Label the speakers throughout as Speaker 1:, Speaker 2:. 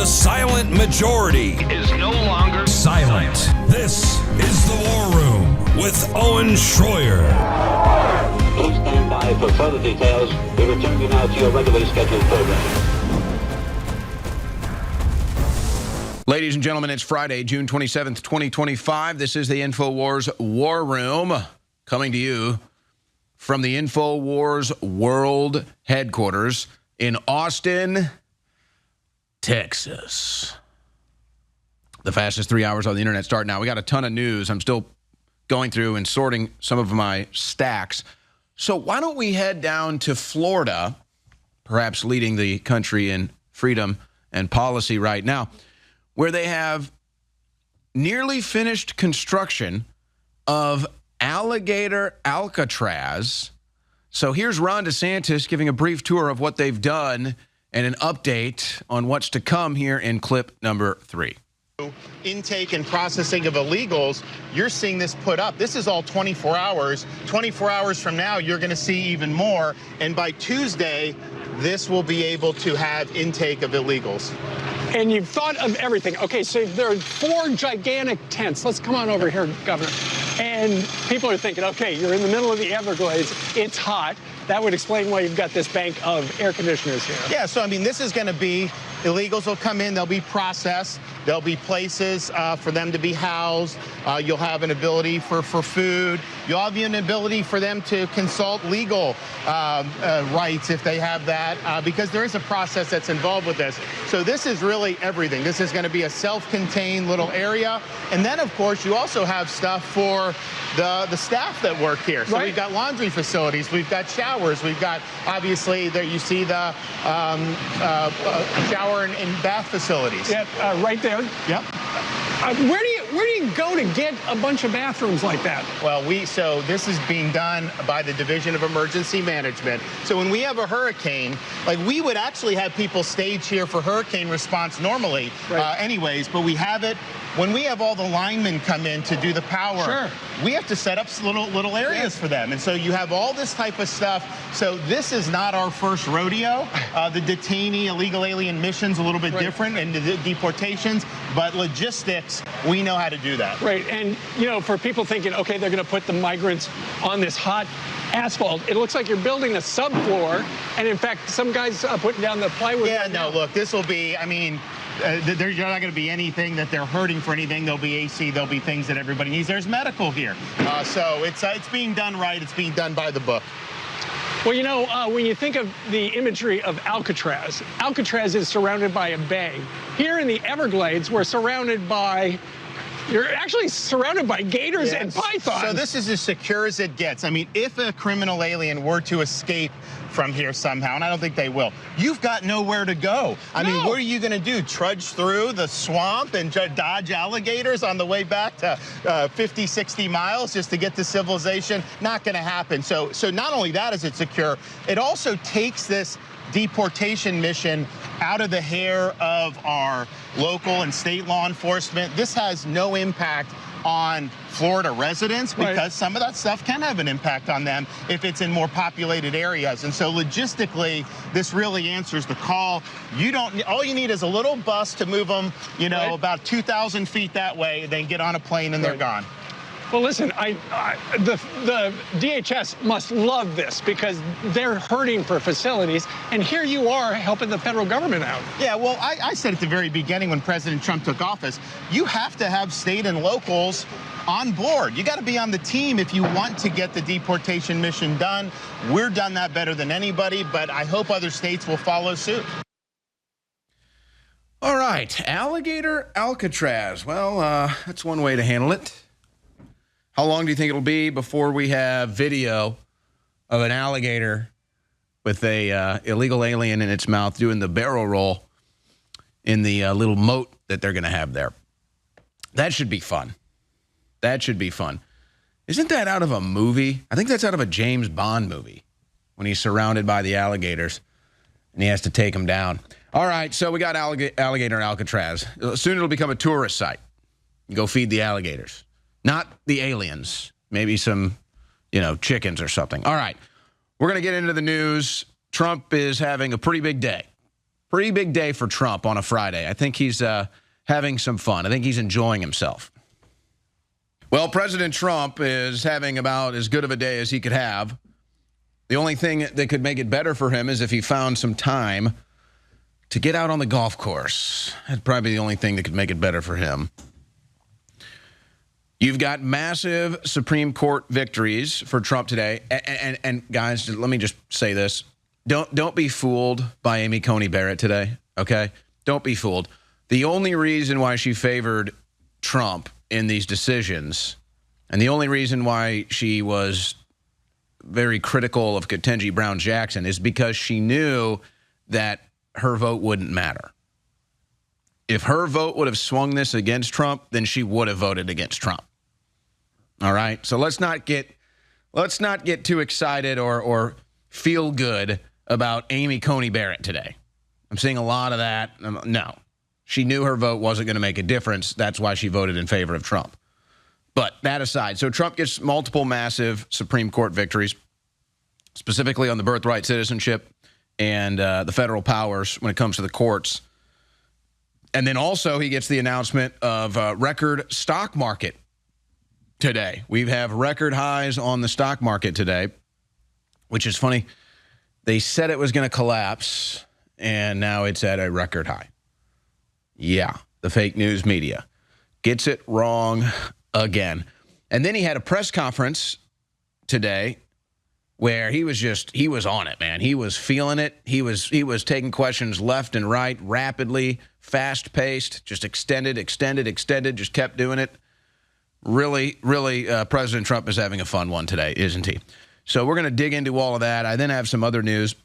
Speaker 1: The silent majority is no longer silent. This is The War Room with Owen Schroyer.
Speaker 2: Please stand by for further details. We return you now to your regularly scheduled program.
Speaker 3: Ladies and gentlemen, it's Friday, June 27th, 2025. This is the InfoWars War Room, coming to you from the InfoWars World Headquarters in Austin, Texas. The fastest 3 hours on the internet start now. We got a ton of news. I'm still going through and sorting some of my stacks. So why don't we head down to Florida, perhaps leading the country in freedom and policy right now, where they have nearly finished construction of Alligator Alcatraz. So here's Ron DeSantis giving a brief tour of what they've done and an update on what's to come here in clip number 3.
Speaker 4: Intake and processing of illegals, you're seeing this put up. This is all 24 hours. 24 hours from now, you're going to see even more. And by Tuesday, this will be able to have intake of illegals.
Speaker 5: And you've thought of everything. Okay, so there are 4 gigantic tents. Let's come on over here, Governor. And people are thinking, okay, you're in the middle of the Everglades. It's hot. That would explain why you've got this bank of air conditioners here.
Speaker 4: Yeah, so I mean, this is going to be, illegals will come in, they'll be processed. There'll be places for them to be housed. You'll have an ability for food. You'll have an ability for them to consult legal rights if they have that, because there is a process that's involved with this. So this is really everything. This is going to be a self-contained little area. And then, of course, you also have stuff for the staff that work here. So we've got laundry facilities. We've got showers. We've got, obviously, there you see the shower and bath facilities.
Speaker 5: Yeah, right there.
Speaker 4: Yep.
Speaker 5: Where do you go to get a bunch of bathrooms like that?
Speaker 4: Well, so this is being done by the Division of Emergency Management. So when we have a hurricane, like we would actually have people stage here for hurricane response normally, anyways, but we have it. When we have all the linemen come in to do the power, we have to set up little areas for them. And so you have all this type of stuff. So this is not our first rodeo. The detainee illegal alien mission's a little bit different, and the deportations, but logistics, we know how to do that.
Speaker 5: Right, and you know, for people thinking, okay, they're going to put the migrants on this hot asphalt, it looks like you're building a subfloor, and in fact, some guys putting down the plywood.
Speaker 4: Yeah, no, look, this will be, I mean, there's not going to be anything that they're hurting for anything. There'll be AC. There'll be things that everybody needs. There's medical here. So it's being done right. It's being done by the book.
Speaker 5: Well, you know, when you think of the imagery of Alcatraz, Alcatraz is surrounded by a bay. Here in the Everglades, we're surrounded by, you're actually surrounded by gators and pythons.
Speaker 4: So this is as secure as it gets. I mean, if a criminal alien were to escape from here somehow, and I don't think they will, you've got nowhere to go. I mean, what are you going to do? Trudge through the swamp and dodge alligators on the way back to 50, 60 miles just to get to civilization? Not going to happen. So not only that is it secure, it also takes this deportation mission out of the hair of our local and state law enforcement. This has no impact on Florida residents because some of that stuff can have an impact on them if it's in more populated areas. And so logistically, this really answers the call. All you need is a little bus to move them, you know, about 2,000 feet that way, then get on a plane and they're gone.
Speaker 5: Well, listen, the DHS must love this because they're hurting for facilities, and here you are helping the federal government out.
Speaker 4: Yeah, well, I said at the very beginning when President Trump took office, you have to have state and locals on board. You got to be on the team if you want to get the deportation mission done. We're done that better than anybody, but I hope other states will follow suit.
Speaker 3: All right, Alligator Alcatraz. Well, that's one way to handle it. How long do you think it'll be before we have video of an alligator with a illegal alien in its mouth doing the barrel roll in the little moat that they're going to have there? That should be fun. That should be fun. Isn't that out of a movie? I think that's out of a James Bond movie when he's surrounded by the alligators and he has to take them down. All right, so we got Alligator Alcatraz. Soon it'll become a tourist site. You go feed the alligators. Not the aliens. Maybe some, chickens or something. All right. We're going to get into the news. Trump is having a pretty big day. Pretty big day for Trump on a Friday. I think he's having some fun. I think he's enjoying himself. Well, President Trump is having about as good of a day as he could have. The only thing that could make it better for him is if he found some time to get out on the golf course. That's probably the only thing that could make it better for him. You've got massive Supreme Court victories for Trump today. And guys, let me just say this. Don't be fooled by Amy Coney Barrett today, okay? Don't be fooled. The only reason why she favored Trump in these decisions, and the only reason why she was very critical of Ketanji Brown Jackson, is because she knew that her vote wouldn't matter. If her vote would have swung this against Trump, then she would have voted against Trump. All right? So let's not get too excited or feel good about Amy Coney Barrett today. I'm seeing a lot of that. No. She knew her vote wasn't going to make a difference. That's why she voted in favor of Trump. But that aside, so Trump gets multiple massive Supreme Court victories, specifically on the birthright citizenship and the federal powers when it comes to the courts. And then also he gets the announcement of record stock market today. We have record highs on the stock market today, which is funny. They said it was going to collapse, and now it's at a record high. Yeah, the fake news media gets it wrong again. And then he had a press conference today where he was on it, man. He was feeling it. He was taking questions left and right, rapidly, fast-paced, just extended, just kept doing it. Really, President Trump is having a fun one today, isn't he? So we're going to dig into all of that. I then have some other news.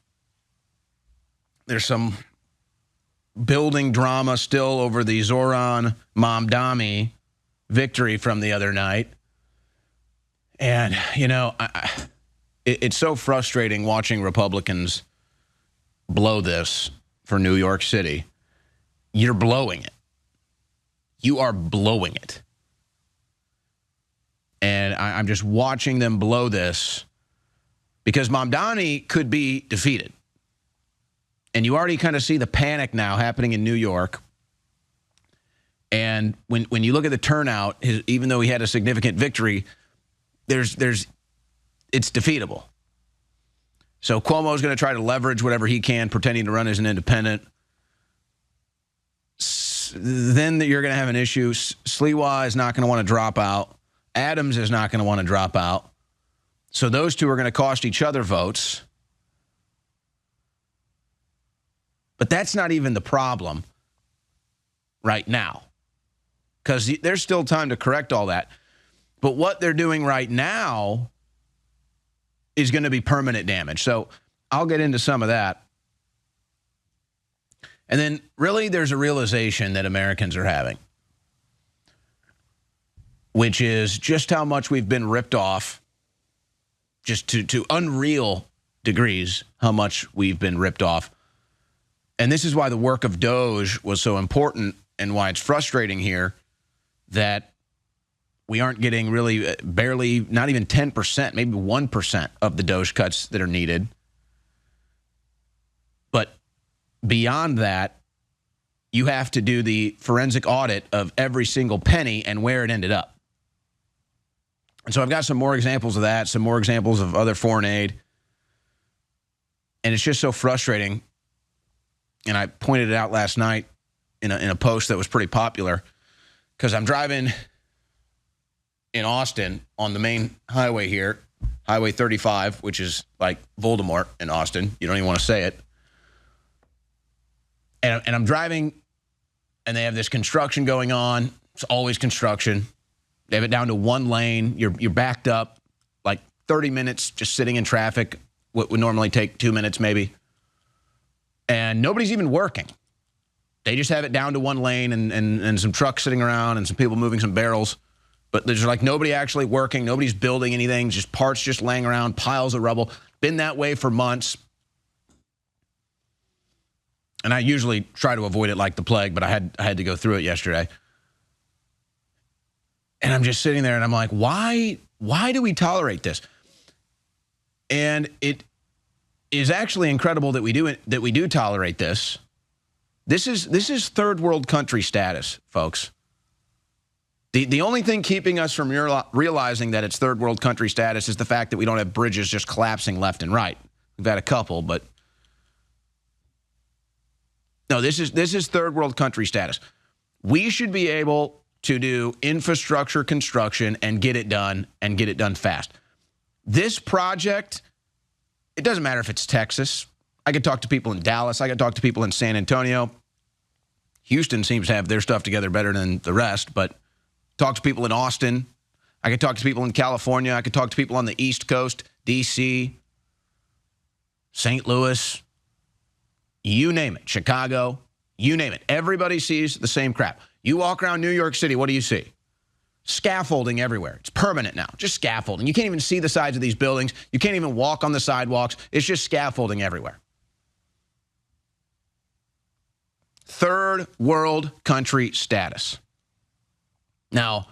Speaker 3: There's some building drama still over the Zohran Mamdani victory from the other night. And, you know, it's so frustrating watching Republicans blow this for New York City. You're blowing it. You are blowing it. And I'm just watching them blow this because Mamdani could be defeated. And you already kind of see the panic now happening in New York. And when you look at the turnout, even though he had a significant victory, it's defeatable. So Cuomo is going to try to leverage whatever he can, pretending to run as an independent. Then you're going to have an issue. Sliwa is not going to want to drop out. Adams is not going to want to drop out. So those two are going to cost each other votes. But that's not even the problem right now, because there's still time to correct all that. But what they're doing right now is going to be permanent damage. So I'll get into some of that. And then really there's a realization that Americans are having, which is just how much we've been ripped off, just to unreal degrees, how much we've been ripped off. And this is why the work of DOJ was so important and why it's frustrating here that we aren't getting really barely, not even 10%, maybe 1% of the DOJ cuts that are needed. But beyond that, you have to do the forensic audit of every single penny and where it ended up. And so I've got some more examples of that, some more examples of other foreign aid. And it's just so frustrating. And I pointed it out last night in a post that was pretty popular, because I'm driving in Austin on the main highway here, Highway 35, which is like Voldemort in Austin. You don't even want to say it. And I'm driving, and they have this construction going on. It's always construction. They have it down to one lane. You're backed up like 30 minutes just sitting in traffic, what would normally take 2 minutes maybe. And nobody's even working. They just have it down to one lane and some trucks sitting around and some people moving some barrels. But there's like nobody actually working. Nobody's building anything. Just parts just laying around, piles of rubble. Been that way for months. And I usually try to avoid it like the plague, but I had to go through it yesterday. And I'm just sitting there and I'm like, why do we tolerate this? And it is actually incredible that we do tolerate this, This is third world country status, folks. The only thing keeping us from realizing that it's third world country status is the fact that we don't have bridges just collapsing left and right. We've had a couple, but no, this is third world country status. We should be able to do infrastructure construction and get it done fast. This project, it doesn't matter if it's Texas. I could talk to people in Dallas. I could talk to people in San Antonio. Houston seems to have their stuff together better than the rest, but talk to people in Austin. I could talk to people in California. I could talk to people on the East Coast, D.C., St. Louis, you name it, Chicago, you name it. Everybody sees the same crap. You walk around New York City, what do you see? Scaffolding everywhere. It's permanent now, just scaffolding. You can't even see the sides of these buildings. You can't even walk on the sidewalks. It's just scaffolding everywhere. Third world country status. Now,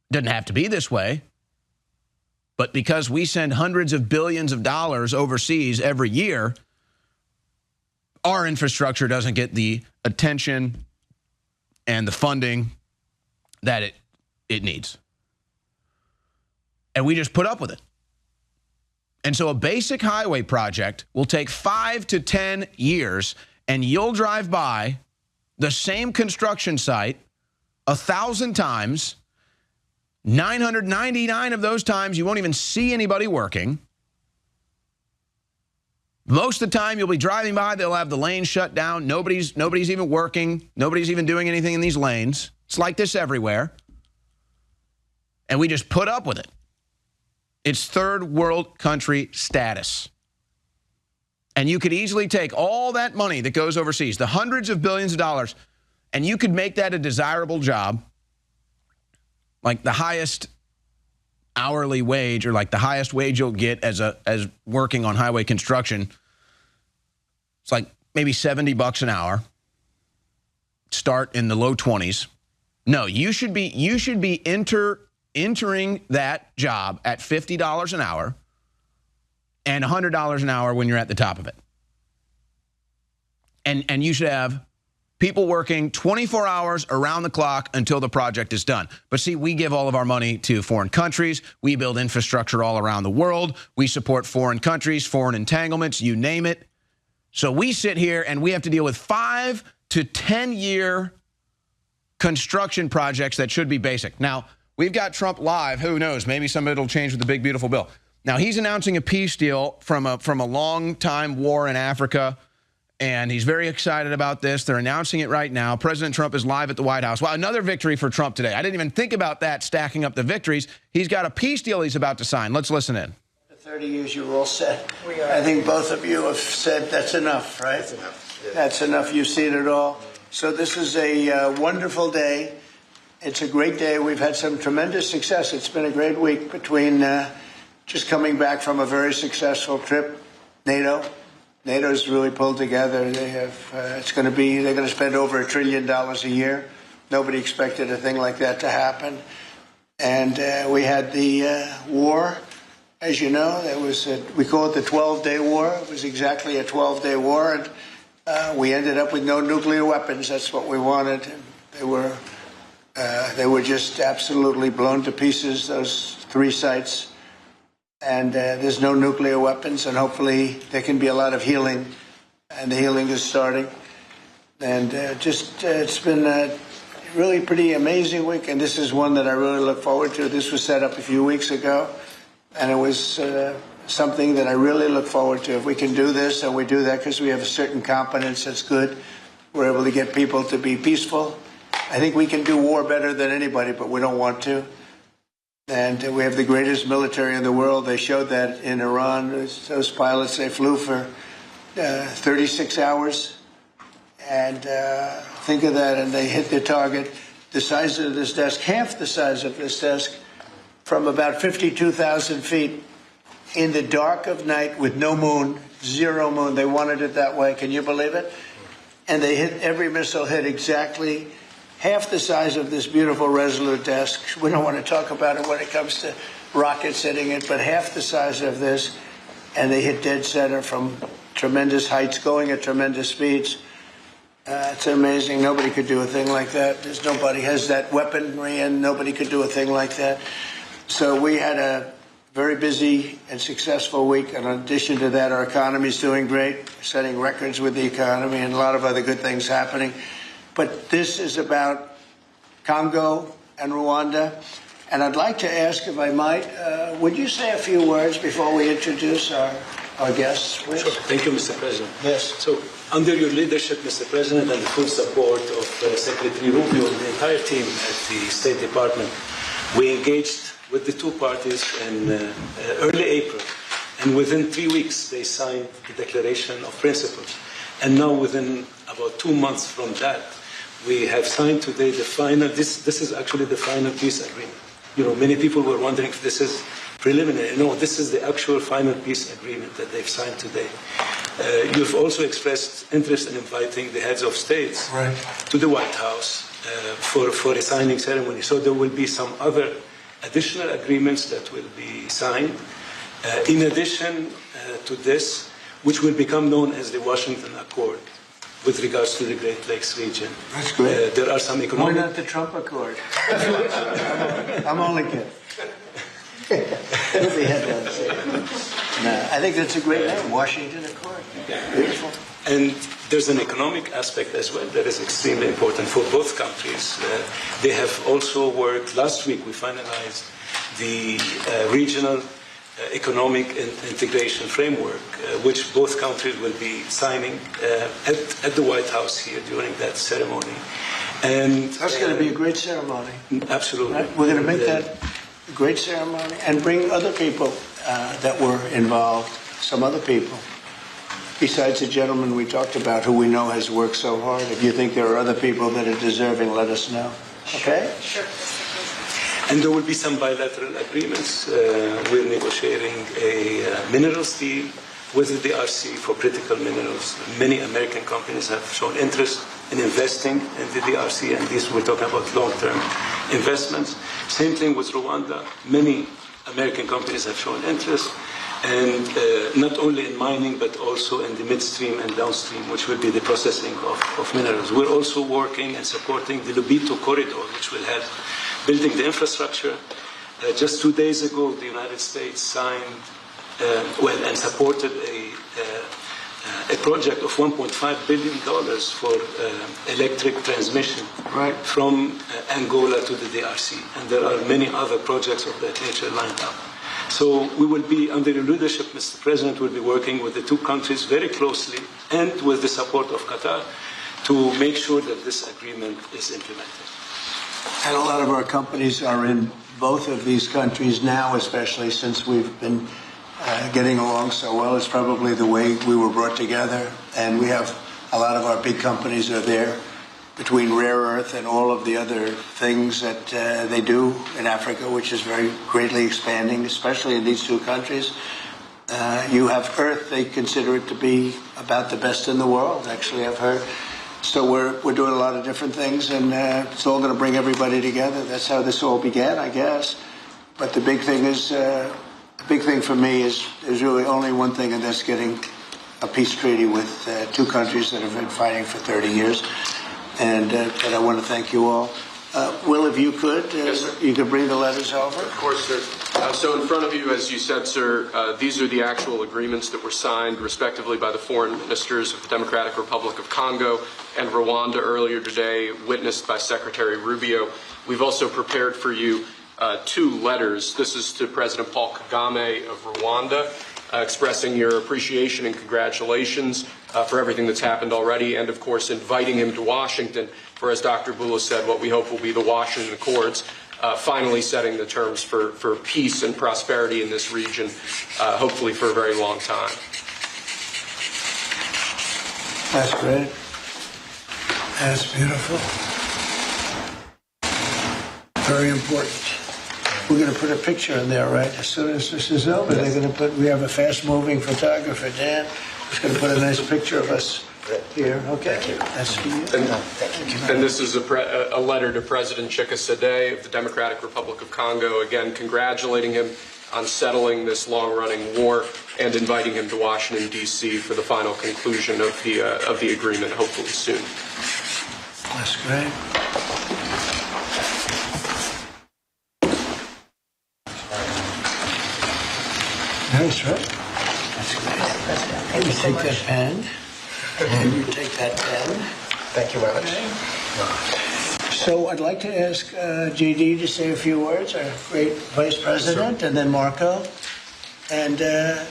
Speaker 3: it doesn't have to be this way, but because we send hundreds of billions of dollars overseas every year, our infrastructure doesn't get the attention and the funding that it needs. And we just put up with it. And so a basic highway project will take 5 to 10 years, and you'll drive by the same construction site 1,000 times. 999 of those times you won't even see anybody working. Most of the time you'll be driving by, they'll have the lane shut down. Nobody's even working. Nobody's even doing anything in these lanes. It's like this everywhere. And we just put up with it. It's third world country status. And you could easily take all that money that goes overseas, the hundreds of billions of dollars, and you could make that a desirable job, like the highest hourly wage or like the highest wage you'll get as working on highway construction. It's like maybe $70 an hour. Start in the low 20s. No, you should be entering that job at $50 an hour and $100 an hour when you're at the top of it. And you should have people working 24 hours around the clock until the project is done. But see, we give all of our money to foreign countries. We build infrastructure all around the world. We support foreign countries, foreign entanglements, you name it. So we sit here and we have to deal with 5 to 10-year construction projects that should be basic. Now, we've got Trump live. Who knows? Maybe some of it will change with the big, beautiful bill. Now, he's announcing a peace deal from a long-time war in Africa, and he's very excited about this. They're announcing it right now. President Trump is live at the White House. Wow, another victory for Trump today. I didn't even think about that, stacking up the victories. He's got a peace deal he's about to sign. Let's listen in.
Speaker 6: For 30 years, you all said. I think both of you have said that's enough, right?
Speaker 7: That's enough. Yeah.
Speaker 6: That's enough. You've seen it all. So this is a wonderful day. It's a great day. We've had some tremendous success. It's been a great week between just coming back from a very successful trip. NATO's really pulled together. They have. They're going to spend over $1 trillion a year. Nobody expected a thing like that to happen. And we had the war, as you know. We call it the 12-day war. It was exactly a 12-day war, and we ended up with no nuclear weapons. That's what we wanted. They were just absolutely blown to pieces, those 3 sites. And there's no nuclear weapons, and hopefully there can be a lot of healing, and the healing is starting. And it's been a really pretty amazing week, and this is one that I really look forward to. This was set up a few weeks ago, and it was something that I really look forward to. If we can do this, and we do that because we have a certain competence that's good, we're able to get people to be peaceful. I think we can do war better than anybody, but we don't want to. And we have the greatest military in the world. They showed that in Iran. Those pilots, they flew for 36 hours. And think of that, and they hit their target. The size of this desk, half the size of this desk, from about 52,000 feet in the dark of night with no moon, 0 moon. They wanted it that way. Can you believe it? And they hit, every missile hit exactly half the size of this beautiful Resolute desk. We don't want to talk about it when it comes to rockets hitting it, but half the size of this, and they hit dead center from tremendous heights, going at tremendous speeds. It's amazing. Nobody could do a thing like that. Nobody has that weaponry, and nobody could do a thing like that. So we had a very busy and successful week. And in addition to that, our economy is doing great, setting records with the economy, and a lot of other good things happening. But this is about Congo and Rwanda. And I'd like to ask, if I might, would you say a few words before we introduce our guests, please?
Speaker 7: Sure. Thank you, Mr. President.
Speaker 6: Yes.
Speaker 7: So, under your leadership, Mr. President, and the full support of Secretary Rubio and the entire team at the State Department, we engaged with the two parties in early April. And within 3 weeks, they signed the Declaration of Principles. And now, within about 2 months from that, we have signed today the final, this is actually the final peace agreement. You know, many people were wondering if this is preliminary. No, this is the actual final peace agreement that they've signed today. You've also expressed interest in inviting the heads of states to the White House for a signing ceremony. So there will be some other additional agreements that will be signed. In addition to this, which will become known as the Washington Accord with regards to the Great Lakes region.
Speaker 6: That's great.
Speaker 7: There are some economic...
Speaker 6: Why not the Trump Accord? I'm only kidding. I think that's a great name, Washington Accord. Beautiful.
Speaker 7: And there's an economic aspect as well that is extremely important for both countries. They have also worked, last week we finalized the regional economic integration framework, which both countries will be signing at the White House here during that ceremony. And
Speaker 6: that's going to be a great ceremony.
Speaker 7: Absolutely.
Speaker 6: Right? We're going to make that a great ceremony and bring other people that were involved, some other people. Besides the gentleman we talked about, who we know has worked so hard. If you think there are other people that are deserving, let us know. Okay?
Speaker 8: Sure.
Speaker 7: And there will be some bilateral agreements. We're negotiating a minerals deal with the DRC for critical minerals. Many American companies have shown interest in investing in the DRC, and these we're talking about long-term investments. Same thing with Rwanda. Many American companies have shown interest, and not only in mining, but also in the midstream and downstream, which will be the processing of minerals. We're also working and supporting the Lobito corridor, which will help building the infrastructure. Just 2 days ago, the United States signed, and supported a project of $1.5 billion for electric transmission from Angola to the DRC. And there are many other projects of that nature lined up. So we will be, under your leadership, Mr. President, will be working with the two countries very closely and with the support of Qatar to make sure that this agreement is implemented.
Speaker 6: And a lot of our companies are in both of these countries now, especially since we've been getting along so well. It's probably the way we were brought together. And we have a lot of our big companies are there, between rare earth and all of the other things that they do in Africa, which is very greatly expanding, especially in these two countries. You have earth, they consider it to be about the best in the world, actually, I've heard. So we're doing a lot of different things, and it's all going to bring everybody together. That's how this all began, I guess. But the big thing is, the big thing for me is there's really only one thing, and that's getting a peace treaty with two countries that have been fighting for 30 years. And I want to thank you all. Will, if you could, you could bring the letters over.
Speaker 9: Of course, sir. So in front of you, as you said, sir, these are the actual agreements that were signed, respectively, by the foreign ministers of the Democratic Republic of Congo and Rwanda earlier today, witnessed by Secretary Rubio. We've also prepared for you two letters. This is to President Paul Kagame of Rwanda, expressing your appreciation and congratulations for everything that's happened already, and of course inviting him to Washington for, as Dr. Bula said, what we hope will be the Washington Accords, finally setting the terms for peace and prosperity in this region, hopefully for a very long time.
Speaker 6: That's great. That's beautiful. Very important. We're going to put a picture in there, right? As soon as this is over, they're going to put, we have a fast-moving photographer, Dan, who's going to put a nice picture of us here. Okay. That's for you.
Speaker 9: And this is a letter to President Chikisade of the Democratic Republic of Congo, again, congratulating him on settling this long-running war and inviting him to Washington, D.C. for the final conclusion of the agreement, hopefully soon.
Speaker 6: That's great. That's right. That's great. Let me take that pen. And you take that pen.
Speaker 4: Thank you very much.
Speaker 6: So I'd like to ask JD to say a few words, our great Vice President, and then Marco. And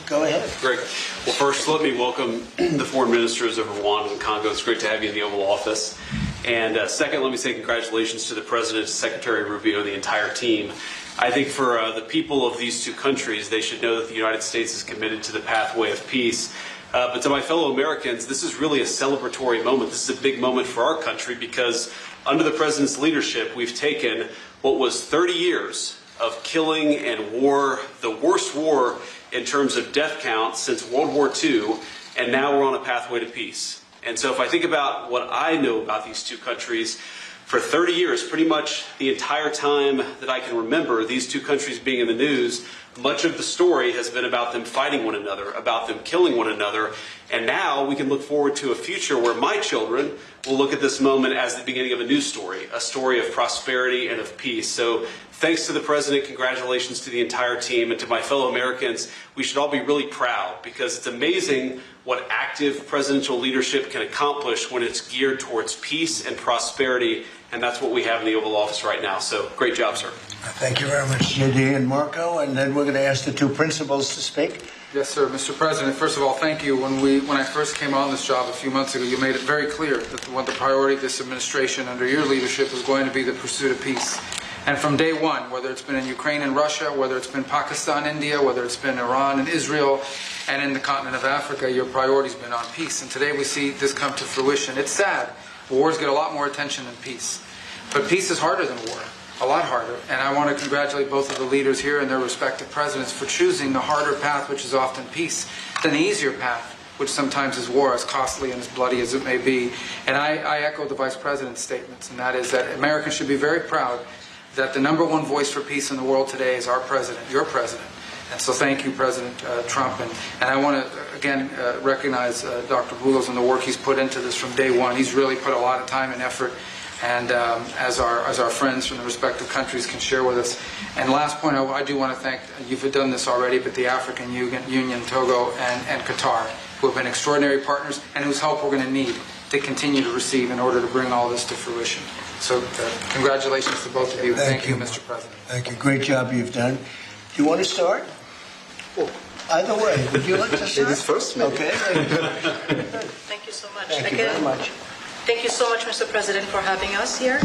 Speaker 6: go ahead.
Speaker 8: Great. Well, first, let me welcome the foreign ministers of Rwanda and Congo. It's great to have you in the Oval Office. And second, let me say congratulations to the President, Secretary Rubio, and the entire team. I think for the people of these two countries, they should know that the United States is committed to the pathway of peace. But to my fellow Americans, this is really a celebratory moment. This is a big moment for our country because under the President's leadership, we've taken what was 30 years of killing and war, the worst war in terms of death count since World War II, and now we're on a pathway to peace. And so if I think about what I know about these two countries, for 30 years, pretty much the entire time that I can remember these two countries being in the news, much of the story has been about them fighting one another, about them killing one another. And now we can look forward to a future where my children will look at this moment as the beginning of a new story, a story of prosperity and of peace. So thanks to the President, congratulations to the entire team, and to my fellow Americans. We should all be really proud because it's amazing what active presidential leadership can accomplish when it's geared towards peace and prosperity, and that's what we have in the Oval Office right now. So great job, sir.
Speaker 6: Thank you very much, JD and Marco. And then we're going to ask the two principals to speak.
Speaker 10: Yes, sir. Mr. President, first of all, thank you. When I first came on this job a few months ago, you made it very clear that one of the priority of this administration under your leadership is going to be the pursuit of peace. And from day one, whether it's been in Ukraine and Russia, whether it's been Pakistan, India, whether it's been Iran and Israel, and in the continent of Africa, your priority's been on peace. And today we see this come to fruition. It's sad. Wars get a lot more attention than peace. But peace is harder than war, a lot harder. And I want to congratulate both of the leaders here and their respective presidents for choosing the harder path, which is often peace, than the easier path, which sometimes is war, as costly and as bloody as it may be. And I echo the Vice President's statements, and that is that Americans should be very proud that the #1 voice for peace in the world today is our president, your president. And so thank you, President Trump. And I want to, again, recognize Dr. Boulos and the work he's put into this from day one. He's really put a lot of time and effort, and as our friends from the respective countries can share with us. And last point, I do want to thank, you've done this already, but the African Union, Togo, and Qatar, who have been extraordinary partners and whose help we're going to need to continue to receive in order to bring all this to fruition. So congratulations to both of you. Thank you, Mr. President.
Speaker 6: Thank you. Great job you've done. Do you want to start? Well, either way. Would you like to start?
Speaker 4: Ladies first, maybe.
Speaker 6: Okay.
Speaker 11: Thank you so much.
Speaker 6: Thank you very much.
Speaker 11: Thank you so much, Mr. President, for having us here.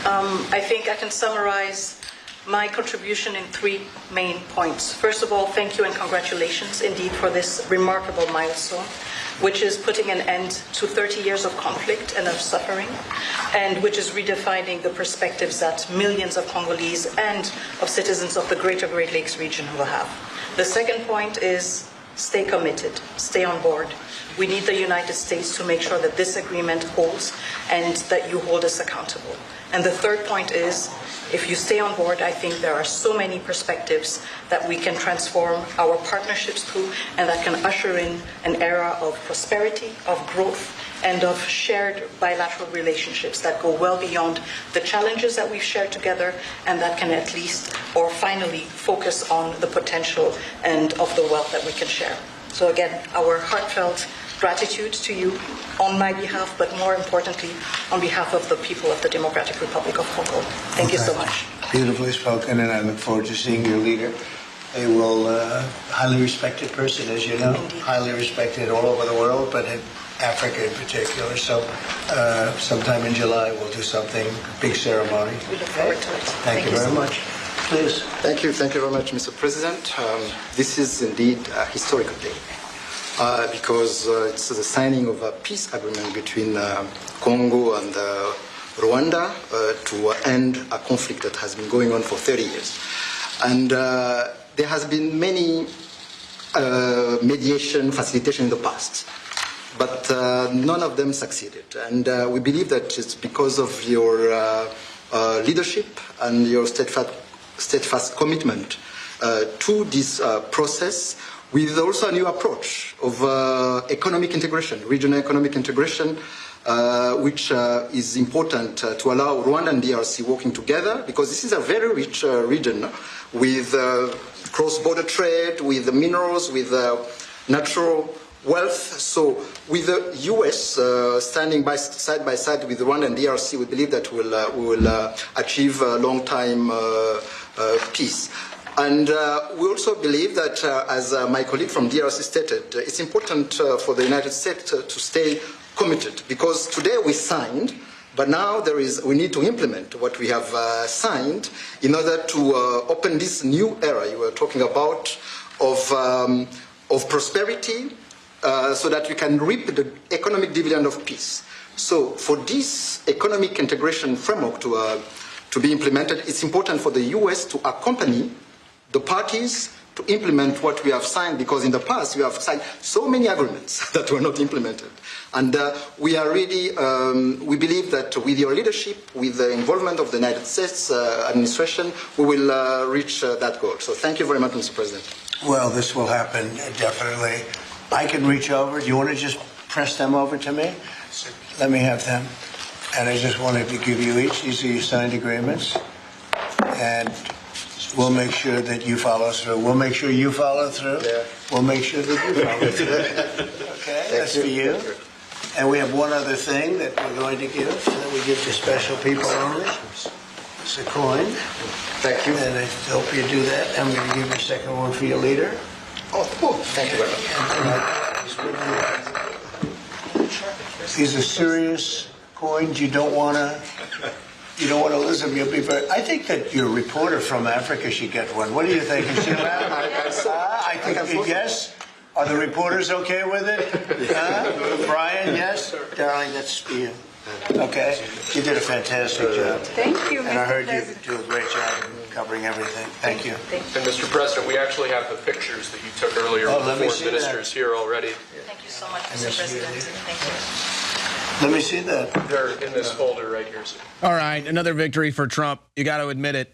Speaker 11: I think I can summarize my contribution in 3 main points. First of all, thank you and congratulations indeed for this remarkable milestone, which is putting an end to 30 years of conflict and of suffering, and which is redefining the perspectives that millions of Congolese and of citizens of the greater Great Lakes region will have. The second point is stay committed, stay on board. We need the United States to make sure that this agreement holds and that you hold us accountable. And the third point is, if you stay on board, I think there are so many perspectives that we can transform our partnerships through, and that can usher in an era of prosperity, of growth, and of shared bilateral relationships that go well beyond the challenges that we've shared together, and that can at least, or finally, focus on the potential and of the wealth that we can share. So again, our heartfelt gratitude to you on my behalf, but more importantly, on behalf of the people of the Democratic Republic of Congo. Thank you so much.
Speaker 6: Beautifully spoken, and I look forward to seeing your leader. A highly respected person, as you know,
Speaker 11: Indeed.
Speaker 6: highly respected all over the world, but in Africa in particular. So sometime in July we'll do something, a big ceremony.
Speaker 11: We look forward to it.
Speaker 6: Thank you very
Speaker 11: so
Speaker 6: much. Please.
Speaker 12: Thank you very much, Mr. President. This is indeed a historical day because it's the signing of a peace agreement between Congo and Rwanda to end a conflict that has been going on for 30 years. And there has been many mediation, facilitation in the past, but none of them succeeded. And we believe that it's because of your leadership and your steadfast commitment to this process with also a new approach of economic integration, regional economic integration, which is important to allow Rwanda and DRC working together, because this is a very rich region with cross-border trade, with minerals, with natural wealth. So with the U.S. Standing side by side with Rwanda and DRC, we believe that we will achieve a long-time peace. And we also believe that, as my colleague from DRC stated, it's important for the United States to stay committed, because today we signed, but now we need to implement what we have signed in order to open this new era you were talking about of prosperity, so that we can reap the economic dividend of peace. So for this economic integration framework to be implemented, it's important for the U.S. to accompany the parties to implement what we have signed, because in the past we have signed so many agreements that were not implemented. And we are really, we believe that with your leadership, with the involvement of the United States administration, we will reach that goal. So thank you very much, Mr. President.
Speaker 6: Well, this will happen, definitely. I can reach over. Do you want to just press them over to me? Let me have them. And I just wanted to give you each. These are your signed agreements. And we'll make sure that you follow through. We'll make sure you follow through. Yeah. We'll make sure that you follow through. Okay, that's for you. And we have one other thing that we're going to give, that we give to special people only. It's a coin. Thank you. And I hope you do that. I'm going to give you a second one for your leader.
Speaker 12: Oh, thank you very
Speaker 6: much. These are serious coins. You don't want to lose them. You'll be very. I think that your reporter from Africa should get one. What do you think? Is she allowed? I think yes. Are the reporters okay with it? Brian, yes? Darling, that's for you. Okay. You did a fantastic job.
Speaker 11: Thank you, Mr.
Speaker 6: And I heard you
Speaker 11: President.
Speaker 6: do a great job covering everything. Thank you.
Speaker 9: And Mr. President, we actually have the pictures that you took earlier with the foreign ministers here already.
Speaker 11: Thank you so much, Mr. President. Thank you.
Speaker 6: Let me see that.
Speaker 9: They're in this folder right here, sir.
Speaker 3: All right, another victory for Trump. You got to admit it.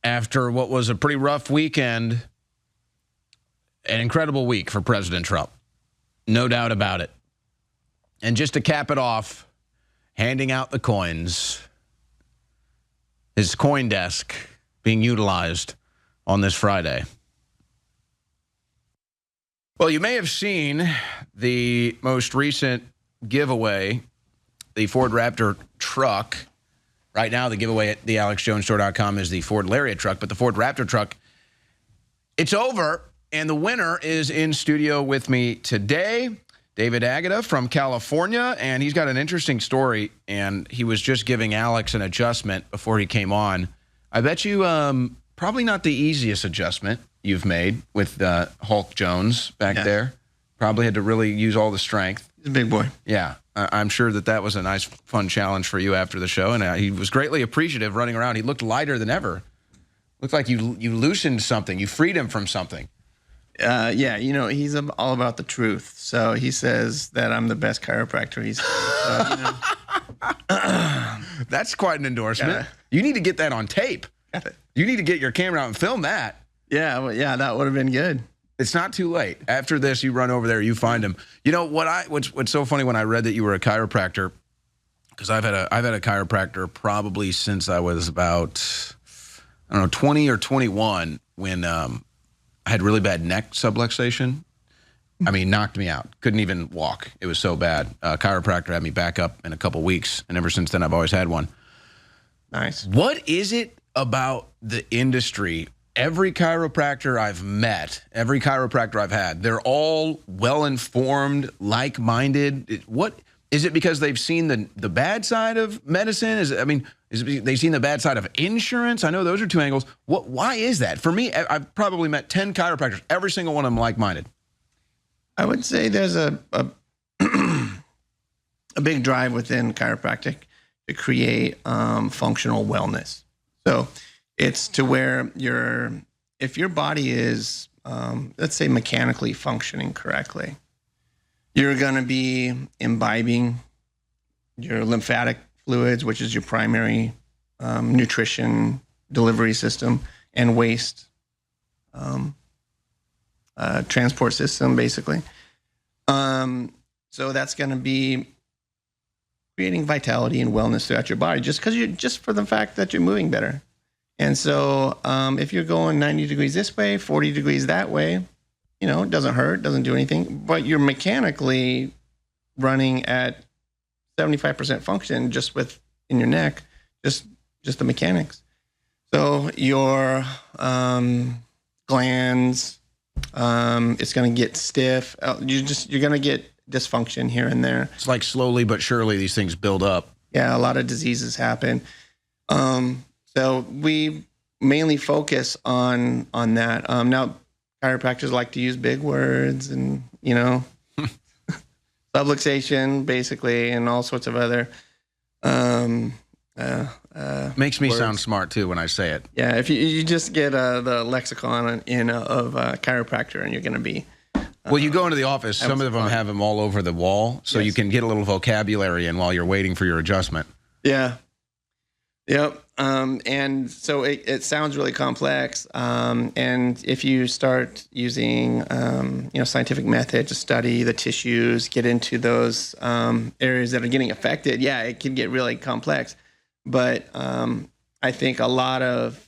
Speaker 3: After what was a pretty rough weekend, an incredible week for President Trump. No doubt about it. And just to cap it off, handing out the coins, his coin desk being utilized on this Friday. Well, you may have seen the most recent giveaway, the Ford Raptor truck. Right now, the giveaway at the AlexJonesStore.com is the Ford Lariat truck, but the Ford Raptor truck, it's over, and the winner is in studio with me today, David Agata from California, and he's got an interesting story, and he was just giving Alex an adjustment before he came on. I bet you probably not the easiest adjustment you've made with Hulk Jones back there. Probably had to really use all the strength.
Speaker 13: He's a big boy.
Speaker 3: Yeah, I'm sure that was a nice, fun challenge for you after the show, and he was greatly appreciative running around. He looked lighter than ever. Looked like you loosened something. You freed him from something.
Speaker 13: Yeah, you know, he's all about the truth. So he says that I'm the best chiropractor. He's,
Speaker 3: That's quite an endorsement. You need to get that on tape. You need to get your camera out and film that.
Speaker 13: Yeah, well, yeah, that would have been good.
Speaker 3: It's not too late. After this, you run over there, you find him. You know what's so funny when I read that you were a chiropractor, because I've had a chiropractor probably since I was about 20 or 21 when I had really bad neck subluxation. I mean, knocked me out. Couldn't even walk. It was so bad. Chiropractor had me back up in a couple weeks, and ever since then, I've always had one.
Speaker 13: Nice.
Speaker 3: What is it about the industry? Every chiropractor I've met, every chiropractor I've had, they're all well-informed, like-minded. What is it, because they've seen the bad side of medicine? Is it they've seen the bad side of insurance? I know those are two angles. Why is that? For me, I've probably met 10 chiropractors. Every single one of them like-minded.
Speaker 13: I would say there's a big drive within chiropractic to create functional wellness. So it's to where if your body is, let's say, mechanically functioning correctly, you're going to be imbibing your lymphatic fluids, which is your primary nutrition delivery system, and waste transport system, basically. So that's going to be creating vitality and wellness throughout your body, just for the fact that you're moving better. And so if you're going 90 degrees this way, 40 degrees that way, it doesn't hurt, doesn't do anything, but you're mechanically running at 75% function just in your neck, just the mechanics. So your glands, it's going to get stiff. You're going to get dysfunction here and there.
Speaker 3: It's like slowly but surely these things build up.
Speaker 13: Yeah, a lot of diseases happen. So we mainly focus on that. Now, chiropractors like to use big words and, subluxation, basically, and all sorts of other
Speaker 3: makes me sound smart too when I say it.
Speaker 13: Yeah, if you just get the lexicon of chiropractor, and you're going to be.
Speaker 3: Well, you go into the office. Some of them have them all over the wall, so you can get a little vocabulary in while you're waiting for your adjustment.
Speaker 13: Yeah. Yep. And so it sounds really complex. And if you start using, scientific method to study the tissues, get into those areas that are getting affected, it can get really complex. But I think a lot of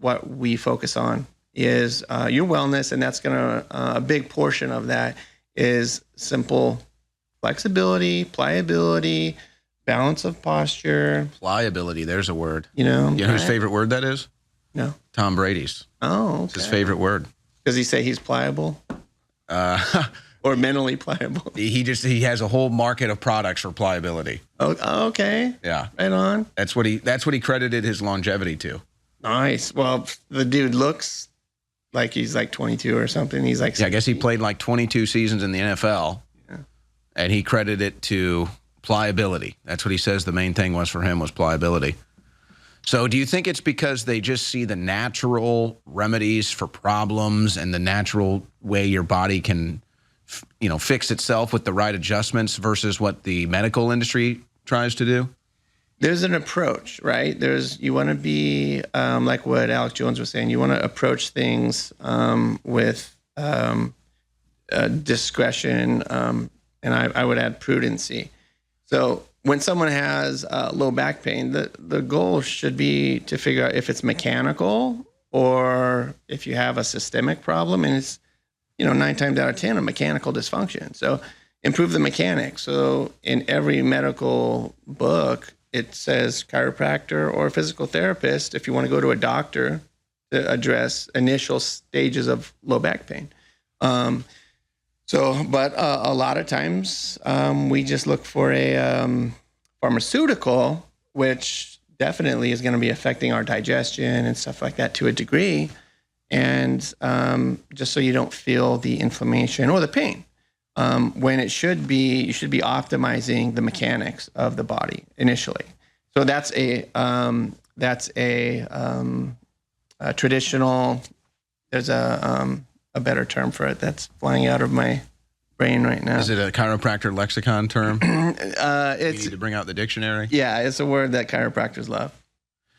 Speaker 13: what we focus on is your wellness, and that's a big portion of that is simple flexibility, pliability, balance of posture.
Speaker 3: Pliability, there's a word.
Speaker 13: You know
Speaker 3: whose favorite word that is?
Speaker 13: No.
Speaker 3: Tom Brady's.
Speaker 13: Oh, okay.
Speaker 3: It's his favorite word.
Speaker 13: Does he say he's pliable? Or mentally pliable?
Speaker 3: He has a whole market of products for pliability.
Speaker 13: Oh, okay.
Speaker 3: Yeah.
Speaker 13: Right on.
Speaker 3: That's what he credited his longevity to.
Speaker 13: Nice. Well, the dude looks like he's like 22 or something. He's like
Speaker 3: 16. Yeah, I guess he played like 22 seasons in the NFL. Yeah. And he credited it to pliability. That's what he says the main thing was for him was pliability. So do you think it's because they just see the natural remedies for problems and the natural way your body can, fix itself with the right adjustments versus what the medical industry tries to do?
Speaker 13: There's an approach, right? You want to be, like what Alex Jones was saying, you want to approach things with discretion, and I would add prudency. So when someone has low back pain, the goal should be to figure out if it's mechanical or if you have a systemic problem, and it's 9 times out of 10 a mechanical dysfunction. So improve the mechanics. So in every medical book, it says chiropractor or physical therapist if you want to go to a doctor to address initial stages of low back pain. But a lot of times we just look for a pharmaceutical, which definitely is going to be affecting our digestion and stuff like that to a degree. And just so you don't feel the inflammation or the pain. When you should be optimizing the mechanics of the body initially. So that's a traditional. There's a better term for it that's flying out of my brain right now.
Speaker 3: Is it a chiropractor lexicon term?
Speaker 13: It's
Speaker 3: we need to bring out the dictionary.
Speaker 13: Yeah, it's a word that chiropractors love.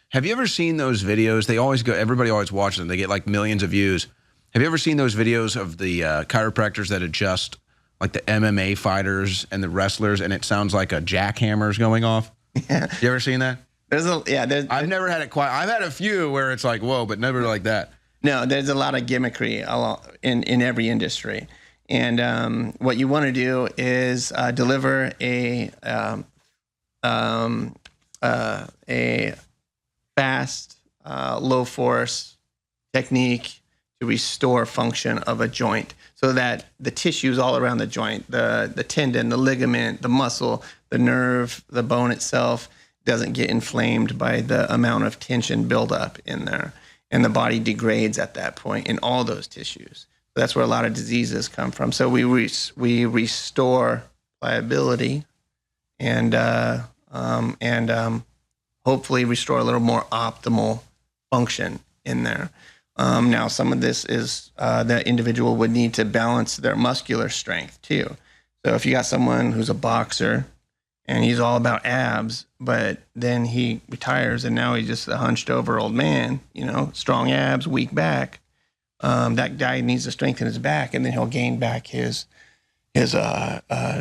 Speaker 3: Have you ever seen those videos? Everybody always watches them. They get like millions of views. Have you ever seen those videos of the chiropractors that adjust like the MMA fighters and the wrestlers, and it sounds like a jackhammer's going off?
Speaker 13: Yeah.
Speaker 3: You ever seen that?
Speaker 13: I've
Speaker 3: never had it quite. I've had a few where it's like, whoa, but never like that.
Speaker 13: No, there's a lot of gimmickry in every industry. And what you want to do is deliver a fast, low force technique to restore function of a joint so that the tissues all around the joint, the tendon, the ligament, the muscle, the nerve, the bone itself doesn't get inflamed by the amount of tension buildup in there. And the body degrades at that point in all those tissues. So that's where a lot of diseases come from. So we restore pliability and hopefully restore a little more optimal function in there. Now, some of this is that individual would need to balance their muscular strength too. So if you got someone who's a boxer and he's all about abs, but then he retires and now he's just a hunched over old man, strong abs, weak back. that guy needs to strengthen his back, and then he'll gain back his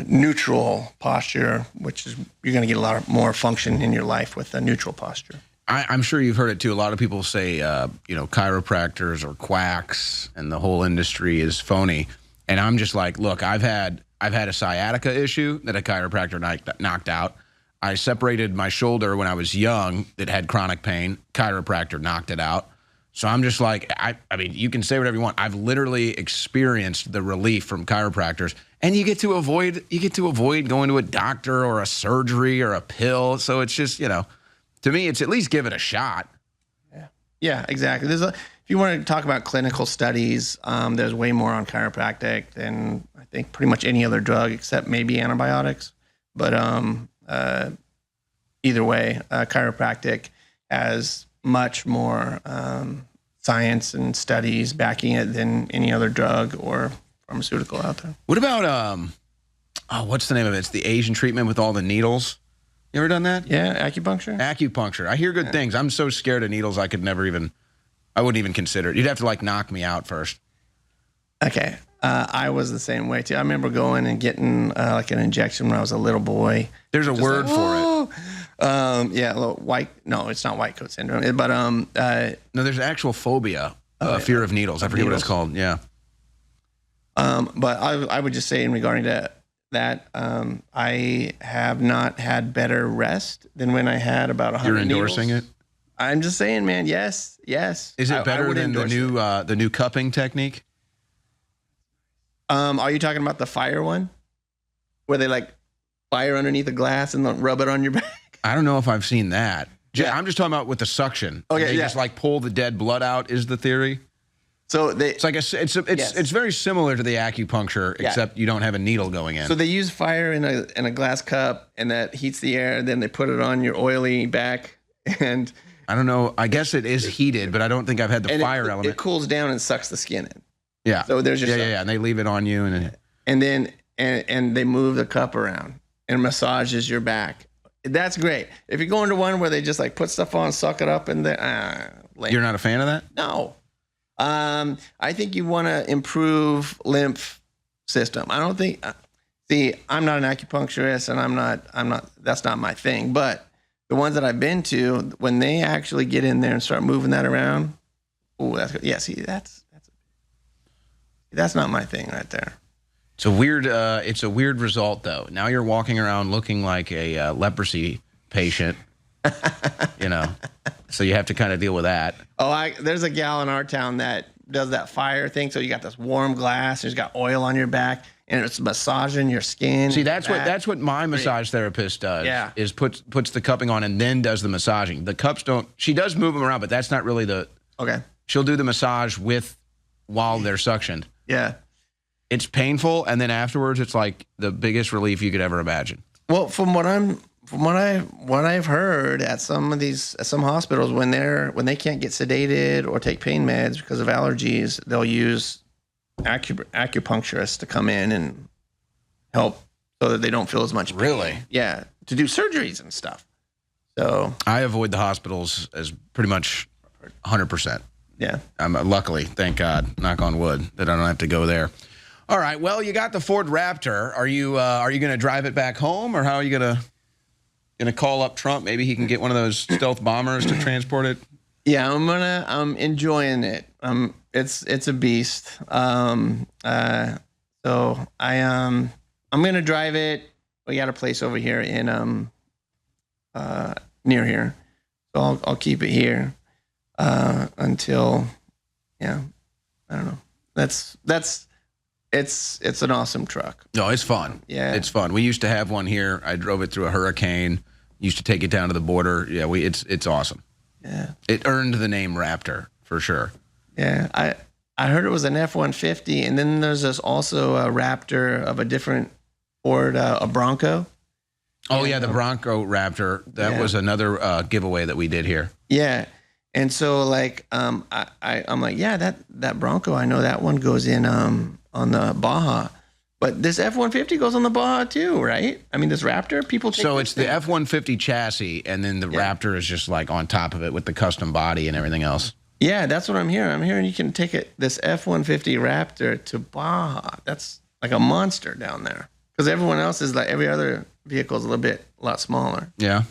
Speaker 13: neutral posture, which is you're going to get a lot more function in your life with a neutral posture.
Speaker 3: I'm sure you've heard it too. A lot of people say, chiropractors or quacks, and the whole industry is phony. And I'm just like, look, I've had a sciatica issue that a chiropractor knocked out. I separated my shoulder when I was young that had chronic pain. Chiropractor knocked it out. So I'm just like, I mean, you can say whatever you want. I've literally experienced the relief from chiropractors, and you get to avoid going to a doctor or a surgery or a pill. So it's just, to me, it's at least give it a shot.
Speaker 13: Yeah, exactly. If you want to talk about clinical studies, there's way more on chiropractic than I think pretty much any other drug except maybe antibiotics. But either way, chiropractic has much more science and studies backing it than any other drug or pharmaceutical out there.
Speaker 3: What about what's the name of it? It's the Asian treatment with all the needles. You ever done that?
Speaker 13: Yeah, acupuncture.
Speaker 3: Acupuncture. I hear good things. I'm so scared of needles. I wouldn't even consider it. You'd have to knock me out first.
Speaker 13: Okay. I was the same way too. I remember going and getting an injection when I was a little boy.
Speaker 3: There's a word for it.
Speaker 13: Yeah, a little white. No, it's not white coat syndrome. But
Speaker 3: no, there's actual phobia, fear of needles. I forget what it's called. Yeah.
Speaker 13: But I would just say in regarding to that, I have not had better rest than when I had about 100
Speaker 3: You're endorsing
Speaker 13: needles.
Speaker 3: it?
Speaker 13: I'm just saying, man. Yes.
Speaker 3: Is it better than the new cupping technique?
Speaker 13: Are you talking about the fire one, where they fire underneath the glass and then rub it on your back?
Speaker 3: I don't know if I've seen that. Yeah. I'm just talking about with the suction.
Speaker 13: Okay,
Speaker 3: they just pull the dead blood out. Is the theory?
Speaker 13: So
Speaker 3: it's it's very similar to the acupuncture, except you don't have a needle going in.
Speaker 13: So they use fire in a glass cup, and that heats the air. And then they put it on your oily back, and
Speaker 3: I don't know. I guess it is heated, but I don't think I've had the fire element.
Speaker 13: It cools down and sucks the skin in.
Speaker 3: Yeah.
Speaker 13: So there's your
Speaker 3: and they leave it on you,
Speaker 13: and then they move the cup around and massages your back. That's great. If you're going to one where they just put stuff on, suck it up, and
Speaker 3: you're not a fan of that?
Speaker 13: No. I think you want to improve lymph system. I don't think. See, I'm not an acupuncturist, and I'm not. That's not my thing. But the ones that I've been to, when they actually get in there and start moving that around, that's good. Yeah. See, that's not my thing right there.
Speaker 3: It's a weird result, though. Now you're walking around looking like a leprosy patient, so you have to kind of deal with that.
Speaker 13: Oh, there's a gal in our town that does that fire thing. So you got this warm glass, there's got oil on your back, and it's massaging your skin.
Speaker 3: See, that's what my massage therapist does.
Speaker 13: Yeah.
Speaker 3: Is puts the cupping on and then does the massaging. The cups don't. She does move them around, but that's not really the.
Speaker 13: Okay.
Speaker 3: She'll do the massage while they're suctioned.
Speaker 13: Yeah.
Speaker 3: It's painful, and then afterwards, it's like the biggest relief you could ever imagine.
Speaker 13: Well, from what I've heard at some hospitals, when they can't get sedated or take pain meds because of allergies, they'll use acupuncturists to come in and help so that they don't feel as much pain.
Speaker 3: Really?
Speaker 13: Yeah, to do surgeries and stuff. So
Speaker 3: I avoid the hospitals as pretty much 100%.
Speaker 13: Yeah.
Speaker 3: Luckily, thank God, knock on wood, that I don't have to go there. All right. Well, you got the Ford Raptor. Are you going to drive it back home, or how are you going to call up Trump? Maybe he can get one of those stealth bombers to transport it.
Speaker 13: Yeah, I'm enjoying it. It's a beast. So I'm gonna drive it. We got a place over here in near here, so I'll keep it here until I don't know. It's an awesome truck.
Speaker 3: No, it's fun.
Speaker 13: Yeah,
Speaker 3: it's fun. We used to have one here. I drove it through a hurricane. Used to take it down to the border. Yeah, it's awesome.
Speaker 13: Yeah,
Speaker 3: it earned the name Raptor for sure.
Speaker 13: Yeah, I heard it was an F-150, and then there's also a Raptor of a different Ford, a Bronco.
Speaker 3: Oh yeah, the Bronco Raptor. That was another giveaway that we did here.
Speaker 13: Yeah, and so I'm like, yeah, that Bronco, I know that one goes in on the Baja. But this F-150 goes on the Baja too, right? I mean, this Raptor, people take.
Speaker 3: So it's the F-150 chassis, and then the Raptor is just like on top of it with the custom body and everything else.
Speaker 13: Yeah, that's what I'm hearing. I'm hearing you can take this F-150 Raptor to Baja. That's like a monster down there. Because everyone else is like, every other vehicle is a lot smaller.
Speaker 3: Yeah.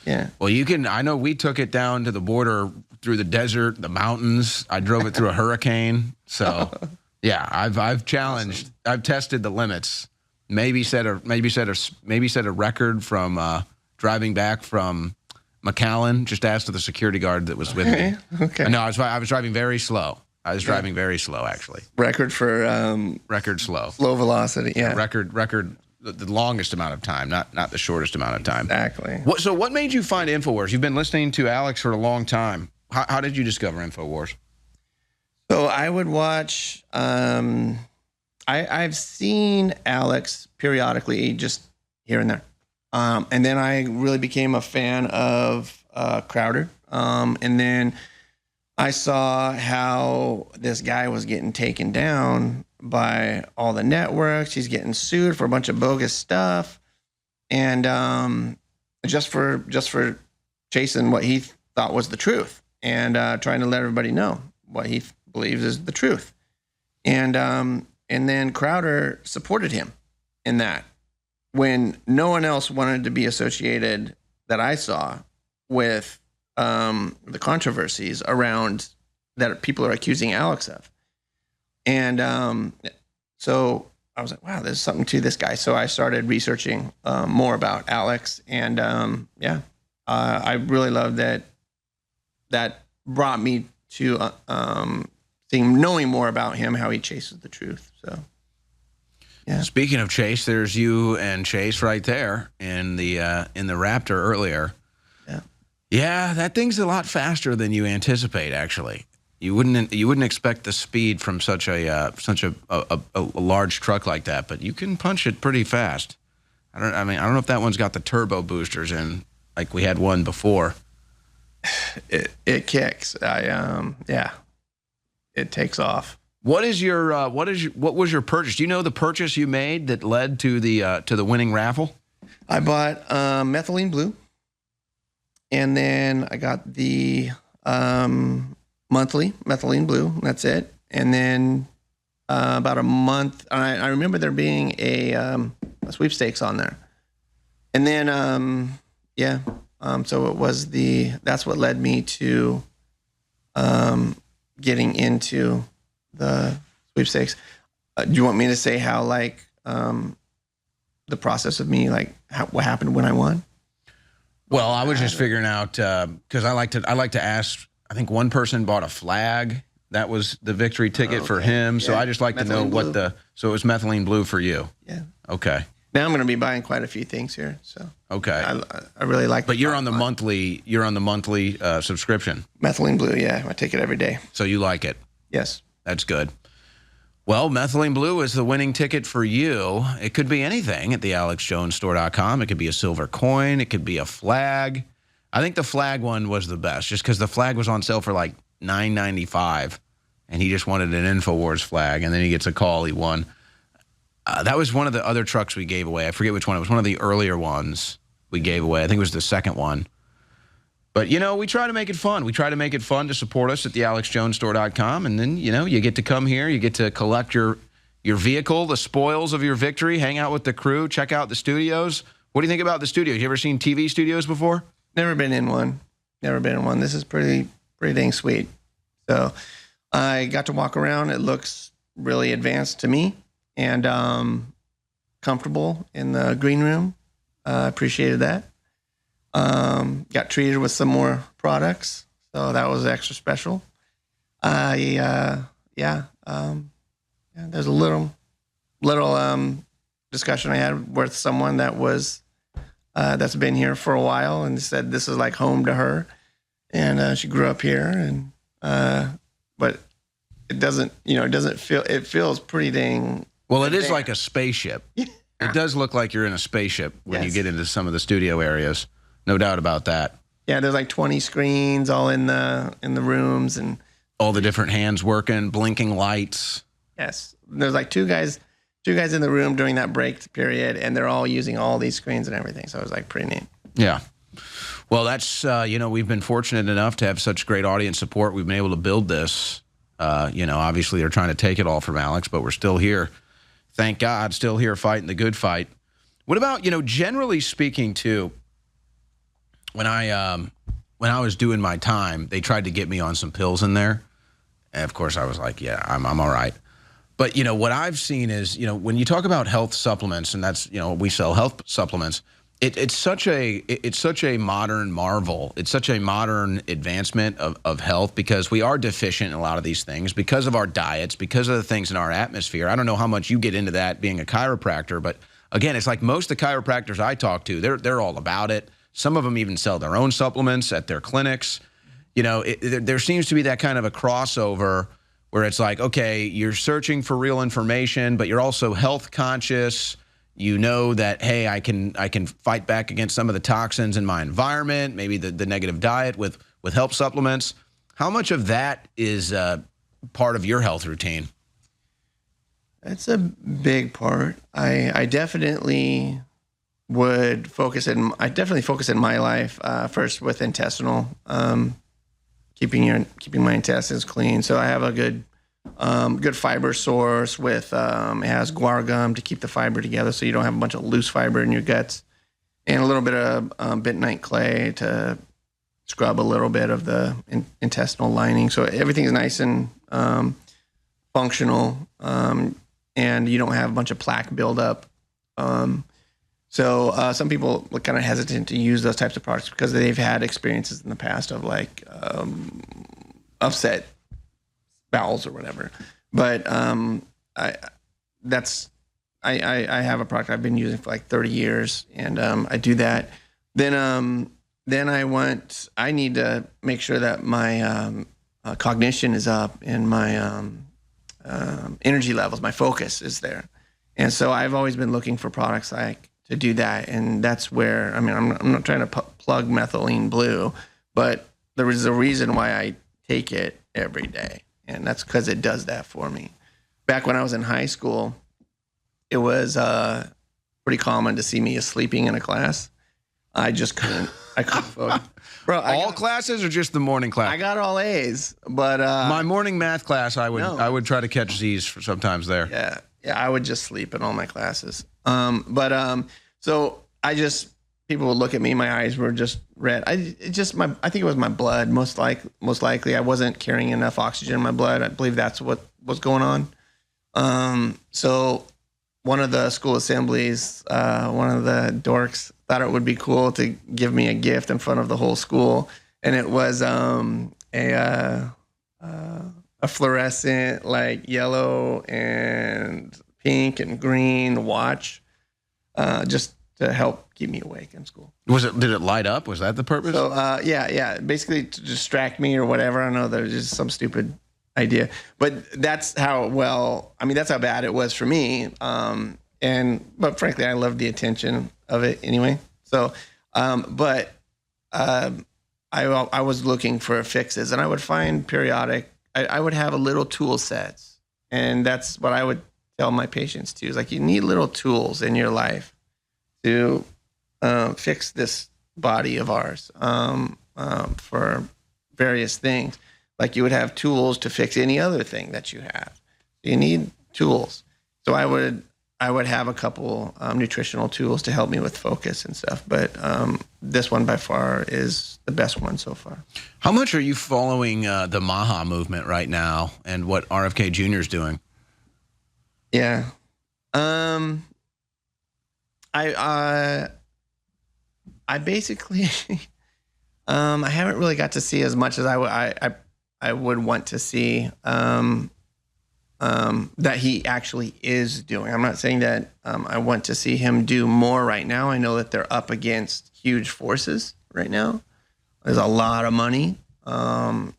Speaker 13: Yeah.
Speaker 3: Well, I know we took it down to the border through the desert, the mountains. I drove it through a hurricane. So, yeah, I've challenged, I've tested the limits. Maybe set a record from driving back from McAllen. Just asked the security guard that was with me.
Speaker 13: Okay.
Speaker 3: No, I was driving very slow. I was driving very slow, actually.
Speaker 13: Record for
Speaker 3: record slow.
Speaker 13: Low velocity. Yeah.
Speaker 3: Record. The longest amount of time, not the shortest amount of time.
Speaker 13: Exactly.
Speaker 3: So what made you find InfoWars? You've been listening to Alex for a long time. How did you discover InfoWars?
Speaker 13: So I would watch. I've seen Alex periodically, just here and there, and then I really became a fan of Crowder, and then I saw how this guy was getting taken down by all the networks. He's getting sued for a bunch of bogus stuff, and just for chasing what he thought was the truth, and trying to let everybody know what he believes is the truth. And then Crowder supported him in that when no one else wanted to be associated, that I saw, with the controversies around that people are accusing Alex of. And so I was like, wow, there's something to this guy. So I started researching more about Alex. And I really love that. That brought me to knowing more about him, how he chases the truth. So, yeah.
Speaker 3: Speaking of Chase, there's you and Chase right there in the Raptor earlier.
Speaker 13: Yeah.
Speaker 3: Yeah, that thing's a lot faster than you anticipate. Actually, you wouldn't expect the speed from such a large truck like that, but you can punch it pretty fast. I don't know if that one's got the turbo boosters in like we had one before.
Speaker 13: It kicks. It takes off.
Speaker 3: What was your purchase? Do you know the purchase you made that led to the winning raffle?
Speaker 13: I bought Methylene Blue, and then I got the monthly Methylene Blue. That's it. And then about a month, I remember there being a sweepstakes on there. And then so it was that's what led me to getting into the sweepstakes. Do you want me to say how the process of me, what happened when I won?
Speaker 3: Well, I was just figuring out because I like to ask. I think one person bought a flag. That was the victory ticket for him. So I just like to know what so it was Methylene Blue for you.
Speaker 13: Yeah.
Speaker 3: Okay.
Speaker 13: Now I'm going to be buying quite a few things here. So
Speaker 3: okay.
Speaker 13: I really like.
Speaker 3: But you're on the monthly. You're on the monthly subscription.
Speaker 13: Methylene Blue. Yeah, I take it every day.
Speaker 3: So you like it?
Speaker 13: Yes.
Speaker 3: That's good. Well, Methylene Blue is the winning ticket for you. It could be anything at the AlexJonesStore.com. It could be a silver coin. It could be a flag. I think the flag one was the best, just because the flag was on sale for like $9.95, and he just wanted an InfoWars flag, and then he gets a call. He won. That was one of the other trucks we gave away. I forget which one. It was one of the earlier ones we gave away. I think it was the second one. But, we try to make it fun. We try to make it fun to support us at the AlexJonesStore.com. And then, you get to come here. You get to collect your vehicle, the spoils of your victory, hang out with the crew, check out the studios. What do you think about the studio? You ever seen TV studios before?
Speaker 13: Never been in one. This is pretty dang sweet. So I got to walk around. It looks really advanced to me and comfortable in the green room. Appreciated that. Got treated with some more products, so that was extra special. There's a little discussion I had with someone that was that's been here for a while and said this is like home to her, and she grew up here, and but it doesn't feel. It feels pretty dang.
Speaker 3: Well, it is like a spaceship. It does look like you're in a spaceship when you get into some of the studio areas. No doubt about that.
Speaker 13: Yeah, there's like 20 screens all in the rooms, and
Speaker 3: all the different hands working, blinking lights.
Speaker 13: Yes, there's like two guys in the room during that break period, and they're all using all these screens and everything. So it was like pretty neat.
Speaker 3: Yeah. Well, that's, we've been fortunate enough to have such great audience support. We've been able to build this. Obviously they're trying to take it all from Alex, but we're still here. Thank God, still here fighting the good fight. What about, generally speaking too, when I was doing my time, they tried to get me on some pills in there. And of course I was like, yeah, I'm all right. But, what I've seen is, when you talk about health supplements, and that's, we sell health supplements, it's such a modern marvel. It's such a modern advancement of health, because we are deficient in a lot of these things because of our diets, because of the things in our atmosphere. I don't know how much you get into that being a chiropractor, but again, it's like most of the chiropractors I talk to, they're all about it. Some of them even sell their own supplements at their clinics. There seems to be that kind of a crossover where it's like, okay, you're searching for real information, but you're also health conscious. You know that, hey, I can fight back against some of the toxins in my environment, maybe the negative diet with health supplements. How much of that is part of your health routine?
Speaker 13: That's a big part. I definitely would focus in my life first with intestinal, keeping my intestines clean. So I have a good fiber source with it has guar gum to keep the fiber together, so you don't have a bunch of loose fiber in your guts, and a little bit of bentonite clay to scrub a little bit of the intestinal lining, so everything's nice and functional, and you don't have a bunch of plaque buildup. So some people look kind of hesitant to use those types of products because they've had experiences in the past of like upset bowels or whatever. But I have a product I've been using for like 30 years, and I do that. Then I need to make sure that my cognition is up and my energy levels, my focus is there. And so I've always been looking for products like to do that, and that's where, I'm not trying to plug methylene blue, but there is a reason why I take it every day, and that's because it does that for me. Back when I was in high school, it was pretty common to see me sleeping in a class. I couldn't focus. Bro,
Speaker 3: all classes or just the morning class?
Speaker 13: I got all A's, but
Speaker 3: my morning math class, I would try to catch Z's for sometimes there.
Speaker 13: Yeah, I would just sleep in all my classes. So people would look at me, my eyes were just red. I think it was my blood, most likely. I wasn't carrying enough oxygen in my blood. I believe that's what was going on. So one of the school assemblies, one of the dorks thought it would be cool to give me a gift in front of the whole school, and it was a fluorescent, like yellow and pink and green watch, just to help keep me awake in school.
Speaker 3: Did it light up? Was that the purpose?
Speaker 13: So yeah, basically to distract me or whatever. I don't know, there's just some stupid idea, but that's how bad it was for me. But frankly, I loved the attention of it anyway. So, I was looking for fixes, and I would find periodic. I would have a little tool sets, and that's what I would tell my patients too. Is like, you need little tools in your life to fix this body of ours for various things. Like you would have tools to fix any other thing that you have. You need tools. So I would have a couple nutritional tools to help me with focus and stuff. But this one by far is the best one so far.
Speaker 3: How much are you following the MAHA movement right now and what RFK Jr. is doing?
Speaker 13: Yeah. I basically, I haven't really got to see as much as I would want to see that he actually is doing. I'm not saying that I want to see him do more right now. I know that they're up against huge forces right now. There's a lot of money and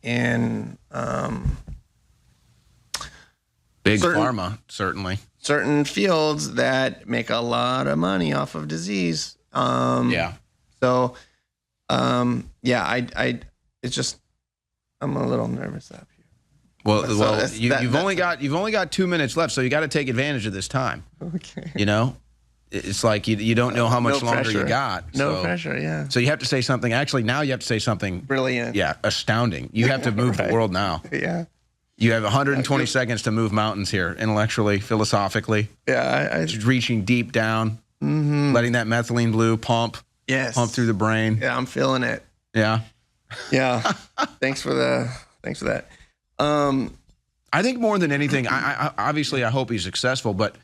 Speaker 3: big pharma, certainly.
Speaker 13: Certain fields that make a lot of money off of disease.
Speaker 3: Yeah.
Speaker 13: So, it's just, I'm a little nervous up here.
Speaker 3: Well, you've only got 2 minutes left, so you got to take advantage of this time.
Speaker 13: Okay.
Speaker 3: You know, it's like you don't know how much longer you got.
Speaker 13: No pressure, yeah.
Speaker 3: So you have to say something. Actually, now you have to say something
Speaker 13: brilliant.
Speaker 3: Yeah, astounding. You have to move the world now.
Speaker 13: Yeah.
Speaker 3: You have 120 seconds to move mountains here, intellectually, philosophically.
Speaker 13: Yeah,
Speaker 3: just reaching deep down, letting that methylene blue pump through the brain.
Speaker 13: Yeah, I'm feeling it.
Speaker 3: Yeah.
Speaker 13: Yeah. Thanks for that.
Speaker 3: I think more than anything, I obviously I hope he's successful, but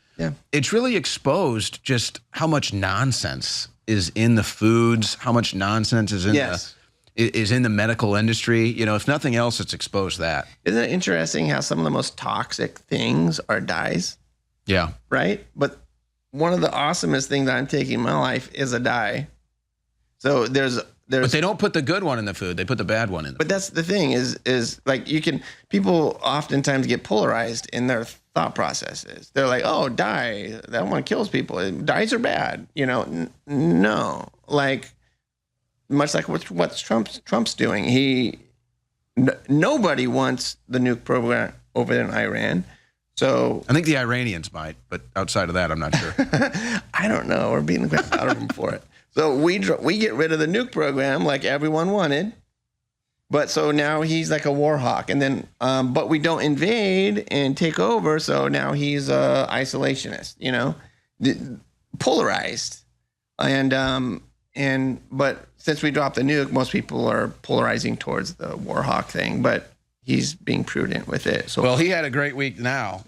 Speaker 3: it's really exposed just how much nonsense is in the foods, how much nonsense is in the medical industry. You know, if nothing else, it's exposed that.
Speaker 13: Isn't it interesting how some of the most toxic things are dyes?
Speaker 3: Yeah.
Speaker 13: Right? But one of the awesomest things I'm taking in my life is a dye. So there's
Speaker 3: but they don't put the good one in the food. They put the bad one in.
Speaker 13: But that's the thing is like people oftentimes get polarized in their thought processes. They're like, oh, dye, that one kills people. Dyes are bad. You know, no. Like, much like what Trump's doing. Nobody wants the nuke program over there in Iran. So
Speaker 3: I think the Iranians might, but outside of that, I'm not sure.
Speaker 13: I don't know. We're beating the crap out of them for it. So we get rid of the nuke program like everyone wanted, but so now he's like a war hawk, and then but we don't invade and take over. So now he's a isolationist, you know, polarized, but since we dropped the nuke, most people are polarizing towards the war hawk thing, but he's being prudent with it. So
Speaker 3: well, he had a great week now,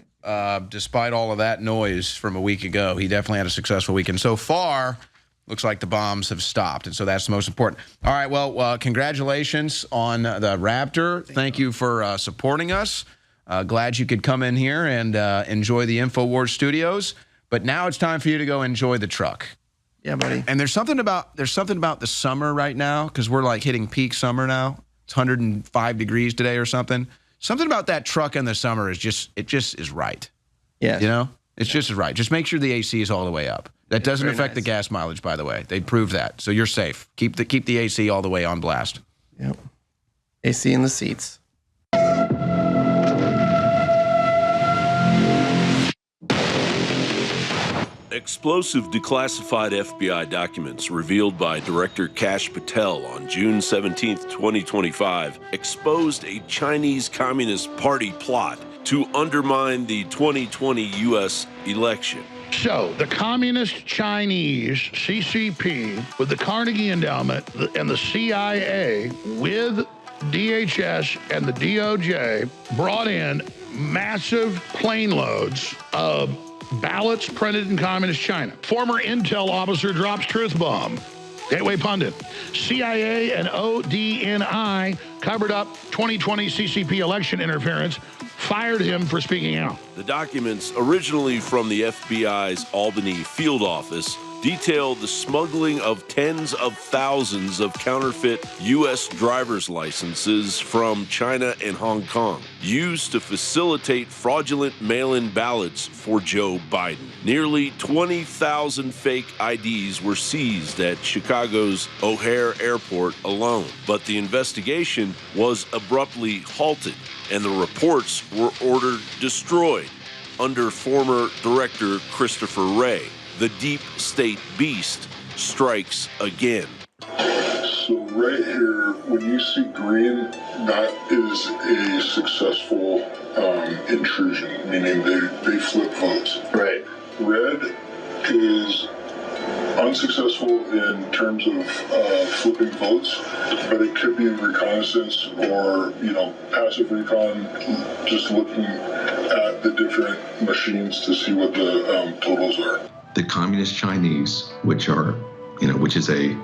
Speaker 3: despite all of that noise from a week ago. He definitely had a successful week, and so far. Looks like the bombs have stopped, and so that's the most important. All right, well, congratulations on the Raptor. Thank you for supporting us. Glad you could come in here and enjoy the InfoWars studios. But now it's time for you to go enjoy the truck.
Speaker 13: Yeah, buddy.
Speaker 3: And there's something about the summer right now, because we're like hitting peak summer now. It's 105 degrees today or something. Something about that truck in the summer is just is right.
Speaker 13: Yeah.
Speaker 3: You know, it's just right. Just make sure the AC is all the way up. That doesn't affect the gas mileage, by the way. They proved that, so you're safe. Keep the AC all the way on blast.
Speaker 13: Yep. AC in the seats.
Speaker 14: Explosive declassified FBI documents revealed by Director Kash Patel on June 17, 2025, exposed a Chinese Communist Party plot to undermine the 2020 U.S. election.
Speaker 15: So, the Communist Chinese, CCP, with the Carnegie Endowment and the CIA, with DHS and the DOJ, brought in massive plane loads of ballots printed in Communist China. Former Intel officer drops truth bomb. Gateway Pundit. CIA and ODNI covered up 2020 CCP election interference, fired him for speaking out.
Speaker 14: The documents, originally from the FBI's Albany field office, detailed the smuggling of tens of thousands of counterfeit U.S. driver's licenses from China and Hong Kong, used to facilitate fraudulent mail-in ballots for Joe Biden. Nearly 20,000 fake IDs were seized at Chicago's O'Hare Airport alone, but the investigation was abruptly halted, and the reports were ordered destroyed under former Director Christopher Wray. The deep state beast strikes again.
Speaker 16: So right here, when you see green, that is a successful intrusion, meaning they flip votes. Right. Red is unsuccessful in terms of flipping votes, but it could be reconnaissance or, passive recon, just looking at the different machines to see what the totals are.
Speaker 17: The Communist Chinese, which is a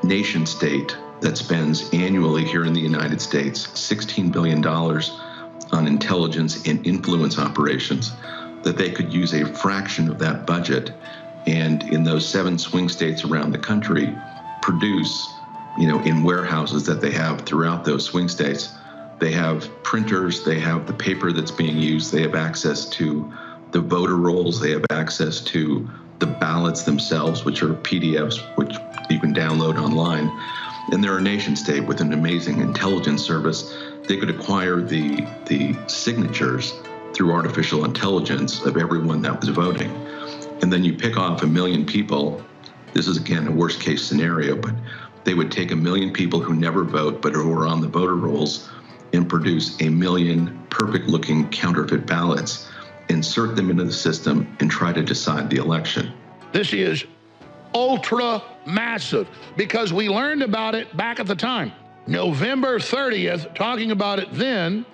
Speaker 17: nation state that spends annually here in the United States $16 billion on intelligence and influence operations, that they could use a fraction of that budget and in those 7 swing states around the country produce, in warehouses that they have throughout those swing states. They have printers, they have the paper that's being used, they have access to the voter rolls, they have access to the ballots themselves, which are PDFs, which you can download online. And they're a nation state with an amazing intelligence service. They could acquire the signatures through artificial intelligence of everyone that was voting. and then you pick off 1 million people. This is, again, a worst case scenario, but they would take 1 million people who never vote but who are on the voter rolls and produce 1 million perfect-looking counterfeit ballots, insert them into the system, and try to decide the election.
Speaker 15: This is ultra massive because we learned about it back at the time. November 30th, talking about it then.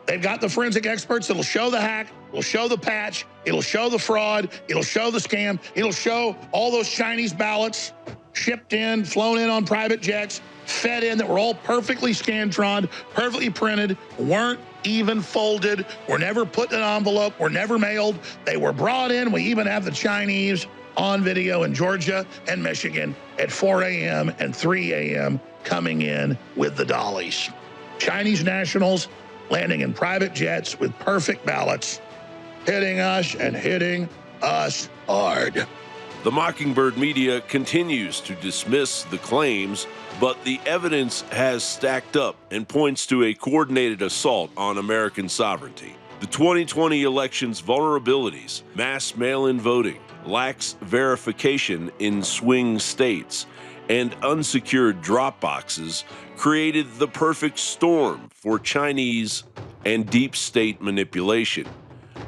Speaker 15: They've got the forensic experts that'll show the hack, will show the patch, it'll show the fraud, it'll show the scam, it'll show all those Chinese ballots shipped in, flown in on private jets, fed in, that were all perfectly scantroned, perfectly printed, weren't even folded, were never put in an envelope, were never mailed. They were brought in. We even have the Chinese on video in Georgia and Michigan at 4 a.m. and 3 a.m. coming in with the dollies. Chinese nationals landing in private jets with perfect ballots, hitting us and hitting us hard.
Speaker 14: The Mockingbird media continues to dismiss the claims, but the evidence has stacked up and points to a coordinated assault on American sovereignty. The 2020 election's vulnerabilities, mass mail-in voting, lax verification in swing states, and unsecured drop boxes created the perfect storm for Chinese and deep state manipulation.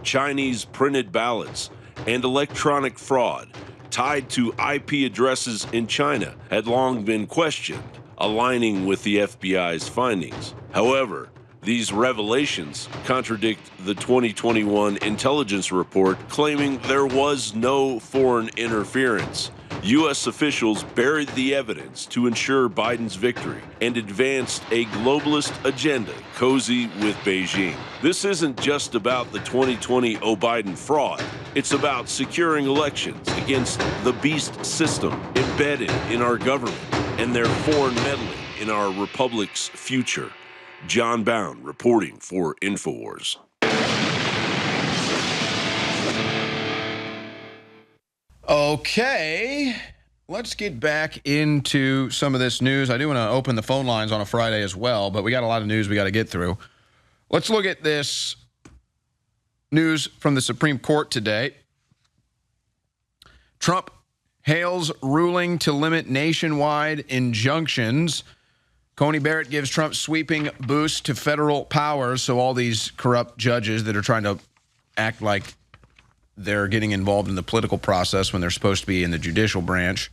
Speaker 14: Chinese printed ballots and electronic fraud tied to IP addresses in China had long been questioned, aligning with the FBI's findings. However, these revelations contradict the 2021 intelligence report claiming there was no foreign interference. U.S. officials buried the evidence to ensure Biden's victory and advanced a globalist agenda cozy with Beijing. This isn't just about the 2020 Biden fraud. It's about securing elections against the beast system embedded in our government and their foreign meddling in our republic's future. John Bound reporting for InfoWars.
Speaker 3: Okay, let's get back into some of this news. I do want to open the phone lines on a Friday as well, but we got a lot of news we got to get through. Let's look at this news from the Supreme Court today. Trump hails ruling to limit nationwide injunctions. Coney Barrett gives Trump sweeping boost to federal powers, so all these corrupt judges that are trying to act like they're getting involved in the political process when they're supposed to be in the judicial branch,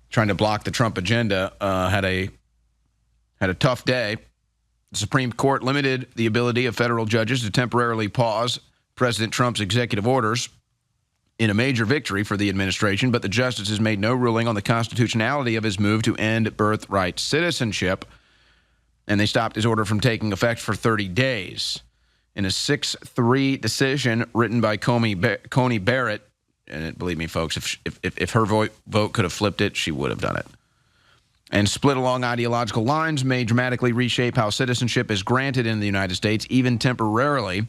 Speaker 3: trying to block the Trump agenda, had a tough day. The Supreme Court limited the ability of federal judges to temporarily pause President Trump's executive orders in a major victory for the administration, but the justices made no ruling on the constitutionality of his move to end birthright citizenship, and they stopped his order from taking effect for 30 days. In a 6-3 decision written by Coney Barrett, and believe me, folks, if her vote could have flipped it, she would have done it, and split along ideological lines, may dramatically reshape how citizenship is granted in the United States, even temporarily.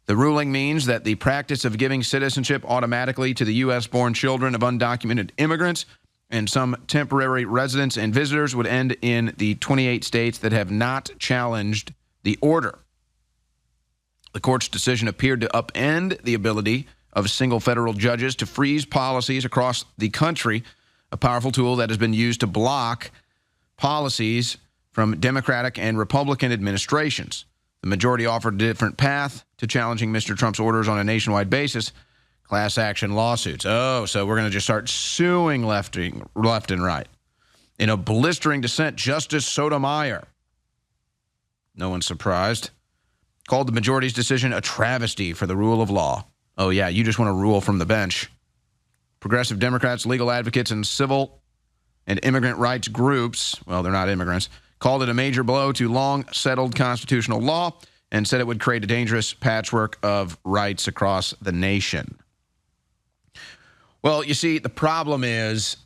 Speaker 3: The ruling means that the practice of giving citizenship automatically to the U.S.-born children of undocumented immigrants and some temporary residents and visitors would end in the 28 states that have not challenged the order. The court's decision appeared to upend the ability of single federal judges to freeze policies across the country, a powerful tool that has been used to block policies from Democratic and Republican administrations. The majority offered a different path to challenging Mr. Trump's orders on a nationwide basis, class action lawsuits. Oh, so we're going to just start suing left and right. In a blistering dissent, Justice Sotomayor, no one's surprised, called the majority's decision a travesty for the rule of law. Oh, yeah, you just want to rule from the bench. Progressive Democrats, legal advocates, and civil and immigrant rights groups, well, they're not immigrants, called it a major blow to long-settled constitutional law and said it would create a dangerous patchwork of rights across the nation. Well, you see, the problem is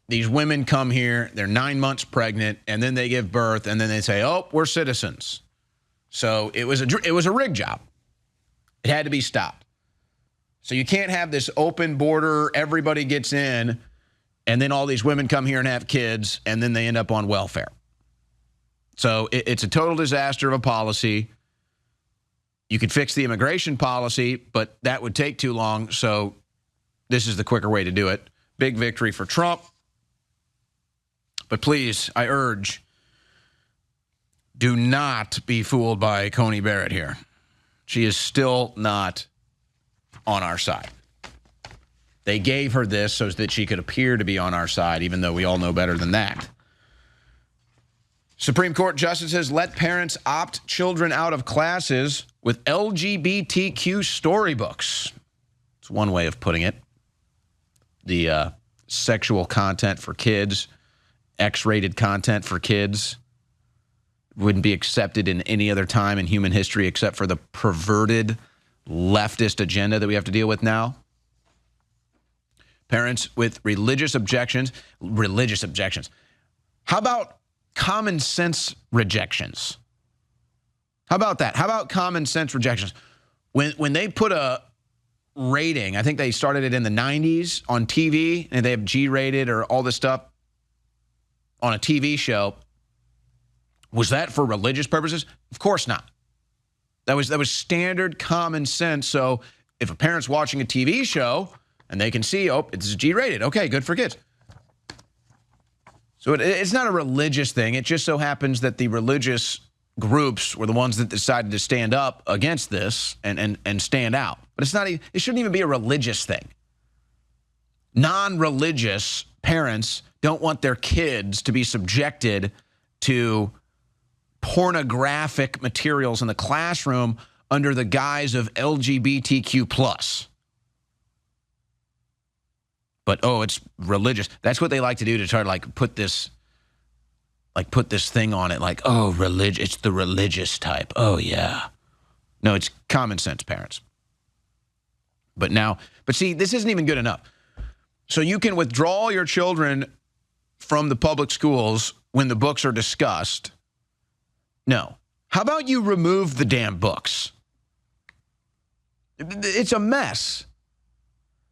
Speaker 3: these women come here, they're 9 months pregnant, and then they give birth, and then they say, oh, we're citizens. So it was a rig job. It had to be stopped. So you can't have this open border, everybody gets in, and then all these women come here and have kids, and then they end up on welfare. So it's a total disaster of a policy. You could fix the immigration policy, but that would take too long. So this is the quicker way to do it. Big victory for Trump. But please, I urge, do not be fooled by Coney Barrett here. She is still not on our side. They gave her this so that she could appear to be on our side, even though we all know better than that. Supreme Court justices let parents opt children out of classes with LGBTQ storybooks. It's one way of putting it. The sexual content for kids, X-rated content for kids, wouldn't be accepted in any other time in human history except for the perverted leftist agenda that we have to deal with now. Parents with religious objections. How about common sense rejections? How about that? How about common sense rejections? When they put a rating, I think they started it in the 90s on TV, and they have G-rated or all this stuff on a TV show. Was that for religious purposes? Of course not. That was standard common sense. So if a parent's watching a TV show and they can see, oh, it's G-rated. Okay, good for kids. So it's not a religious thing. It just so happens that the religious groups were the ones that decided to stand up against this and stand out. But it's not. It shouldn't even be a religious thing. Non-religious parents don't want their kids to be subjected to pornographic materials in the classroom under the guise of LGBTQ+. But, oh, it's religious. That's what they like to do to try to, put this thing on it, oh, it's the religious type. Oh, yeah. No, it's common sense, parents. But see, this isn't even good enough. So you can withdraw your children from the public schools when the books are discussed. No. How about you remove the damn books? It's a mess.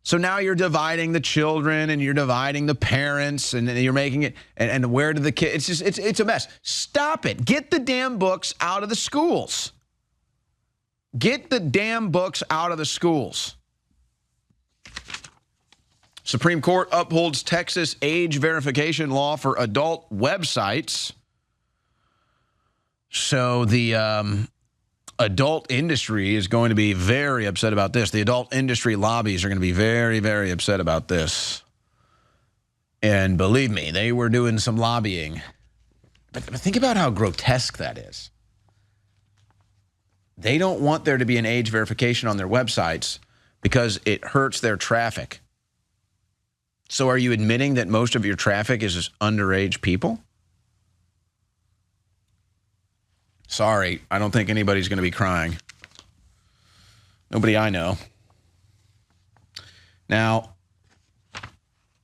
Speaker 3: So now you're dividing the children and you're dividing the parents and you're making it, and where do the kids, it's a mess. Stop it. Get the damn books out of the schools. Get the damn books out of the schools. Supreme Court upholds Texas age verification law for adult websites. So the adult industry is going to be very upset about this. The adult industry lobbies are going to be very, very upset about this. And believe me, they were doing some lobbying. But think about how grotesque that is. They don't want there to be an age verification on their websites because it hurts their traffic. So are you admitting that most of your traffic is underage people? Sorry, I don't think anybody's going to be crying. Nobody I know. Now,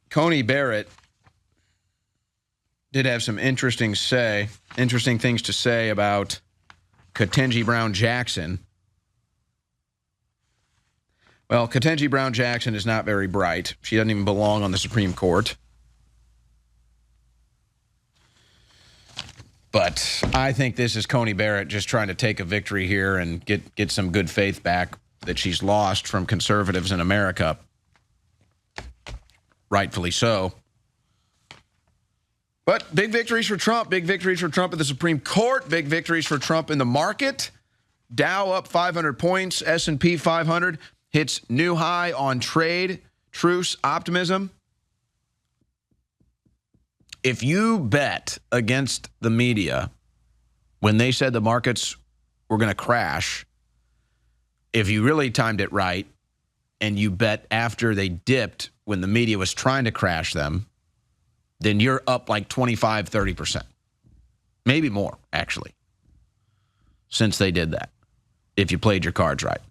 Speaker 3: Coney Barrett did have some interesting things to say about Ketanji Brown Jackson. Well, Ketanji Brown Jackson is not very bright. She doesn't even belong on the Supreme Court. But I think this is Coney Barrett just trying to take a victory here and get some good faith back that she's lost from conservatives in America. Rightfully so. But big victories for Trump. Big victories for Trump at the Supreme Court. Big victories for Trump in the market. Dow up 500 points. S&P 500 hits new high on trade, truce, optimism. If you bet against the media when they said the markets were going to crash, if you really timed it right and you bet after they dipped when the media was trying to crash them, then you're up like 25, 30%. Maybe more, actually, since they did that, if you played your cards right.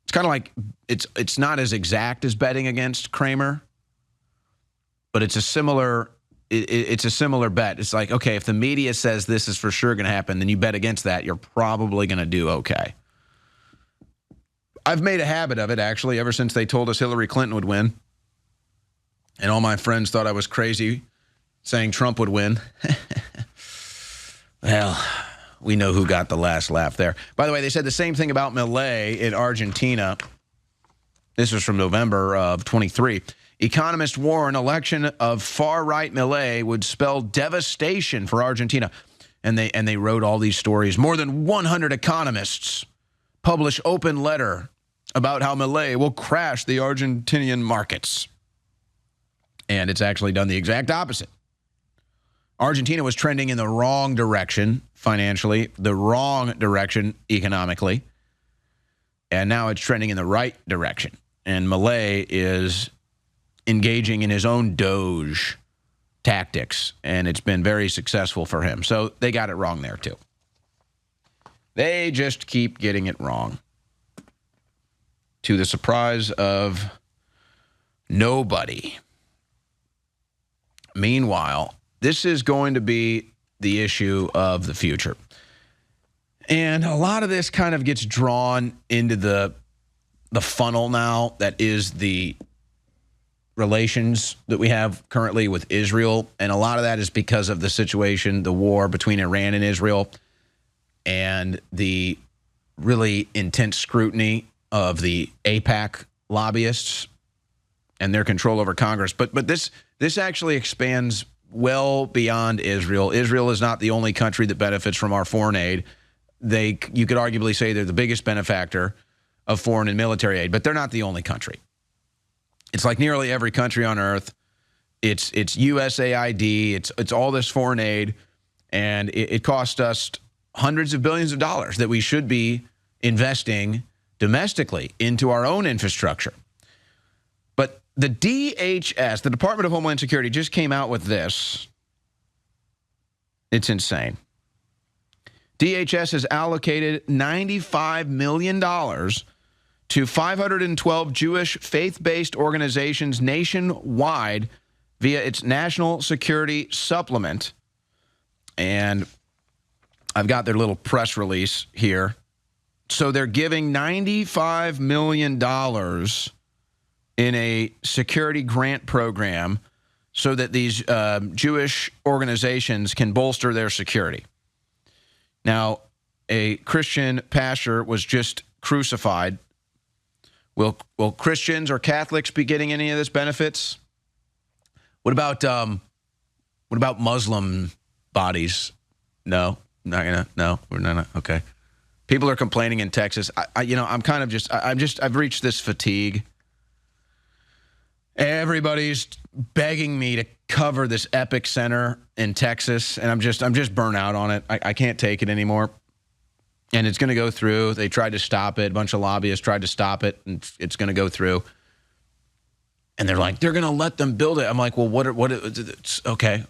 Speaker 3: It's kind of like it's not as exact as betting against Cramer, but it's a similar bet. It's like, okay, if the media says this is for sure going to happen, then you bet against that, you're probably going to do okay. I've made a habit of it, actually, ever since they told us Hillary Clinton would win. And all my friends thought I was crazy saying Trump would win. Well, we know who got the last laugh there. By the way, they said the same thing about Milei in Argentina. This is from November of 23. Economists warn election of far-right Milei would spell devastation for Argentina. And they wrote all these stories. More than 100 economists publish open letter about how Milei will crash the Argentinian markets. And it's actually done the exact opposite. Argentina was trending in the wrong direction financially, the wrong direction economically, and now it's trending in the right direction. And Milei is engaging in his own Doge tactics, and it's been very successful for him. So they got it wrong there, too. They just keep getting it wrong, to the surprise of nobody. Meanwhile, this is going to be the issue of the future. And a lot of this kind of gets drawn into the funnel now that is the relations that we have currently with Israel. And a lot of that is because of the situation, the war between Iran and Israel, and the really intense scrutiny of the AIPAC lobbyists and their control over Congress. But this actually expands well beyond Israel. Israel is not the only country that benefits from our foreign aid. You could arguably say they're the biggest benefactor of foreign and military aid, but they're not the only country. It's like nearly every country on earth. It's USAID. It's all this foreign aid, and it cost us hundreds of billions of dollars that we should be investing domestically into our own infrastructure. But the DHS, the Department of Homeland Security, just came out with this. It's insane. DHS has allocated $95 million to 512 Jewish faith-based organizations nationwide via its National Security Supplement. And I've got their little press release here. So they're giving $95 million in a security grant program so that these Jewish organizations can bolster their security. Now, a Christian pastor was just crucified. Will Christians or Catholics be getting any of this benefits? What about Muslim bodies? No, not gonna. No, we're not. Okay. People are complaining in Texas. I've reached this fatigue. Everybody's begging me to cover this epic center in Texas, and I'm just burnt out on it. I can't take it anymore. And it's going to go through. They tried to stop it. A bunch of lobbyists tried to stop it, and it's going to go through. And they're like, they're going to let them build it. I'm like, well, it's okay.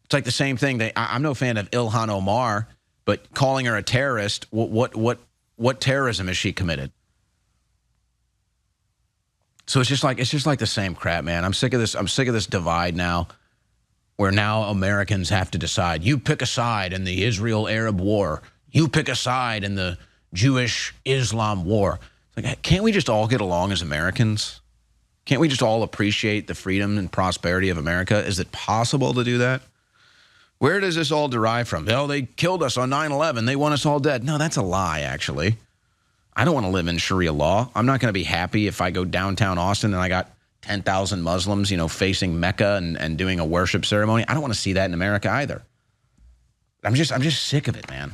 Speaker 3: It's like the same thing. I'm no fan of Ilhan Omar, but calling her a terrorist, what terrorism has she committed? So it's just like the same crap, man. I'm sick of this. I'm sick of this divide now, where now Americans have to decide. You pick a side in the Israel-Arab war. You pick a side in the Jewish-Islam war. It's like, can't we just all get along as Americans? Can't we just all appreciate the freedom and prosperity of America? Is it possible to do that? Where does this all derive from? Oh, they killed us on 9/11. They want us all dead. No, that's a lie, actually. I don't want to live in Sharia law. I'm not going to be happy if I go downtown Austin and I got 10,000 Muslims, facing Mecca and doing a worship ceremony. I don't want to see that in America either. I'm just sick of it, man.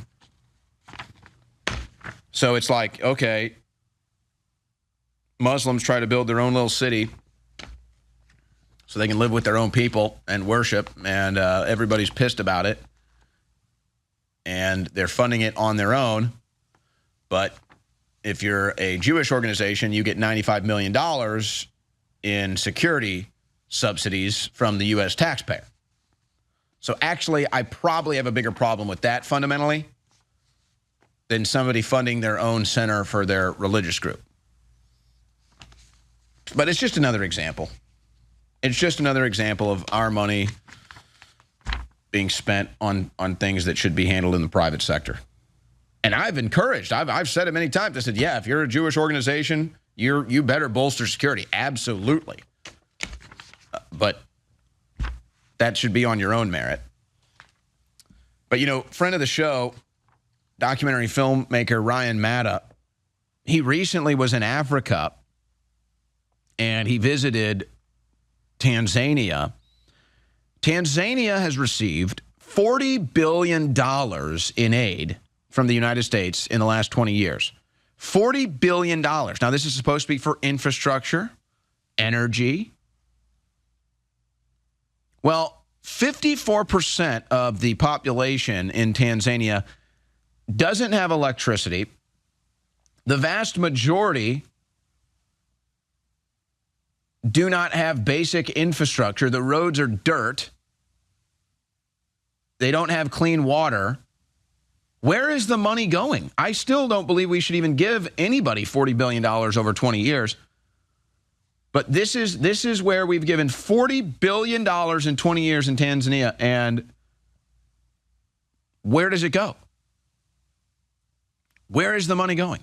Speaker 3: So it's like, okay, Muslims try to build their own little city so they can live with their own people and worship, and everybody's pissed about it. And they're funding it on their own. But if you're a Jewish organization, you get $95 million in security subsidies from the U.S. taxpayer. So actually, I probably have a bigger problem with that fundamentally than somebody funding their own center for their religious group. But it's just another example. It's just another example of our money being spent on things that should be handled in the private sector. And I've encouraged, I've said it many times. I said, yeah, if you're a Jewish organization, you better bolster security. Absolutely. But that should be on your own merit. But, friend of the show, documentary filmmaker Ryan Matta, he recently was in Africa and he visited Tanzania. Tanzania has received $40 billion in aid from the United States in the last 20 years. $40 billion. Now, this is supposed to be for infrastructure, energy. Well, 54% of the population in Tanzania doesn't have electricity. The vast majority do not have basic infrastructure. The roads are dirt. They don't have clean water. Where is the money going? I still don't believe we should even give anybody $40 billion over 20 years. But this is where we've given $40 billion in 20 years in Tanzania. And where does it go? Where is the money going?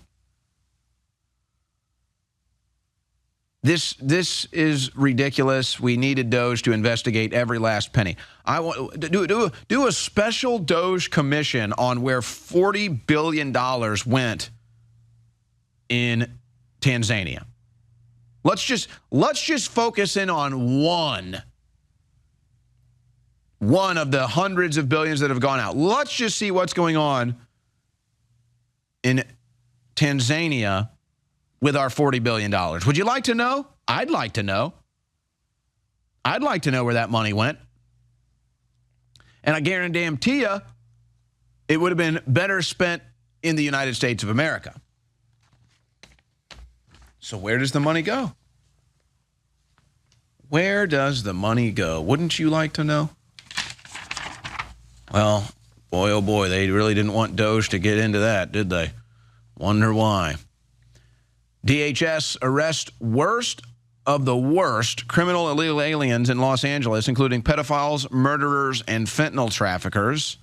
Speaker 3: This is ridiculous. We needed DOGE to investigate every last penny. I want do a special DOGE commission on where $40 billion went in Tanzania. Let's just focus in on one of the hundreds of billions that have gone out. Let's just see what's going on in Tanzania with our $40 billion. Would you like to know? I'd like to know. I'd like to know where that money went. And I guarantee you, it would have been better spent in the United States of America. So where does the money go? Where does the money go? Wouldn't you like to know? Well, boy, oh boy, they really didn't want DOGE to get into that, did they? Wonder why. DHS arrests worst of the worst criminal illegal aliens in Los Angeles, including pedophiles, murderers, and fentanyl traffickers.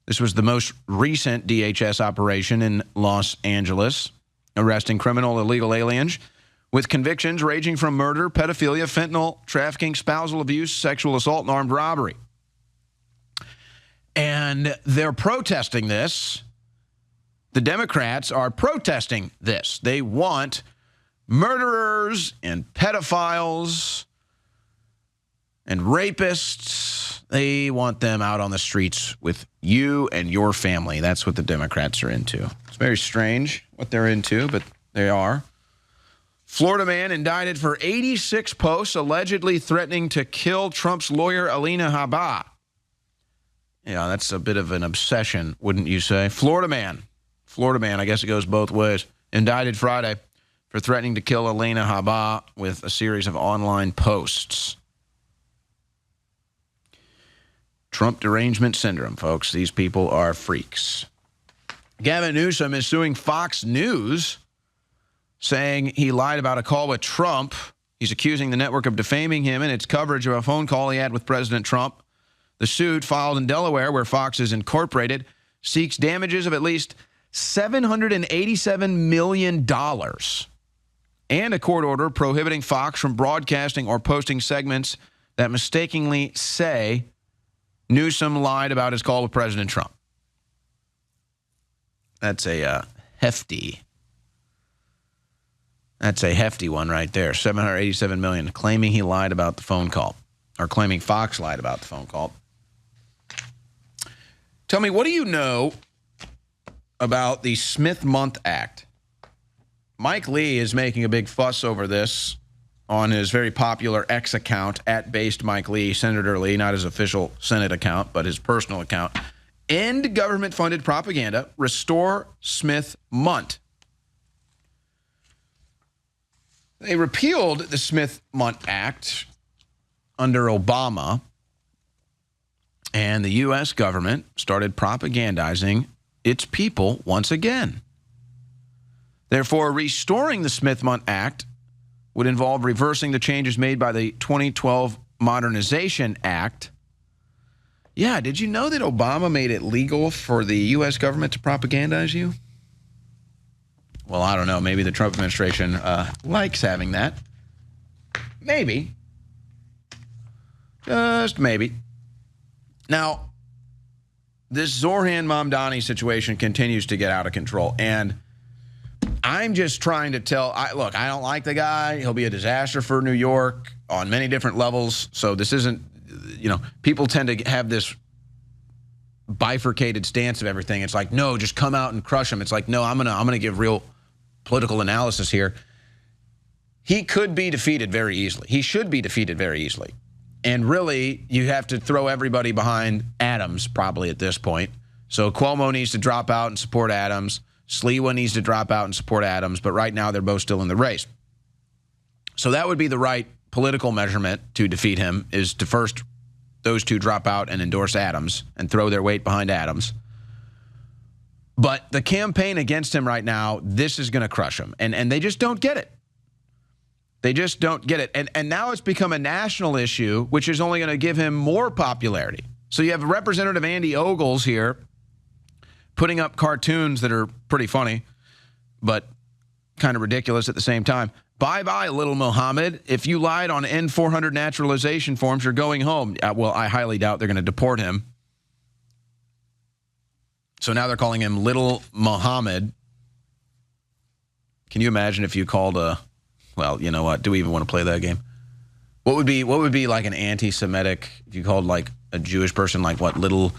Speaker 3: This was the most recent DHS operation in Los Angeles, arresting criminal illegal aliens with convictions ranging from murder, pedophilia, fentanyl trafficking, spousal abuse, sexual assault, and armed robbery. And they're protesting this. The Democrats are protesting this. They want murderers and pedophiles and rapists. They want them out on the streets with you and your family. That's what the Democrats are into. It's very strange what they're into, but they are. Florida man indicted for 86 posts allegedly threatening to kill Trump's lawyer, Alina Habba. Yeah, that's a bit of an obsession, wouldn't you say? Florida man, I guess it goes both ways, indicted Friday for threatening to kill Alina Habba with a series of online posts. Trump derangement syndrome, folks. These people are freaks. Gavin Newsom is suing Fox News, saying he lied about a call with Trump. He's accusing the network of defaming him in its coverage of a phone call he had with President Trump. The suit, filed in Delaware, where Fox is incorporated, seeks damages of at least $787 million and a court order prohibiting Fox from broadcasting or posting segments that mistakenly say Newsom lied about his call with President Trump. That's a hefty one right there. $787 million, claiming he lied about the phone call, or claiming Fox lied about the phone call. Tell me, what do you know about the Smith-Mundt Act? Mike Lee is making a big fuss over this on his very popular X account, @BasedMikeLee, Senator Lee, not his official Senate account, but his personal account. End government-funded propaganda, restore Smith-Mundt. They repealed the Smith-Mundt Act under Obama, and the U.S. government started propagandizing its people once again. Therefore, restoring the Smith-Mundt Act would involve reversing the changes made by the 2012 Modernization Act. Yeah, did you know that Obama made it legal for the U.S. government to propagandize you? Well, I don't know. Maybe the Trump administration likes having that. Maybe. Just maybe. Now, this Zohran Mamdani situation continues to get out of control. And I'm just trying to tell, look, I don't like the guy. He'll be a disaster for New York on many different levels. So this isn't, people tend to have this bifurcated stance of everything. It's like, no, just come out and crush him. It's like, no, I'm gonna give real political analysis here. He could be defeated very easily. He should be defeated very easily. And really, you have to throw everybody behind Adams probably at this point. So Cuomo needs to drop out and support Adams. Sliwa needs to drop out and support Adams. But right now, they're both still in the race. So that would be the right political measurement to defeat him, is to first those two drop out and endorse Adams and throw their weight behind Adams. But the campaign against him right now, this is going to crush him. And they just don't get it. They just don't get it. And now it's become a national issue, which is only going to give him more popularity. So you have Representative Andy Ogles here putting up cartoons that are pretty funny, but kind of ridiculous at the same time. Bye-bye, little Muhammad. If you lied on N-400 naturalization forms, you're going home. Well, I highly doubt they're going to deport him. So now they're calling him Little Muhammad. Can you imagine if you called a... Well, you know what? Do we even want to play that game? What would be like an anti-Semitic, if you called like a Jewish person, like what, little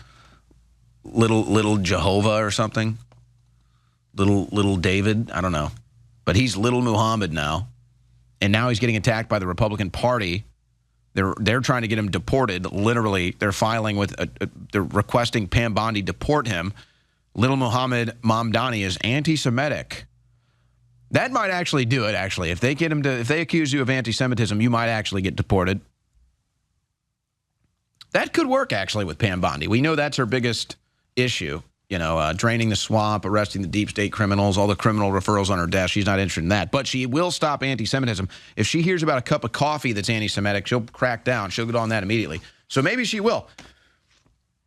Speaker 3: Jehovah or something? Little David? I don't know. But he's Little Muhammad now. And now he's getting attacked by the Republican Party. They're trying to get him deported. Literally, they're filing with, they're requesting Pam Bondi deport him. Little Muhammad Mamdani is anti-Semitic. That might actually do it, actually. If they get him to, if they accuse you of anti-Semitism, you might actually get deported. That could work, actually, with Pam Bondi. We know that's her biggest issue. Draining the swamp, arresting the deep state criminals, all the criminal referrals on her desk. She's not interested in that. But she will stop anti-Semitism. If she hears about a cup of coffee that's anti-Semitic, she'll crack down. She'll get on that immediately. So maybe she will.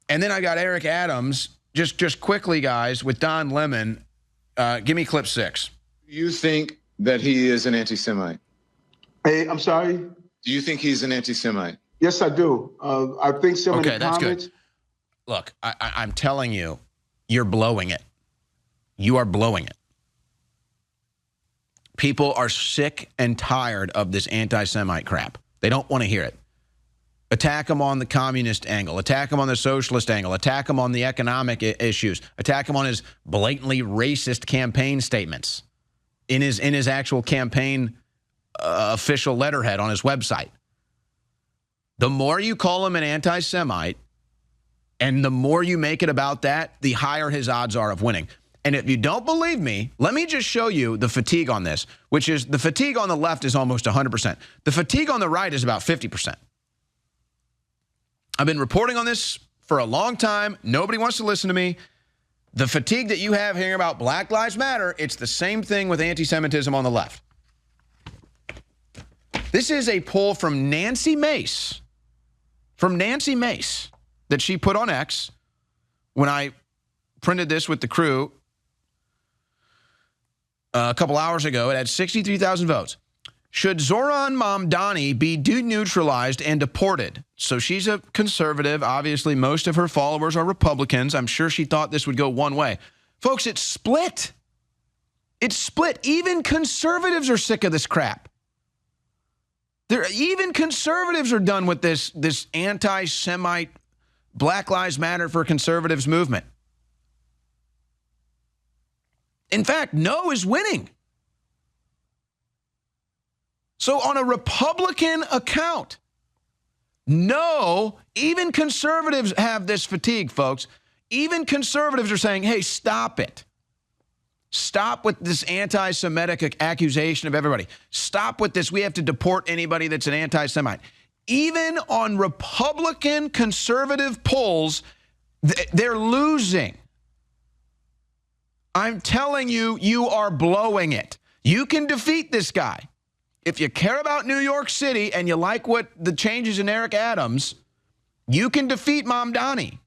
Speaker 3: And then I got Eric Adams. Just quickly, guys, with Don Lemon. Give me clip 6.
Speaker 18: You think that he is an anti-Semite?
Speaker 19: Hey, I'm sorry?
Speaker 18: Do you think he's an anti-Semite?
Speaker 19: Yes, I do. I think some of the
Speaker 3: that's
Speaker 19: comments...
Speaker 3: good. Look, I'm telling you, you're blowing it. You are blowing it. People are sick and tired of this anti-Semite crap. They don't want to hear it. Attack him on the communist angle. Attack him on the socialist angle. Attack him on the economic issues. Attack him on his blatantly racist campaign statements in his actual campaign official letterhead on his website. The more you call him an anti-Semite and the more you make it about that, the higher his odds are of winning. And if you don't believe me, let me just show you the fatigue on this, which is the fatigue on the left is almost 100%. The fatigue on the right is about 50%. I've been reporting on this for a long time. Nobody wants to listen to me. The fatigue that you have hearing about Black Lives Matter, it's the same thing with anti-Semitism on the left. This is a poll from Nancy Mace. That she put on X when I printed this with the crew a couple hours ago. It had 63,000 votes. Should Zoran Mamdani be deneutralized and deported? So she's a conservative. Obviously, most of her followers are Republicans. I'm sure she thought this would go one way. Folks, it's split. It's split. Even conservatives are sick of this crap. Even conservatives are done with this anti-Semite Black Lives Matter for Conservatives movement. In fact, no is winning. So on a Republican account, no, even conservatives have this fatigue, folks. Even conservatives are saying, hey, stop it. Stop with this anti-Semitic accusation of everybody. Stop with this. We have to deport anybody that's an anti-Semite. Even on Republican conservative polls, they're losing. I'm telling you, you are blowing it. You can defeat this guy. If you care about New York City and you like what the changes in Eric Adams, you can defeat Mamdani.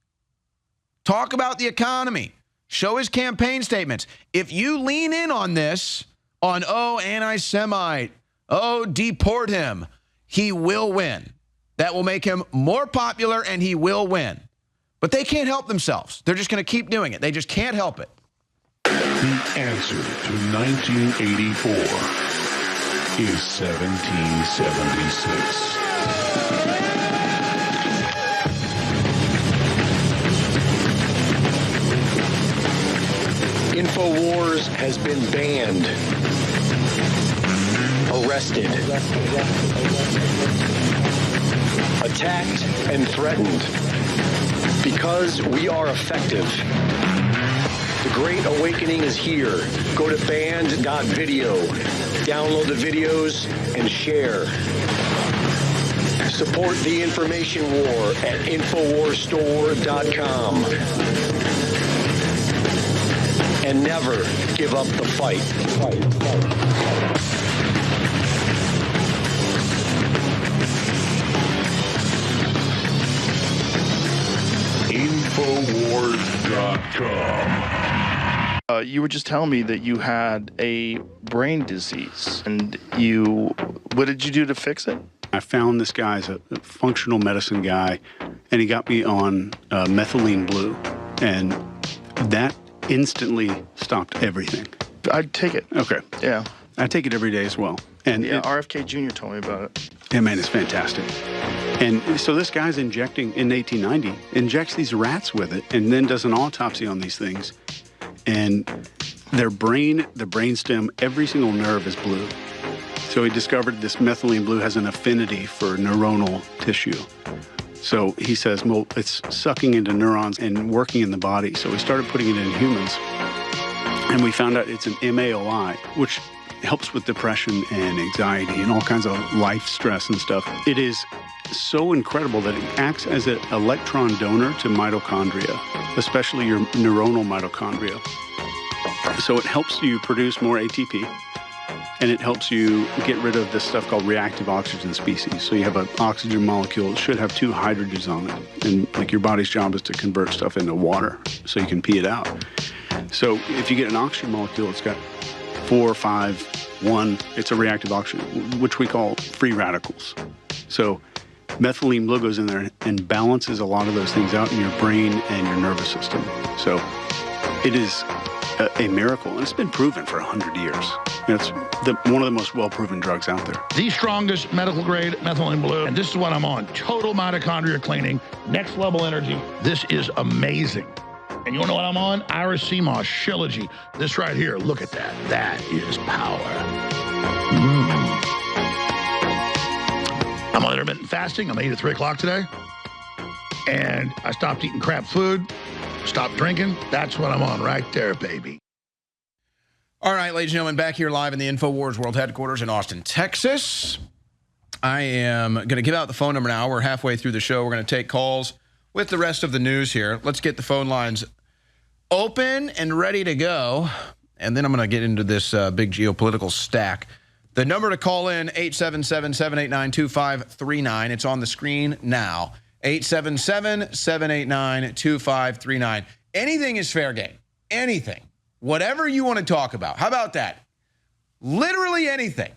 Speaker 3: Talk about the economy. Show his campaign statements. If you lean in on this, on, oh, anti-Semite, oh, deport him, he will win. That will make him more popular and he will win. But they can't help themselves. They're just going to keep doing it. They just can't help it.
Speaker 15: The answer to 1984 is 1776.
Speaker 20: InfoWars has been banned, arrested, attacked, and threatened because we are effective. The Great Awakening is here. Go to banned.video, download the videos, and share. Support the information war at InfoWarsStore.com. And never give up the fight.
Speaker 15: Infowars.com.
Speaker 21: You were just telling me that you had a brain disease, and what did you do to fix it?
Speaker 5: I found this guy as a functional medicine guy, and he got me on methylene blue, and that instantly stopped everything.
Speaker 21: I'd take it.
Speaker 5: Okay.
Speaker 21: Yeah.
Speaker 5: I take it every day as well. And
Speaker 21: yeah, RFK Jr. told me about it.
Speaker 5: Yeah, man, it's fantastic. And so this guy's injecting, in 1890, injects these rats with it, and then does an autopsy on these things. And their brain, the brainstem, every single nerve is blue. So he discovered this methylene blue has an affinity for neuronal tissue. So he says, well, it's sucking into neurons and working in the body. So we started putting it in humans. And we found out it's an MAOI, which helps with depression and anxiety and all kinds of life stress and stuff. It is so incredible that it acts as an electron donor to mitochondria, especially your neuronal mitochondria. So it helps you produce more ATP. And it helps you get rid of this stuff called reactive oxygen species. So you have an oxygen molecule that should have two hydrogens on it. And like your body's job is to convert stuff into water so you can pee it out. So if you get an oxygen molecule, it's got 4, 5, 1, it's a reactive oxygen, which we call free radicals. So methylene blue goes in there and balances a lot of those things out in your brain and your nervous system. So it is a miracle, and it's been proven for 100 years. It's one of the most well-proven drugs out there.
Speaker 15: The strongest medical-grade methylene blue, and this is what I'm on. Total mitochondria cleaning, next-level energy. This is amazing. And you want to know what I'm on? Iris CMOS, Shilajit. This right here, look at that. That is power. I'm on intermittent fasting. I'm 8 at 3 o'clock today. And I stopped eating crap food. Stop drinking. That's what I'm on right there, baby.
Speaker 3: All right, ladies and gentlemen, back here live in the InfoWars World Headquarters in Austin, Texas. I am going to give out the phone number now. We're halfway through the show. We're going to take calls with the rest of the news here. Let's get the phone lines open and ready to go. And then I'm going to get into this big geopolitical stack. The number to call in, 877-789-2539. It's on the screen now. 877-789-2539. Anything is fair game. Anything. Whatever you want to talk about. How about that? Literally anything.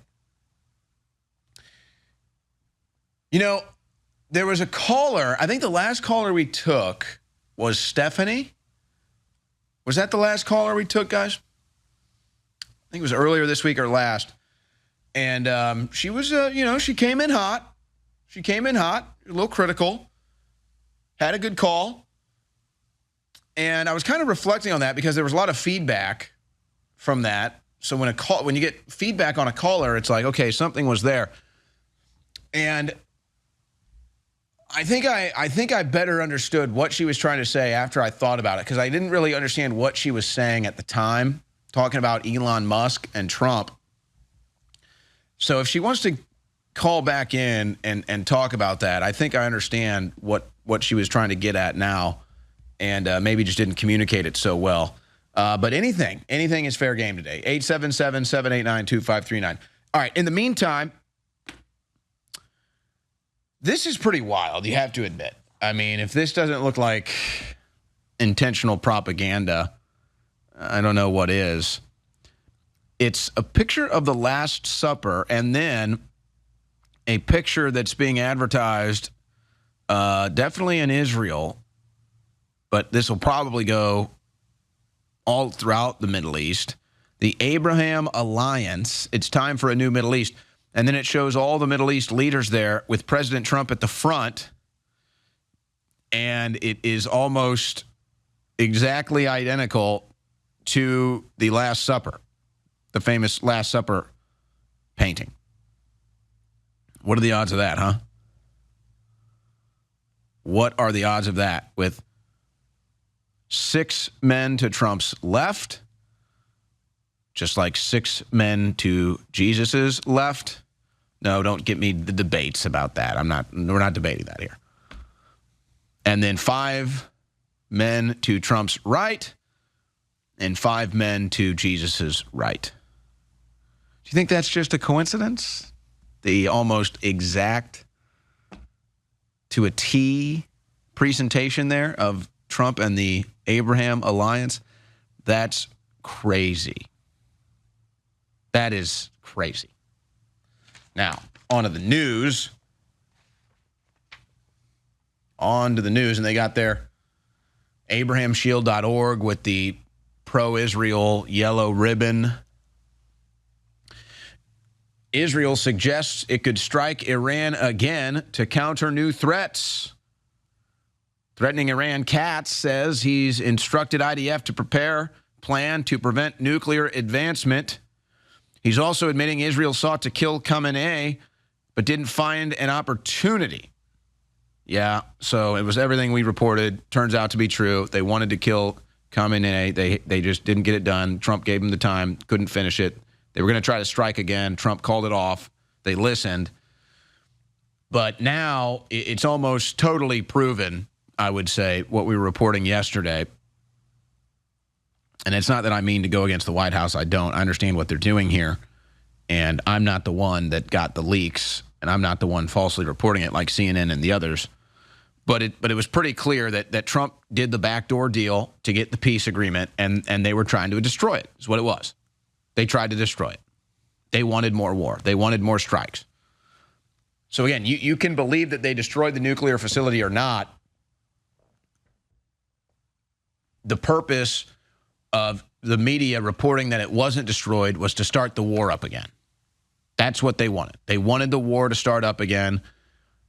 Speaker 3: You know, there was a caller. I think the last caller we took was Stephanie. Was that the last caller we took, guys? I think it was earlier this week or last. And she was, she came in hot. She came in hot, a little critical. Had a good call. And I was kind of reflecting on that because there was a lot of feedback from that. So when you get feedback on a caller, it's like, okay, something was there. And I think I better understood what she was trying to say after I thought about it, because I didn't really understand what she was saying at the time, talking about Elon Musk and Trump. So if she wants to call back in and talk about that, I think I understand what she was trying to get at now, and maybe just didn't communicate it so well. But anything is fair game today. 877-789-2539. All right, in the meantime, this is pretty wild, you have to admit. I mean, if this doesn't look like intentional propaganda, I don't know what is. It's a picture of the Last Supper, and then a picture that's being advertised definitely in Israel, but this will probably go all throughout the Middle East. The Abraham Alliance, it's time for a new Middle East. And then it shows all the Middle East leaders there with President Trump at the front. And it is almost exactly identical to the Last Supper, the famous Last Supper painting. What are the odds of that, huh? What are the odds of that? With 6 men to Trump's left, just like 6 men to Jesus's left. No, don't get me the debates about that. We're not debating that here. And then 5 men to Trump's right and 5 men to Jesus's right. Do you think that's just a coincidence? The almost exact to a T presentation there of Trump and the Abraham Alliance? That's crazy. That is crazy. Now, on to the news. On to the news, and they got their AbrahamShield.org with the pro-Israel yellow ribbon. Israel suggests it could strike Iran again to counter new threats. Threatening Iran, Katz says he's instructed IDF to prepare plan to prevent nuclear advancement. He's also admitting Israel sought to kill Khamenei, but didn't find an opportunity. Yeah, so it was everything we reported. Turns out to be true. They wanted to kill Khamenei. They just didn't get it done. Trump gave them the time, couldn't finish it. They were going to try to strike again. Trump called it off. They listened. But now it's almost totally proven, I would say, what we were reporting yesterday. And it's not that I mean to go against the White House. I don't. I understand what they're doing here. And I'm not the one that got the leaks. And I'm not the one falsely reporting it like CNN and the others. But it was pretty clear that Trump did the backdoor deal to get the peace agreement. And they were trying to destroy it, is what it was. They tried to destroy it. They wanted more war. They wanted more strikes. So again, you can believe that they destroyed the nuclear facility or not. The purpose of the media reporting that it wasn't destroyed was to start the war up again. That's what they wanted. They wanted the war to start up again,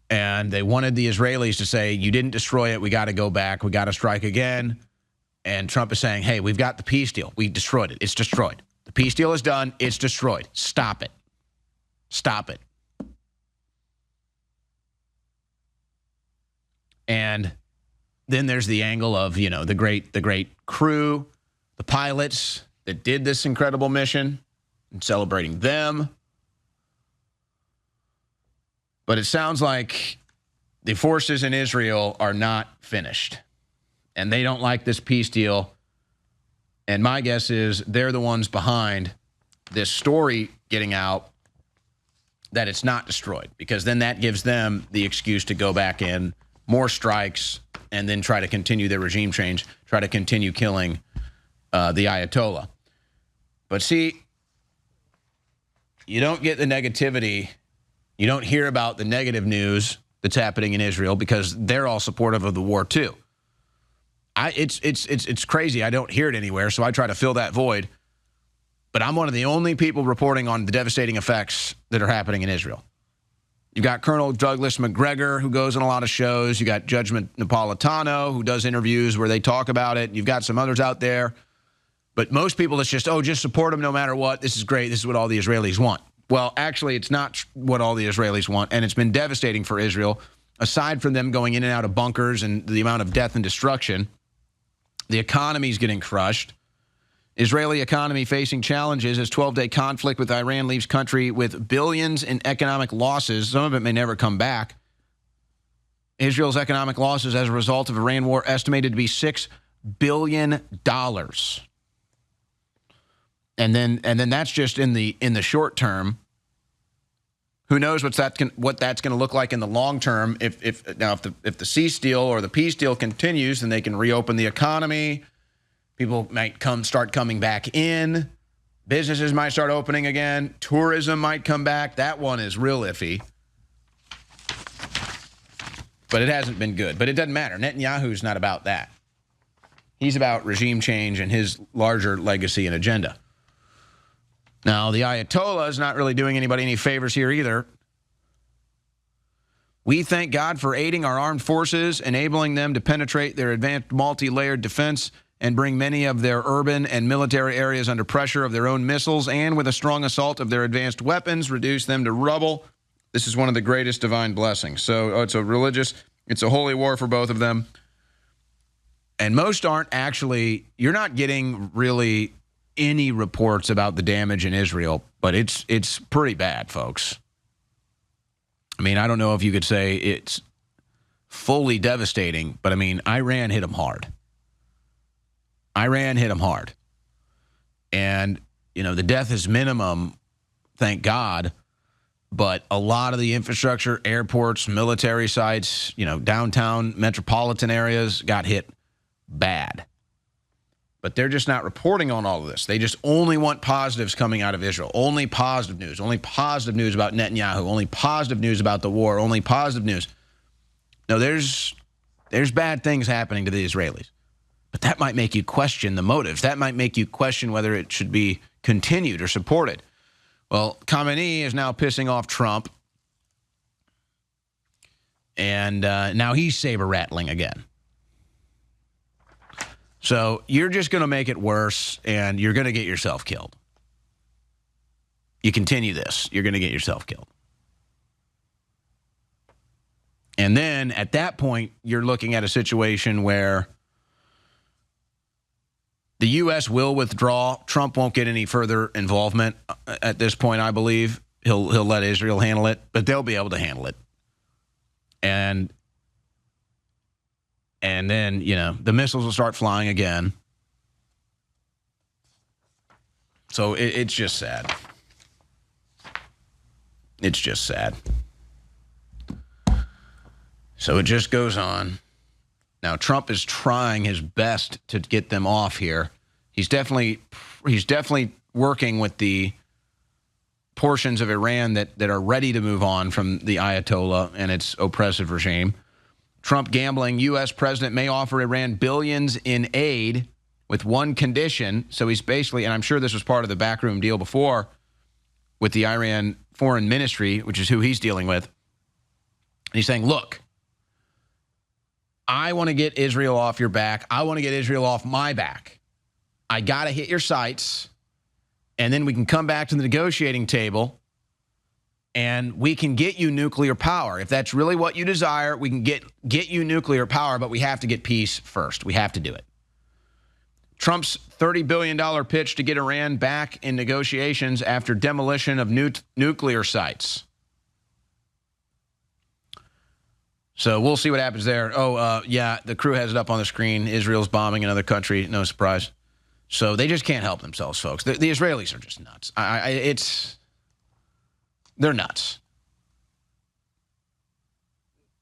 Speaker 3: and they wanted the Israelis to say, you didn't destroy it, we got to go back, we got to strike again. And Trump is saying, hey, we've got the peace deal. We destroyed it. It's destroyed. The peace deal is done. It's destroyed. Stop it. Stop it. And then there's the angle of, the great crew, the pilots that did this incredible mission, and celebrating them. But it sounds like the forces in Israel are not finished, and they don't like this peace deal. And my guess is they're the ones behind this story getting out that it's not destroyed, because then that gives them the excuse to go back in, more strikes, and then try to continue their regime change, try to continue killing the Ayatollah. But see, you don't get the negativity. You don't hear about the negative news that's happening in Israel because they're all supportive of the war too. It's crazy. I don't hear it anywhere, so I try to fill that void. But I'm one of the only people reporting on the devastating effects that are happening in Israel. You've got Colonel Douglas McGregor, who goes on a lot of shows. You got Judge Napolitano, who does interviews where they talk about it. You've got some others out there. But most people, it's just, just support them no matter what. This is great. This is what all the Israelis want. Well, actually, it's not what all the Israelis want, and it's been devastating for Israel. Aside from them going in and out of bunkers and the amount of death and destruction, the economy is getting crushed. Israeli economy facing challenges as 12-day conflict with Iran leaves country with billions in economic losses. Some of it may never come back. Israel's economic losses as a result of Iran war estimated to be $6 billion. And then that's just in the short term. Who knows what that's going to look like in the long term? If the cease deal or the peace deal continues, then they can reopen the economy. People might start coming back in. Businesses might start opening again. Tourism might come back. That one is real iffy. But it hasn't been good. But it doesn't matter. Netanyahu's not about that. He's about regime change and his larger legacy and agenda. Now, the Ayatollah is not really doing anybody any favors here either. We thank God for aiding our armed forces, enabling them to penetrate their advanced multi-layered defense and bring many of their urban and military areas under pressure of their own missiles, and with a strong assault of their advanced weapons, reduce them to rubble. This is one of the greatest divine blessings. So it's a holy war for both of them. And most aren't actually, you're not getting really any reports about the damage in Israel, but it's pretty bad, folks. I mean, I don't know if you could say it's fully devastating, but I mean, Iran hit them hard. And, you know, the death is minimum, thank God, but a lot of the infrastructure, airports, military sites, you know, downtown metropolitan areas got hit bad. But they're just not reporting on all of this. They just only want positives coming out of Israel. Only positive news about Netanyahu, only positive news about the war, only positive news. No, there's bad things happening to the Israelis. But that might make you question the motives. That might make you question whether it should be continued or supported. Well, Khamenei is now pissing off Trump. And now he's saber-rattling again. So you're just going to make it worse, and you're going to get yourself killed. You continue this, you're going to get yourself killed. And then at that point, you're looking at a situation where the U.S. will withdraw. Trump won't get any further involvement at this point, I believe. He'll let Israel handle it, but they'll be able to handle it. And then, you know, the missiles will start flying again. So it's just sad. It's just sad. So it just goes on. Now, Trump is trying his best to get them off here. He's definitely working with the portions of Iran that are ready to move on from the Ayatollah and its oppressive regime. Trump gambling, U.S. president may offer Iran billions in aid with one condition. So he's basically, and I'm sure this was part of the backroom deal before with the Iran Foreign Ministry, which is who he's dealing with. And he's saying, look, I want to get Israel off your back. I want to get Israel off my back. I got to hit your sites, and then we can come back to the negotiating table, and we can get you nuclear power. If that's really what you desire, we can get you nuclear power, but we have to get peace first. We have to do it. Trump's $30 billion pitch to get Iran back in negotiations after demolition of nuclear sites. So we'll see what happens there. Yeah, the crew has it up on the screen. Israel's bombing another country. No surprise. So they just can't help themselves, folks. The Israelis are just nuts. They're nuts.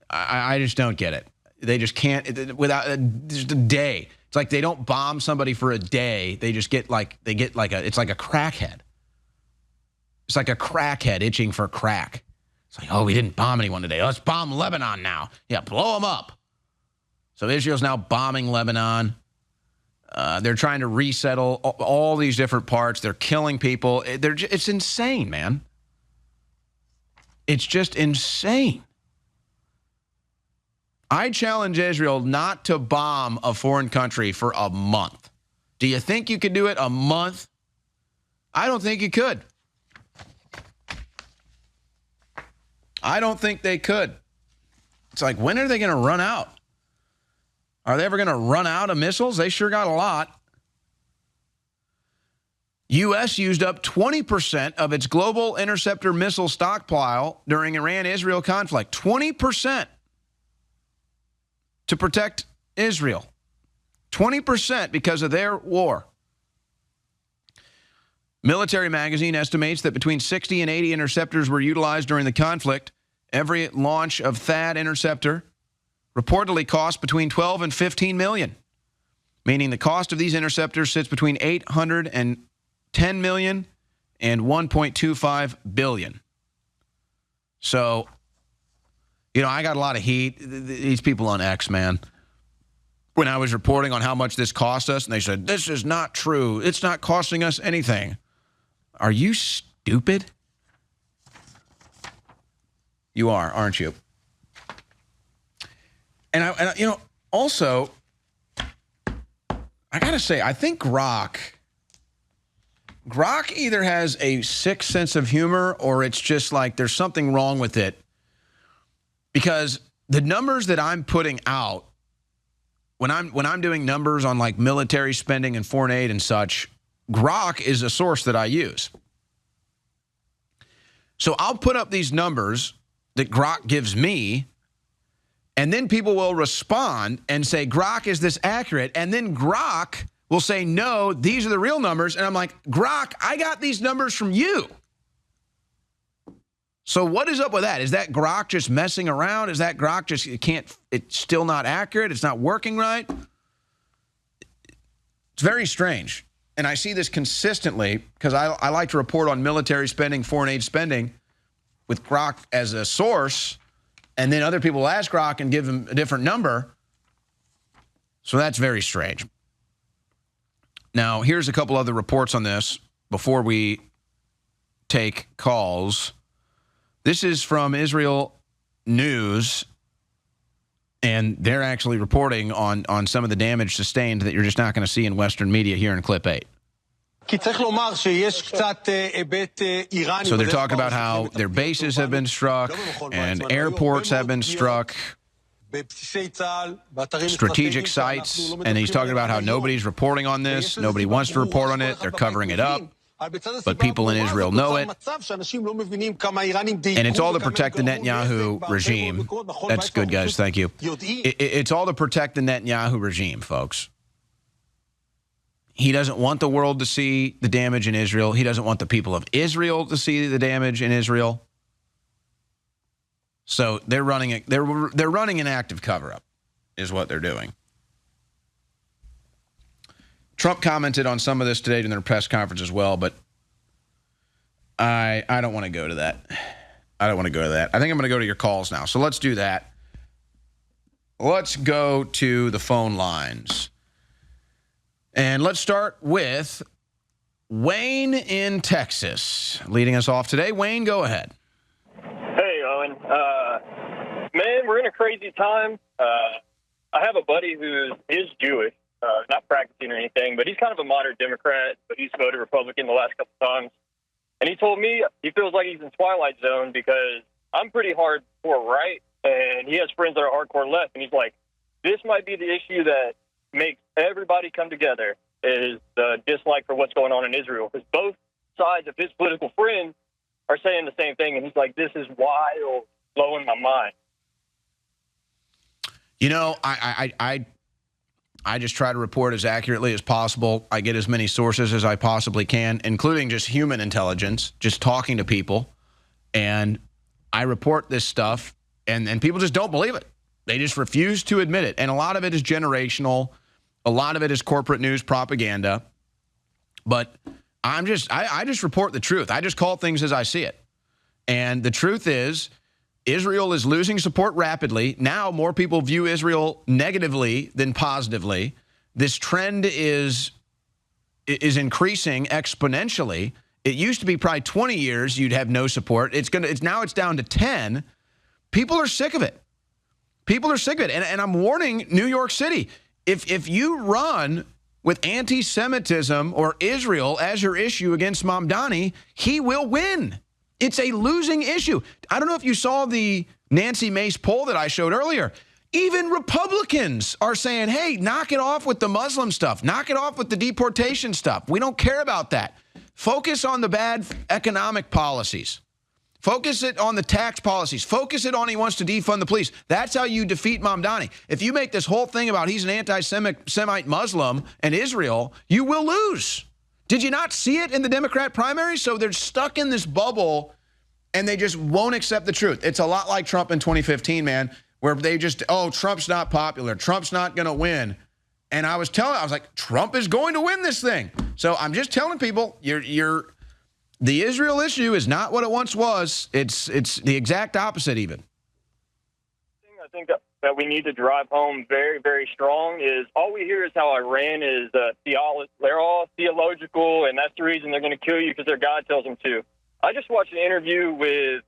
Speaker 3: I just don't get it. They just can't, without just a day. It's like they don't bomb somebody for a day. They just get like, it's like a crackhead. It's like a crackhead itching for crack. It's like, oh, we didn't bomb anyone today. Let's bomb Lebanon now. Yeah, blow them up. So Israel's now bombing Lebanon. They're trying to resettle all these different parts. They're killing people. It's insane, man. It's just insane. I challenge Israel not to bomb a foreign country for a month. Do you think you could do it a month? I don't think you could. I don't think they could. It's like, when are they going to run out? Are they ever going to run out of missiles? They sure got a lot. U.S. used up 20% of its global interceptor missile stockpile during Iran-Israel conflict. 20% to protect Israel. 20% because of their war. Military Magazine estimates that between 60 and 80 interceptors were utilized during the conflict. Every launch of THAAD interceptor reportedly cost between 12 and 15 million, meaning the cost of these interceptors sits between 810 million and 1.25 billion. So, you know, I got a lot of heat. These people on X, man. when I was reporting on how much this cost us, and they said, this is not true. It's not costing us anything. Are you stupid? You are, aren't you? And also, I got to say, I think Grok either has a sick sense of humor or it's just like there's something wrong with it. Because the numbers that I'm putting out, when I'm doing numbers on like military spending and foreign aid and such, Grok is a source that I use. So I'll put up these numbers that Grok gives me, and then people will respond and say, Grok, is this accurate? And then Grok will say, no, these are the real numbers. And I'm like, Grok, I got these numbers from you. So what is up with that? Is that Grok just messing around? Is that Grok just it's still not accurate? It's not working right? It's very strange. And I see this consistently because I like to report on military spending, foreign aid spending with Grok as a source. And then other people ask Grok and give him a different number. So that's very strange. Now, here's a couple other reports on this before we take calls. This is from Israel News, and they're actually reporting on some of the damage sustained that you're just not going to see in Western media here in Clip 8. So they're talking about how their bases have been struck and airports have been struck, strategic sites, and he's talking about how nobody's reporting on this. Nobody wants to report on it. They're covering it up. But people in Israel know it. And it's all to protect the Netanyahu regime. That's good, guys. Thank you. It's all to protect the Netanyahu regime, folks. He doesn't want the world to see the damage in Israel. He doesn't want the people of Israel to see the damage in Israel. So they're running an active cover-up, is what they're doing. Trump commented on some of this today in their press conference as well, but I don't want to go to that. I don't want to go to that. I think I'm going to go to your calls now. So let's do that. Let's go to the phone lines. And let's start with Wayne in Texas, leading us off today. Wayne, go ahead.
Speaker 1: Hey, Owen. Man, we're in a crazy time. I have a buddy who is Jewish. Not practicing or anything, but he's kind of a moderate Democrat, but he's voted Republican the last couple times. And he told me he feels like he's in Twilight Zone because I'm pretty hardcore right, and he has friends that are hardcore left, and he's like, this might be the issue that makes everybody come together, is the dislike for what's going on in Israel, because both sides of his political friends are saying the same thing, and he's like, this is wild, blowing my mind.
Speaker 3: You know, I just try to report as accurately as possible. I get as many sources as I possibly can, including just human intelligence, just talking to people. And I report this stuff, and people just don't believe it. They just refuse to admit it. And a lot of it is generational. A lot of it is corporate news propaganda. But I just report the truth. I just call things as I see it. And the truth is, Israel is losing support rapidly. Now more people view Israel negatively than positively. This trend is increasing exponentially. It used to be probably 20 years you'd have no support. Now it's down to 10. People are sick of it. People are sick of it. And I'm warning New York City, if you run with anti-Semitism or Israel as your issue against Mamdani, he will win. It's a losing issue. I don't know if you saw the Nancy Mace poll that I showed earlier. Even Republicans are saying, hey, knock it off with the Muslim stuff. Knock it off with the deportation stuff. We don't care about that. Focus on the bad economic policies. Focus it on the tax policies. Focus it on he wants to defund the police. That's how you defeat Mamdani. If you make this whole thing about he's an anti-Semite Muslim and Israel, you will lose. Did you not see it in the Democrat primary? So they're stuck in this bubble, and they just won't accept the truth. It's a lot like Trump in 2015, man, where they just, oh, Trump's not popular. Trump's not going to win. And I was like, Trump is going to win this thing. So I'm just telling people, the Israel issue is not what it once was. It's the exact opposite even.
Speaker 1: I think that we need to drive home very, very strong is all we hear is how Iran is they're all theological, and that's the reason they're going to kill you because their God tells them to. I just watched an interview with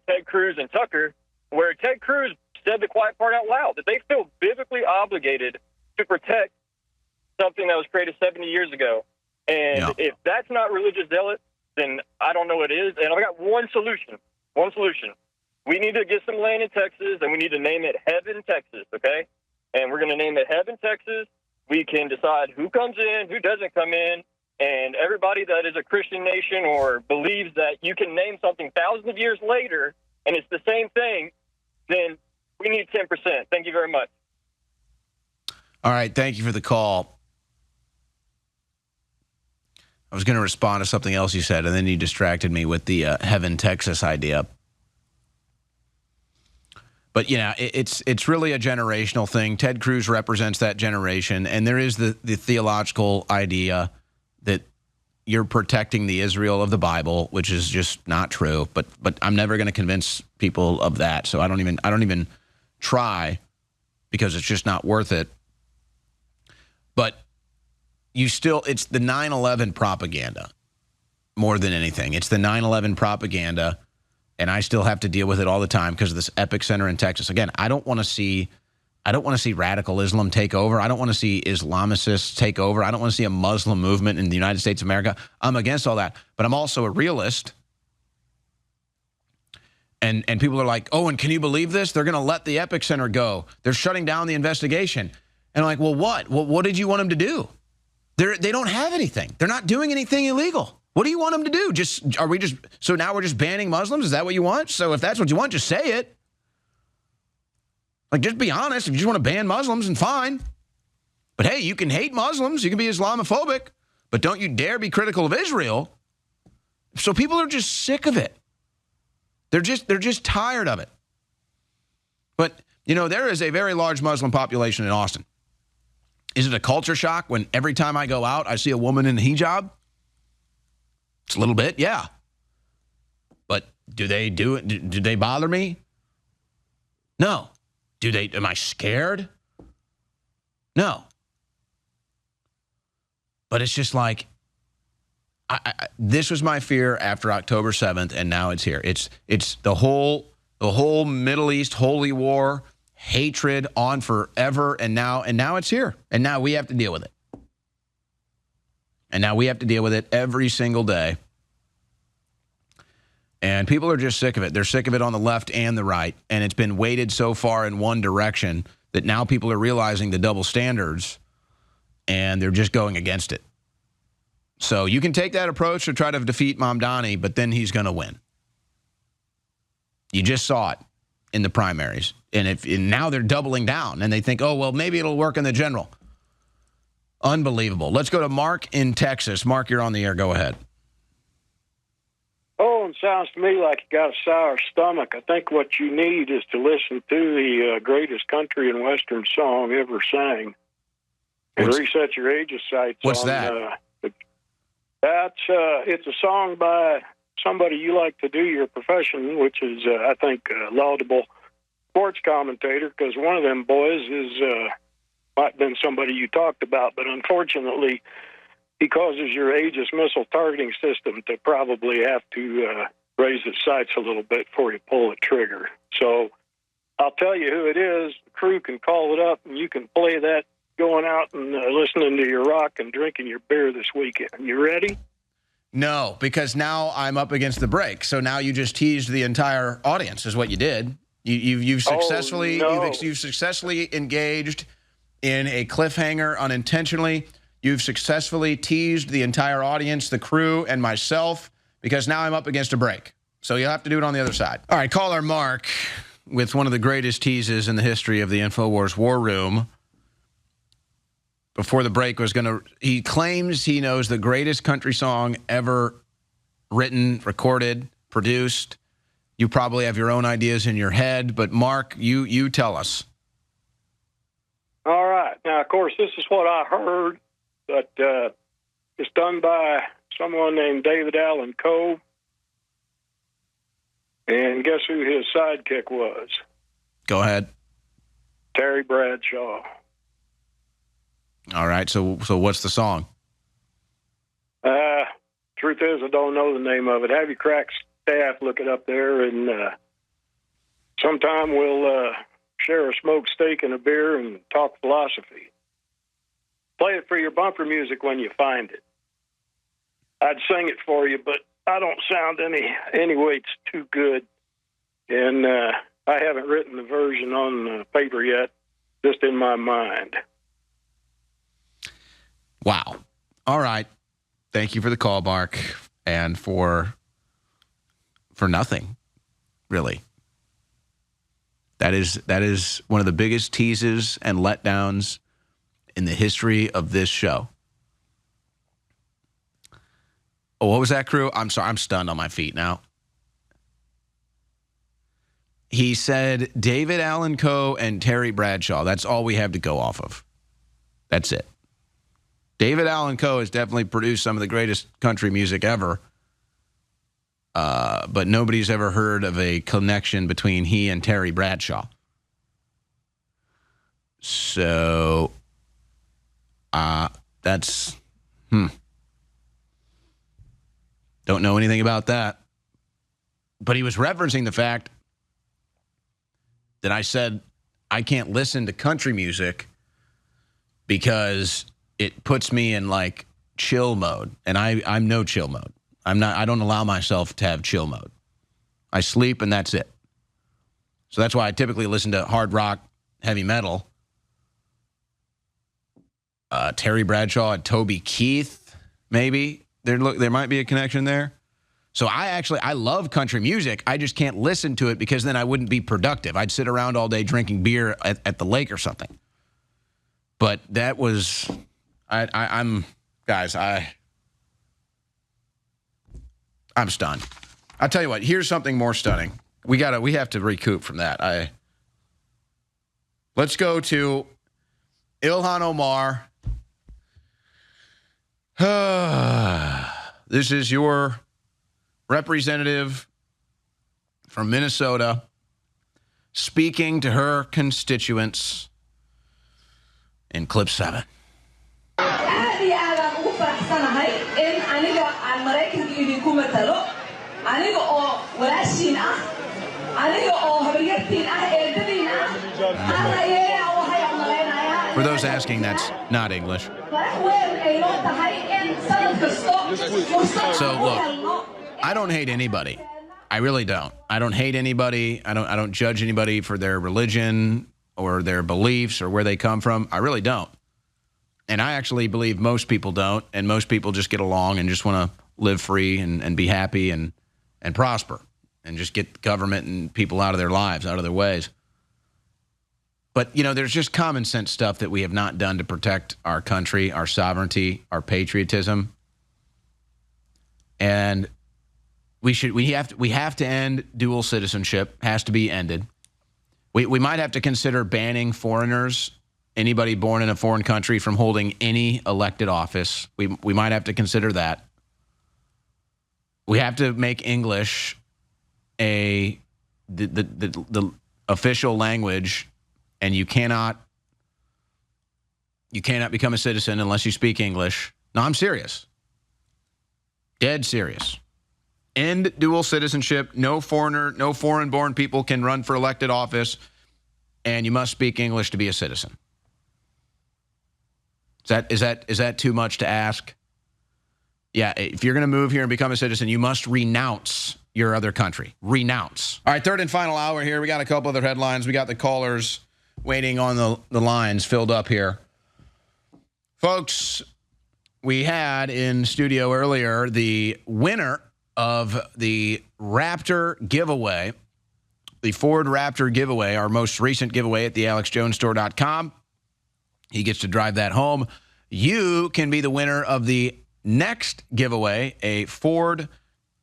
Speaker 1: Ted Cruz and Tucker where Ted Cruz said the quiet part out loud, that they feel biblically obligated to protect something that was created 70 years ago. And if that's not religious zealot, then I don't know what is. And I've got one solution. We need to get some land in Texas, and we need to name it Heaven, Texas, okay? And we're going to name it Heaven, Texas. We can decide who comes in, who doesn't come in, and everybody that is a Christian nation or believes that you can name something thousands of years later and it's the same thing, then we need 10%. Thank you very much.
Speaker 3: All right, thank you for the call. I was going to respond to something else you said, and then you distracted me with the Heaven, Texas idea. But, it's really a generational thing. Ted Cruz represents that generation, and there is the theological idea that you're protecting the Israel of the Bible, which is just not true. But I'm never going to convince people of that, so I don't even try because it's just not worth it. But it's the 9/11 propaganda more than anything. It's the 9/11 propaganda, and I still have to deal with it all the time because of this epic center in Texas. Again, I don't want to see radical Islam take over. I don't want to see Islamicists take over. I don't want to see a Muslim movement in the United States of America. I'm against all that, but I'm also a realist. And people are like, oh, and can you believe this? They're going to let the Epic Center go. They're shutting down the investigation. And I'm like, well, what? Well, what did you want them to do? They don't have anything. They're not doing anything illegal. What do you want them to do? So now we're just banning Muslims? Is that what you want? So if that's what you want, just say it. Like, just be honest. If you just want to ban Muslims, then fine. But hey, you can hate Muslims. You can be Islamophobic. But don't you dare be critical of Israel. So people are just sick of it. They're just tired of it. But, there is a very large Muslim population in Austin. Is it a culture shock when every time I go out, I see a woman in a hijab? It's a little bit, yeah. But do they do it? Do they bother me? No. Am I scared? No. But it's just like, this was my fear after October 7th, and now it's here. It's the whole Middle East holy war, hatred on forever, and now it's here. And now we have to deal with it. And now we have to deal with it every single day. And people are just sick of it. They're sick of it on the left and the right. And it's been weighted so far in one direction that now people are realizing the double standards, and they're just going against it. So you can take that approach to try to defeat Mamdani, but then he's going to win. You just saw it in the primaries. And now they're doubling down, and they think, oh, well, maybe it'll work in the general. Unbelievable. Let's go to Mark in Texas. Mark, you're on the air. Go ahead.
Speaker 2: Oh, it sounds to me like you got a sour stomach. I think what you need is to listen to the greatest country and western song ever sang, and reset your Aegis sights.
Speaker 3: What's that?
Speaker 2: It's a song by somebody you like to do your profession, which is, I think, a laudable sports commentator, because one of them boys might have been somebody you talked about, but unfortunately, he causes your Aegis missile targeting system to probably have to raise its sights a little bit before you pull the trigger. So I'll tell you who it is. The crew can call it up, and you can play that going out and listening to your rock and drinking your beer this weekend. You ready?
Speaker 3: No, because now I'm up against the break. So now you just teased the entire audience is what you did. You've successfully you've successfully engaged in a cliffhanger unintentionally. You've successfully teased the entire audience, the crew, and myself, because now I'm up against a break. So you'll have to do it on the other side. All right, caller Mark with one of the greatest teases in the history of the InfoWars War Room. Before the break he claims he knows the greatest country song ever written, recorded, produced. You probably have your own ideas in your head, but Mark, you tell us.
Speaker 2: All right. Now, of course, this is what I heard, but it's done by someone named David Allen Coe. And guess who his sidekick was?
Speaker 3: Go ahead.
Speaker 2: Terry Bradshaw.
Speaker 3: All right. So what's the song?
Speaker 2: Truth is, I don't know the name of it. Have your crack staff look it up there, and sometime we'll share a smoked steak and a beer and talk philosophy. Play it for your bumper music when you find it. I'd sing it for you, but I don't sound any way too good, and I haven't written the version on paper yet, just in my mind.
Speaker 3: Wow. All right. Thank you for the call, Mark, and for nothing, really. That is one of the biggest teases and letdowns in the history of this show. Oh, what was that, crew? I'm sorry. I'm stunned on my feet now. He said David Allan Coe and Terry Bradshaw. That's all we have to go off of. That's it. David Allan Coe has definitely produced some of the greatest country music ever, but nobody's ever heard of a connection between he and Terry Bradshaw. So, that's, don't know anything about that. But he was referencing the fact that I said I can't listen to country music because it puts me in like chill mode, and I'm no chill mode. I don't allow myself to have chill mode. I sleep and that's it. So that's why I typically listen to hard rock, heavy metal. Terry Bradshaw and Toby Keith, maybe there might be a connection there. So I love country music. I just can't listen to it because then I wouldn't be productive. I'd sit around all day drinking beer at the lake or something. But that was, I'm stunned. I'll tell you what, here's something more stunning. We have to recoup from that. Let's go to Ilhan Omar. This is your representative from Minnesota speaking to her constituents in clip 7. For those asking, that's not English. So look, I don't hate anybody. I really don't. I don't hate anybody. I don't judge anybody for their religion or their beliefs or where they come from. I really don't. And I actually believe most people don't, and most people just get along and just want to live free and be happy and prosper and just get government and people out of their lives, out of their ways. But, there's just common sense stuff that we have not done to protect our country, our sovereignty, our patriotism. And we have to end dual citizenship. Has to be ended. We might have to consider banning foreigners, anybody born in a foreign country, from holding any elected office. We might have to consider that. We have to make English the official language, and you cannot become a citizen unless you speak English. No, I'm serious. Dead serious. End dual citizenship. No foreign-born people can run for elected office, and you must speak English to be a citizen. Is that too much to ask? Yeah, if you're going to move here and become a citizen, you must renounce your other country. Renounce. All right, third and final hour here. We got a couple other headlines. We got the callers waiting on the lines filled up here. Folks, we had in studio earlier the winner of the Raptor giveaway, the Ford Raptor giveaway, our most recent giveaway at thealexjonesstore.com. He gets to drive that home. You can be the winner of the next giveaway, a Ford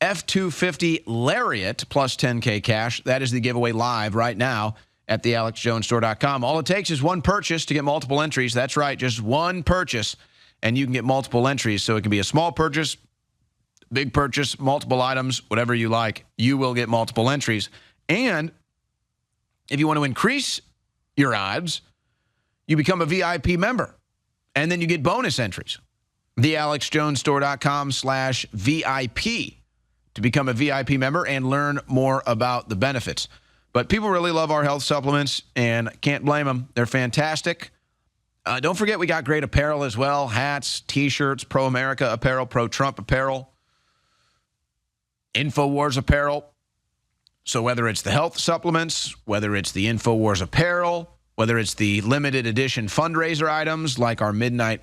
Speaker 3: F-250 Lariat plus 10K cash. That is the giveaway live right now at thealexjonesstore.com. All it takes is one purchase to get multiple entries. That's right, just one purchase, and you can get multiple entries. So it can be a small purchase, big purchase, multiple items, whatever you like. You will get multiple entries. And if you want to increase your odds, you become a VIP member. And then you get bonus entries. TheAlexJonesStore.com/VIP to become a VIP member and learn more about the benefits. But people really love our health supplements, and can't blame them. They're fantastic. Don't forget, we got great apparel as well. Hats, T-shirts, Pro-America apparel, Pro-Trump apparel, InfoWars apparel. So whether it's the health supplements, whether it's the InfoWars apparel, whether it's the limited edition fundraiser items like our Midnight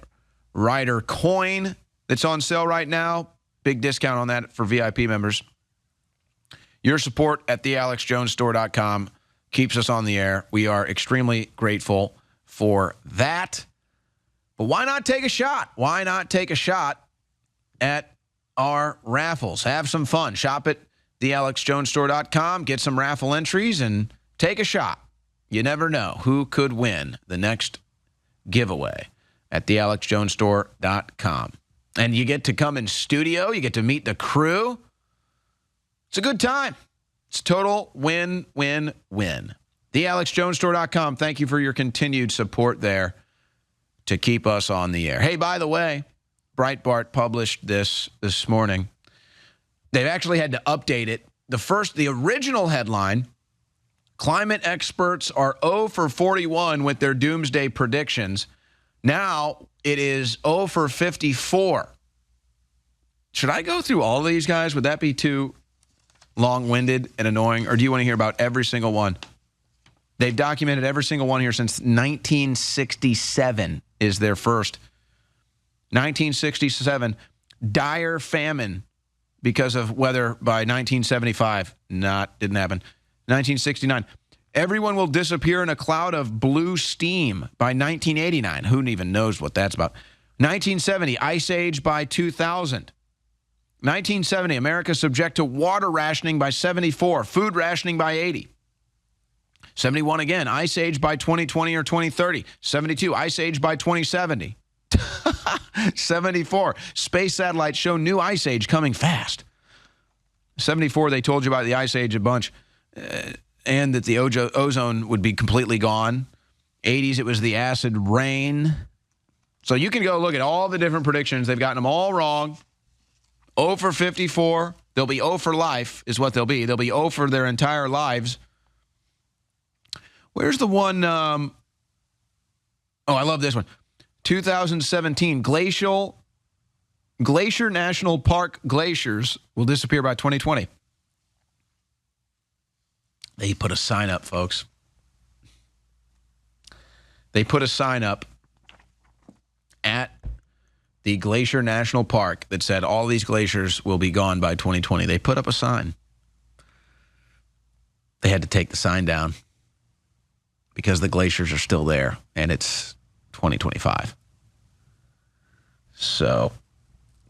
Speaker 3: Rider coin that's on sale right now, big discount on that for VIP members. Your support at thealexjonesstore.com keeps us on the air. We are extremely grateful for that. But why not take a shot? Why not take a shot at our raffles? Have some fun. Shop at thealexjonesstore.com, get some raffle entries, and take a shot. You never know who could win the next giveaway at thealexjonesstore.com. And you get to come in studio. You get to meet the crew. It's a good time. It's total win, win, win. TheAlexJonesStore.com. Thank you for your continued support there to keep us on the air. Hey, by the way, Breitbart published this morning. They've actually had to update it. The original headline, climate experts are 0 for 41 with their doomsday predictions. Now it is 0 for 54. Should I go through all of these guys? Would that be too long-winded and annoying? Or do you want to hear about every single one? They've documented every single one here since 1967 is their first. 1967, dire famine because of weather by 1975. Didn't happen. 1969, everyone will disappear in a cloud of blue steam by 1989. Who even knows what that's about? 1970, ice age by 2000. 1970, America subject to water rationing by 74, food rationing by 80. 71 again, ice age by 2020 or 2030. 72, ice age by 2070. 74, space satellites show new ice age coming fast. 74, they told you about the ice age a bunch, and that the ozone would be completely gone. 80s, it was the acid rain. So you can go look at all the different predictions. They've gotten them all wrong. 0 for 54. They'll be 0 for life is what they'll be. They'll be 0 for their entire lives. Where's the one? I love this one. 2017, Glacier National Park glaciers will disappear by 2020. They put a sign up, folks. They put a sign up at the Glacier National Park that said all these glaciers will be gone by 2020. They put up a sign. They had to take the sign down because the glaciers are still there, and it's 2025. So,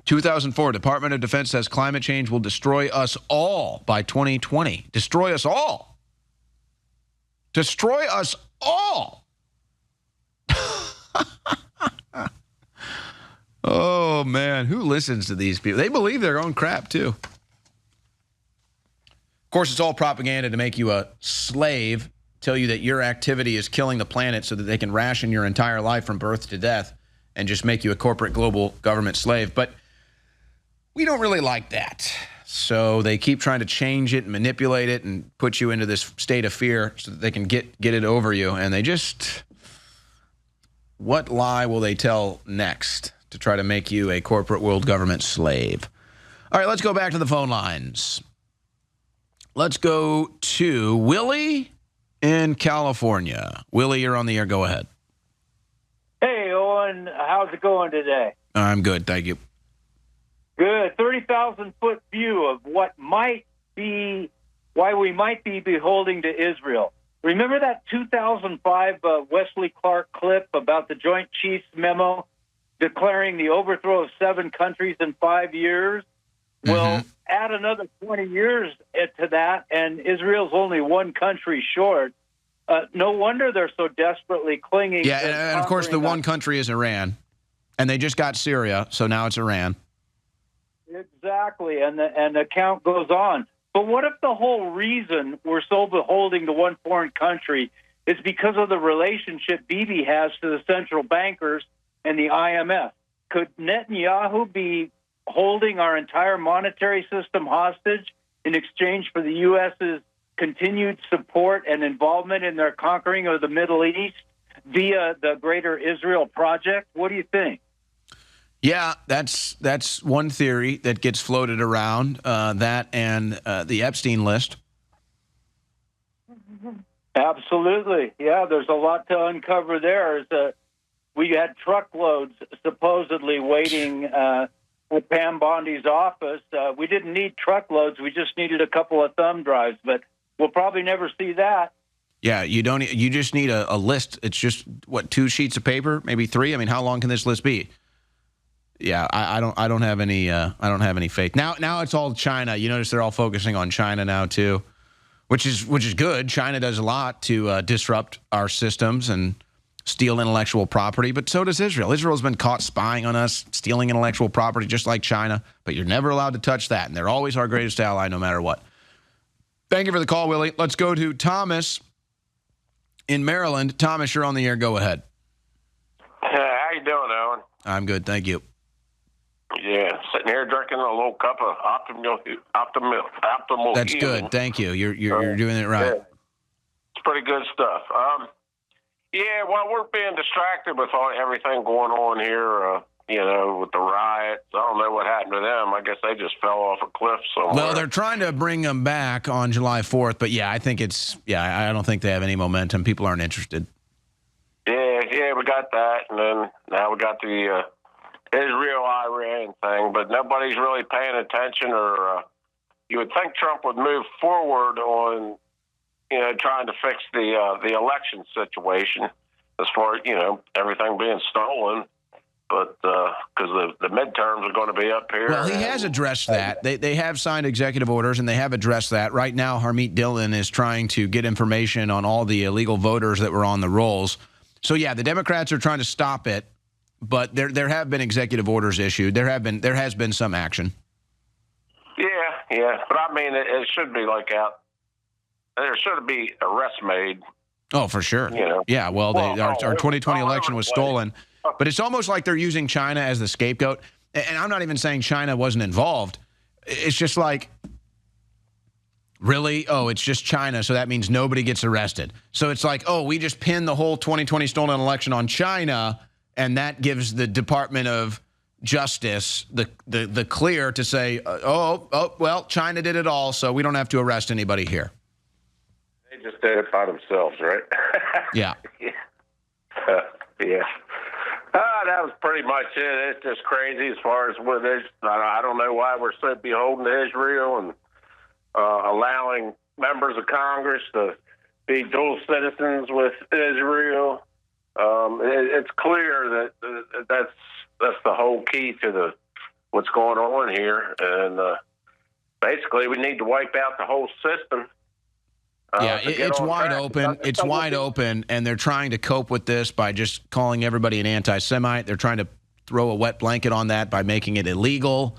Speaker 3: 2004, Department of Defense says climate change will destroy us all by 2020. Destroy us all. Destroy us all. Oh, man. Who listens to these people? They believe their own crap, too. Of course, it's all propaganda to make you a slave, tell you that your activity is killing the planet so that they can ration your entire life from birth to death and just make you a corporate global government slave. But we don't really like that. So they keep trying to change it and manipulate it and put you into this state of fear so that they can get it over you. And they just, what lie will they tell next to try to make you a corporate world government slave? All right, let's go back to the phone lines. Let's go to Willie in California. Willie, you're on the air. Go ahead.
Speaker 7: Hey, Owen. How's it going today?
Speaker 3: I'm good. Thank you.
Speaker 7: Good. 30,000-foot view of what might be, why we might be beholding to Israel. Remember that 2005 Wesley Clark clip about the Joint Chiefs memo declaring the overthrow of 7 countries in 5 years? Well, add another 20 years to that, and Israel's only 1 country short. No wonder they're so desperately clinging.
Speaker 3: Yeah, and of course the one country is Iran, and they just got Syria, so now it's Iran.
Speaker 7: Exactly, and the count goes on. But what if the whole reason we're so beholding to one foreign country is because of the relationship Bibi has to the central bankers and the IMF. Could Netanyahu be holding our entire monetary system hostage in exchange for the U.S.'s continued support and involvement in their conquering of the Middle East via the Greater Israel Project? What do you think?
Speaker 3: Yeah, that's one theory that gets floated around, that and the Epstein list.
Speaker 7: Absolutely. Yeah, there's a lot to uncover there. We had truckloads supposedly waiting at Pam Bondi's office. We didn't need truckloads. We just needed a couple of thumb drives, but we'll probably never see that.
Speaker 3: Yeah, you just need a list. It's just, what, 2 sheets of paper, maybe 3? I mean, how long can this list be? Yeah, I don't have any faith. Now it's all China. You notice they're all focusing on China now too, which is good. China does a lot to disrupt our systems and steal intellectual property, but so does Israel. Israel's been caught spying on us, stealing intellectual property just like China, but you're never allowed to touch that, and they're always our greatest ally no matter what. Thank you for the call, Willie. Let's go to Thomas in Maryland. Thomas, you're on the air. Go ahead.
Speaker 8: How you doing, Owen?
Speaker 3: I'm good, thank you.
Speaker 8: Yeah, sitting here drinking a little cup of optimal.
Speaker 3: That's good. Thank you. You're doing it right.
Speaker 8: Yeah. It's pretty good stuff. Yeah, well, we're being distracted with everything going on here. With the riots. I don't know what happened to them. I guess they just fell off a cliff somewhere.
Speaker 3: Well, they're trying to bring them back on July 4th, but yeah, I don't think they have any momentum. People aren't interested.
Speaker 8: Yeah, we got that, and then now we got the Israel-Iran thing, but nobody's really paying attention, or you would think Trump would move forward on, trying to fix the election situation as far as, everything being stolen, but because the midterms are going to be up here.
Speaker 3: Well, he has addressed that. They have signed executive orders, and they have addressed that. Right now, Harmeet Dillon is trying to get information on all the illegal voters that were on the rolls. So, yeah, the Democrats are trying to stop it. But there have been executive orders issued. There has been some action.
Speaker 8: Yeah. But I mean, it should be there should be arrests made.
Speaker 3: Oh, for sure. Yeah. Well, our 2020 election was stolen, but it's almost like they're using China as the scapegoat. And I'm not even saying China wasn't involved. It's just like, really? Oh, it's just China, so that means nobody gets arrested. So it's like, oh, we just pinned the whole 2020 stolen election on China. And that gives the Department of Justice the clear to say, well, China did it all, so we don't have to arrest anybody here.
Speaker 8: They just did it by themselves, right?
Speaker 3: Yeah.
Speaker 8: Yeah. That was pretty much it. It's just crazy as far as what it is. I don't know why we're so beholden to Israel and allowing members of Congress to be dual citizens with Israel. It's clear that that's the whole key to what's going on here, and basically we need to wipe out the whole system.
Speaker 3: Yeah, it's wide open. It's wide open, and they're trying to cope with this by just calling everybody an anti-Semite. They're trying to throw a wet blanket on that by making it illegal,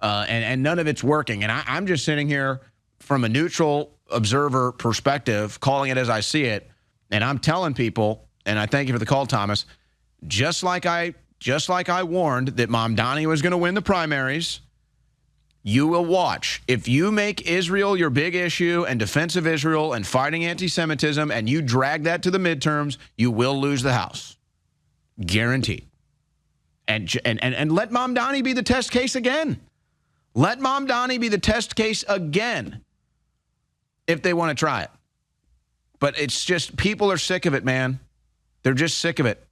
Speaker 3: and none of it's working. And I'm just sitting here from a neutral observer perspective, calling it as I see it, and I'm telling people. And I thank you for the call, Thomas. Just like I warned that Mamdani was going to win the primaries, you will watch. If you make Israel your big issue and defense of Israel and fighting anti-Semitism and you drag that to the midterms, you will lose the House. Guaranteed. And let Mamdani be the test case again. Let Mamdani be the test case again if they want to try it. But it's just, people are sick of it, man. They're just sick of it.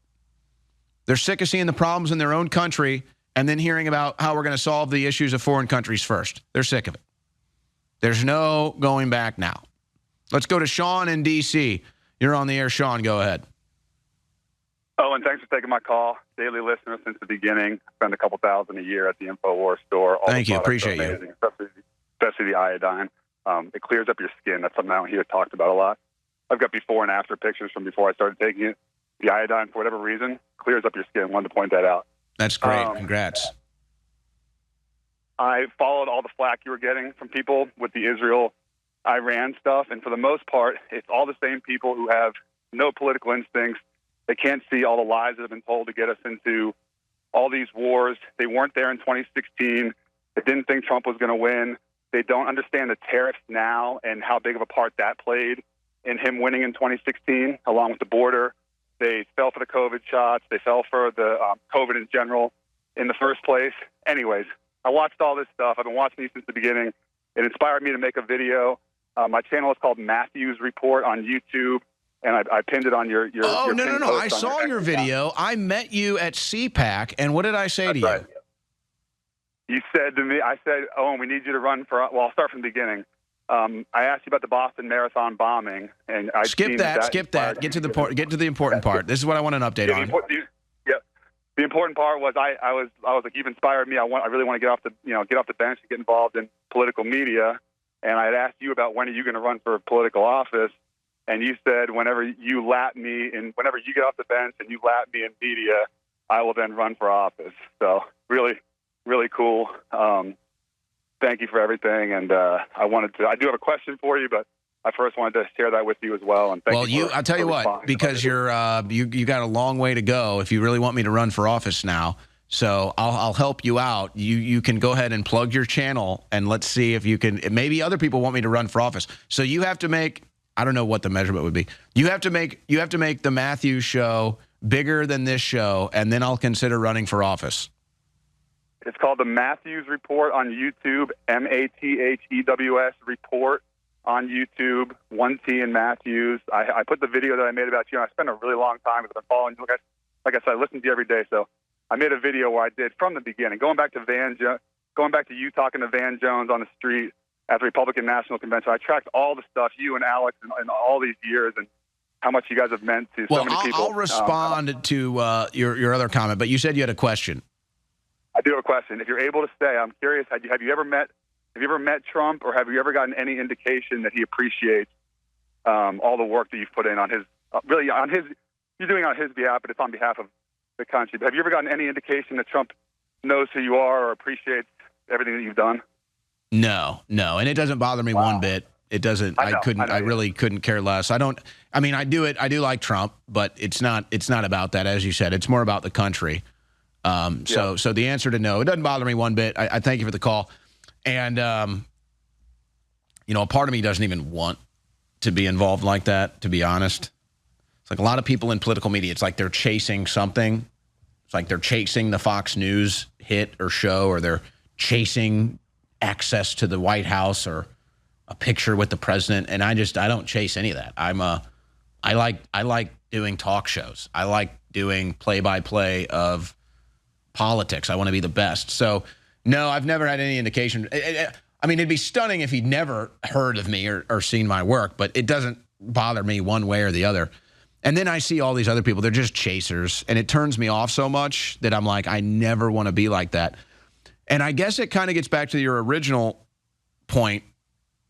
Speaker 3: They're sick of seeing the problems in their own country and then hearing about how we're going to solve the issues of foreign countries first. They're sick of it. There's no going back now. Let's go to Sean in D.C. You're on the air, Sean. Go ahead.
Speaker 22: Oh, and thanks for taking my call. Daily listener since the beginning. Spend a couple thousand a year at the InfoWars store.
Speaker 3: Thank you. Appreciate you.
Speaker 22: Especially the iodine. It clears up your skin. That's something I don't hear talked about a lot. I've got before and after pictures from before I started taking it. The iodine, for whatever reason, clears up your skin. Wanted to point that out.
Speaker 3: That's great. Congrats.
Speaker 22: I followed all the flack you were getting from people with the Israel-Iran stuff, and for the most part, it's all the same people who have no political instincts. They can't see all the lies that have been told to get us into all these wars. They weren't there in 2016. They didn't think Trump was going to win. They don't understand the tariffs now and how big of a part that played in him winning in 2016, along with the border. They fell for the COVID shots. They fell for the COVID in general in the first place. Anyways, I watched all this stuff. I've been watching these since the beginning. It inspired me to make a video. My channel is called Matthews Report on YouTube, and I pinned it on your
Speaker 3: Oh,
Speaker 22: your
Speaker 3: no. I saw your video. I met you at CPAC, and what did I say to you?
Speaker 22: You said to me, I said, Owen, we need you to run for, well, I'll start from the beginning. I asked you about the Boston Marathon bombing, and I
Speaker 3: skip that. Get to the important part. This is what I want an update on.
Speaker 22: The important part was I was like, you've inspired me. I really want to get off the bench and get involved in political media. And I had asked you about when are you going to run for political office, and you said whenever you lap me and whenever you get off the bench and you lap me in media, I will then run for office. So really, really cool. Thank you for everything. And I do have a question for you, but I first wanted to share that with you as well. And
Speaker 3: I'll tell you what, because you got a long way to go if you really want me to run for office now. So I'll help you out. You can go ahead and plug your channel, and let's see if you can. Maybe other people want me to run for office. So you have to make, I don't know what the measurement would be. You have to make the Matthews show bigger than this show, and then I'll consider running for office.
Speaker 22: It's called the Matthews Report on YouTube, MATHEWS Report on YouTube, 1T in Matthews. I put the video that I made about you, and I spent a really long time because I've been following you. Like I said, I listen to you every day, so I made a video where I did from the beginning, going back to you talking to Van Jones on the street at the Republican National Convention. I tracked all the stuff, you and Alex, and all these years, and how much you guys have meant to so many people.
Speaker 3: I'll respond to your other comment, but you said you had a question.
Speaker 22: I do have a question. If you're able to stay, I'm curious, have you ever met Trump, or have you ever gotten any indication that he appreciates all the work that you've put in on his, you're doing it on his behalf, but it's on behalf of the country. But have you ever gotten any indication that Trump knows who you are or appreciates everything that you've done?
Speaker 3: No, and it doesn't bother me one bit. It doesn't. I really couldn't care less. I do like Trump, but it's not about that, as you said. It's more about the country. So the answer to no, it doesn't bother me one bit. I thank you for the call. And, a part of me doesn't even want to be involved like that, to be honest. It's like a lot of people in political media, it's like they're chasing something. It's like they're chasing the Fox News hit or show, or they're chasing access to the White House or a picture with the president. And I don't chase any of that. I like doing talk shows. I like doing play-by-play of politics. I want to be the best. So, no, I've never had any indication. It'd be stunning if he'd never heard of me or seen my work, but it doesn't bother me one way or the other. And then I see all these other people, they're just chasers, and it turns me off so much that I'm like, I never want to be like that. And I guess it kind of gets back to your original point.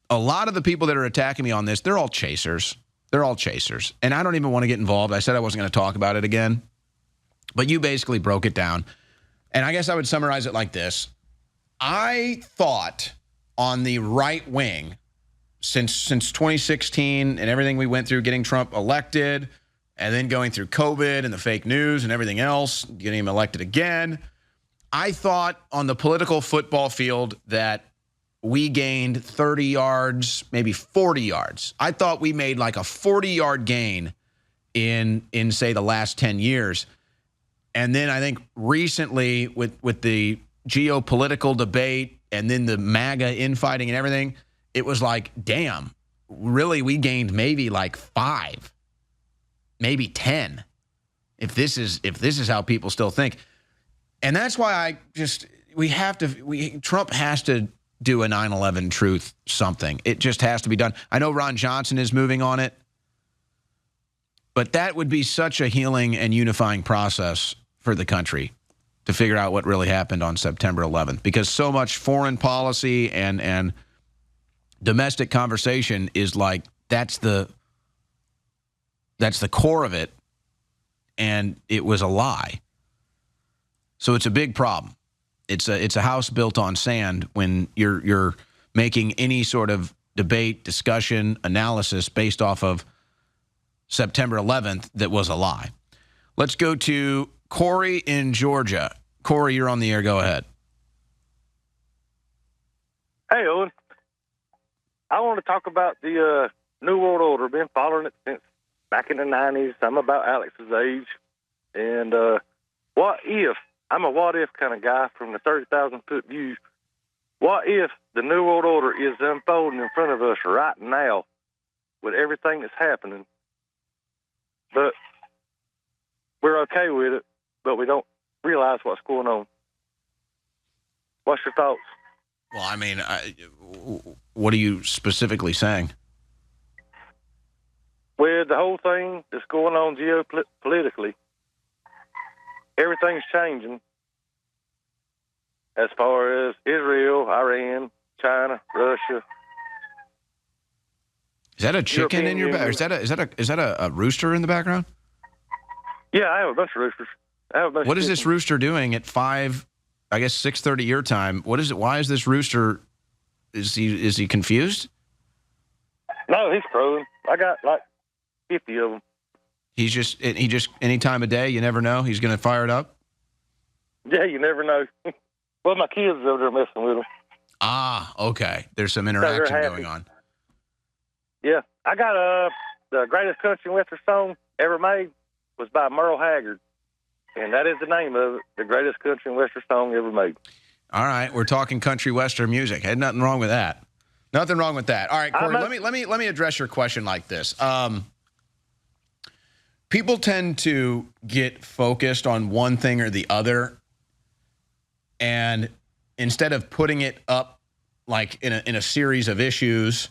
Speaker 3: A lot of the people that are attacking me on this, they're all chasers. They're all chasers. And I don't even want to get involved. I said I wasn't going to talk about it again. But you basically broke it down. And I guess I would summarize it like this. I thought on the right wing, since 2016 and everything we went through, getting Trump elected, and then going through COVID and the fake news and everything else, getting him elected again, I thought on the political football field that we gained 30 yards, maybe 40 yards. I thought we made like a 40-yard gain in say, the last 10 years. And then I think recently with the geopolitical debate and then the MAGA infighting and everything, it was like, damn, really we gained maybe like 5, maybe 10, if this is how people still think. And that's why Trump has to do a 9/11 truth something. It just has to be done. I know Ron Johnson is moving on it, but that would be such a healing and unifying process for the country to figure out what really happened on September 11th, because so much foreign policy and domestic conversation is like, that's the core of it, and it was a lie. So it's a big problem. It's a house built on sand when you're making any sort of debate, discussion, analysis based off of September 11th that was a lie. Let's go to Corey in Georgia. Corey, you're on the air. Go ahead.
Speaker 4: Hey, Owen. I want to talk about the New World Order. Been following it since back in the 90s. I'm about Alex's age. And what if, I'm a what if kind of guy from the 30,000-foot view. What if the New World Order is unfolding in front of us right now with everything that's happening, but we're okay with it, but we don't realize what's going on? What's your thoughts?
Speaker 3: Well, I mean, what are you specifically saying?
Speaker 4: With the whole thing that's going on geopolitically, everything's changing as far as Israel, Iran, China, Russia.
Speaker 3: Is that a chicken in your back? Is that a rooster in the background?
Speaker 4: Yeah, I have a bunch of roosters.
Speaker 3: What is this rooster doing at 6:30 your time? What is it? Why is this rooster? Is he confused?
Speaker 4: No, he's crowing. I got like 50 of them.
Speaker 3: He just any time of day, you never know, he's going to fire it up.
Speaker 4: Yeah, you never know. Well, my kids are over there messing with them.
Speaker 3: Ah, okay. There's some interaction going on.
Speaker 4: Yeah, I got the greatest country and western song ever made was by Merle Haggard, and that is the name of it, the greatest country and western song ever made.
Speaker 3: All right, we're talking country western music. Had nothing wrong with that. Nothing wrong with that. All right, Corey, let me address your question like this. People tend to get focused on one thing or the other, and instead of putting it up like in a series of issues,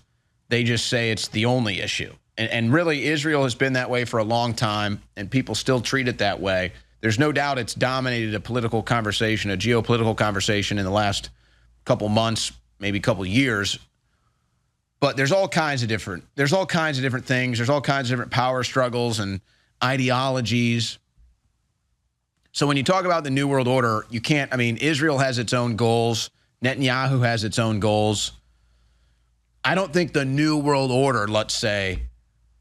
Speaker 3: they just say it's the only issue. And really, Israel has been that way for a long time, and people still treat it that way. There's no doubt it's dominated a political conversation, a geopolitical conversation in the last couple months, maybe couple years. But there's all kinds of different things. There's all kinds of different power struggles and ideologies. So when you talk about the New World Order, you can't, I mean, Israel has its own goals. Netanyahu has its own goals. I don't think the New World Order, let's say,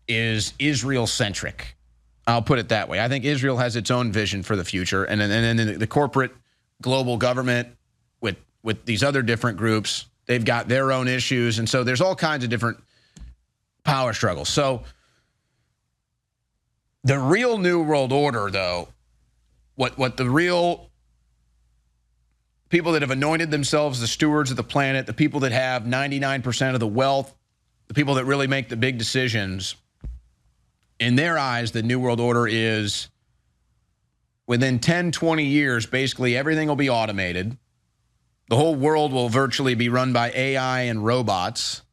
Speaker 3: is Israel-centric. I'll put it that way. I think Israel has its own vision for the future. And then the corporate global government with these other different groups, they've got their own issues. And so there's all kinds of different power struggles. So the real New World Order, though, what the real people that have anointed themselves the stewards of the planet, the people that have 99% of the wealth, the people that really make the big decisions, in their eyes, the New World Order is within 10, 20 years, basically everything will be automated. The whole world will virtually be run by AI and robots.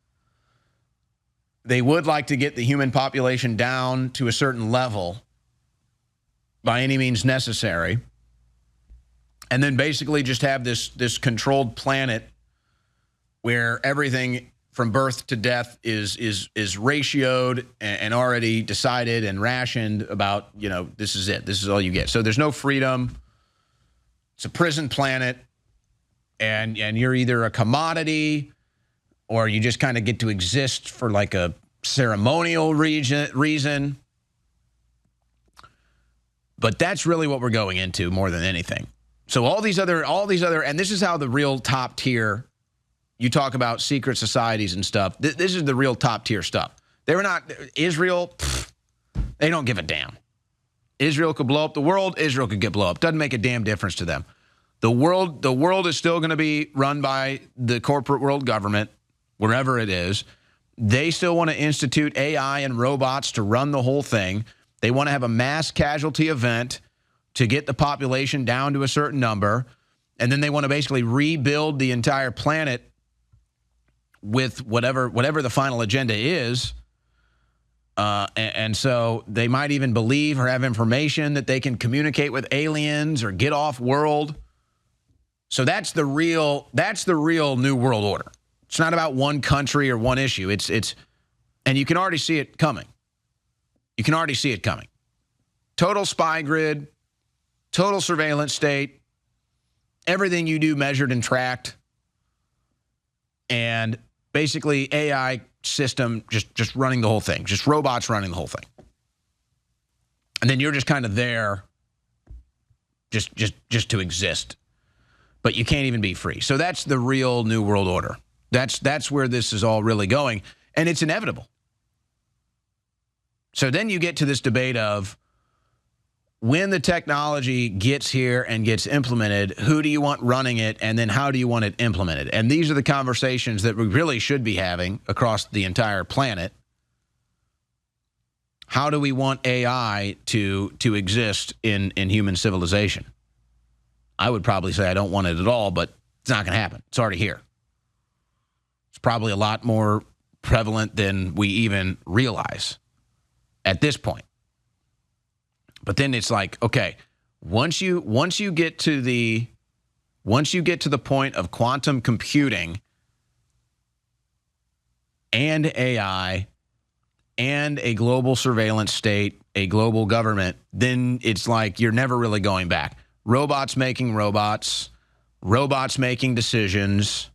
Speaker 3: They would like to get the human population down to a certain level by any means necessary, and then basically just have this controlled planet where everything from birth to death is ratioed and already decided and rationed about, you know, this is it. This is all you get. So there's no freedom. It's a prison planet, and you're either a commodity or you just kind of get to exist for like a ceremonial reason. But that's really what we're going into more than anything. So all these other, and this is how the real top tier, you talk about secret societies and stuff. This is the real top tier stuff. They're not, Israel, they don't give a damn. Israel could blow up the world. Israel could get blown up. Doesn't make a damn difference to them. The world is still going to be run by the corporate world government, wherever it is. They still want to institute AI and robots to run the whole thing. They want to have a mass casualty event to get the population down to a certain number. And then they want to basically rebuild the entire planet with whatever the final agenda is. And so they might even believe or have information that they can communicate with aliens or get off world. So that's the real New World Order. It's not about one country or one issue. It's and you can already see it coming. You can already see it coming. Total spy grid, total surveillance state, everything you do measured and tracked, and basically AI system just running the whole thing, just robots running the whole thing. And then you're just kind of there just to exist. But you can't even be free. So that's the real New World Order. That's where this is all really going. And it's inevitable. So then you get to this debate of when the technology gets here and gets implemented, who do you want running it, and then how do you want it implemented? And these are the conversations that we really should be having across the entire planet. How do we want AI to exist in human civilization? I would probably say I don't want it at all, but it's not going to happen. It's already here. It's probably a lot more prevalent than we even realize at this point. But then it's like, okay, once you get to the point of quantum computing and AI and a global surveillance state, a global government, then it's like you're never really going back. Robots making robots, robots making decisions.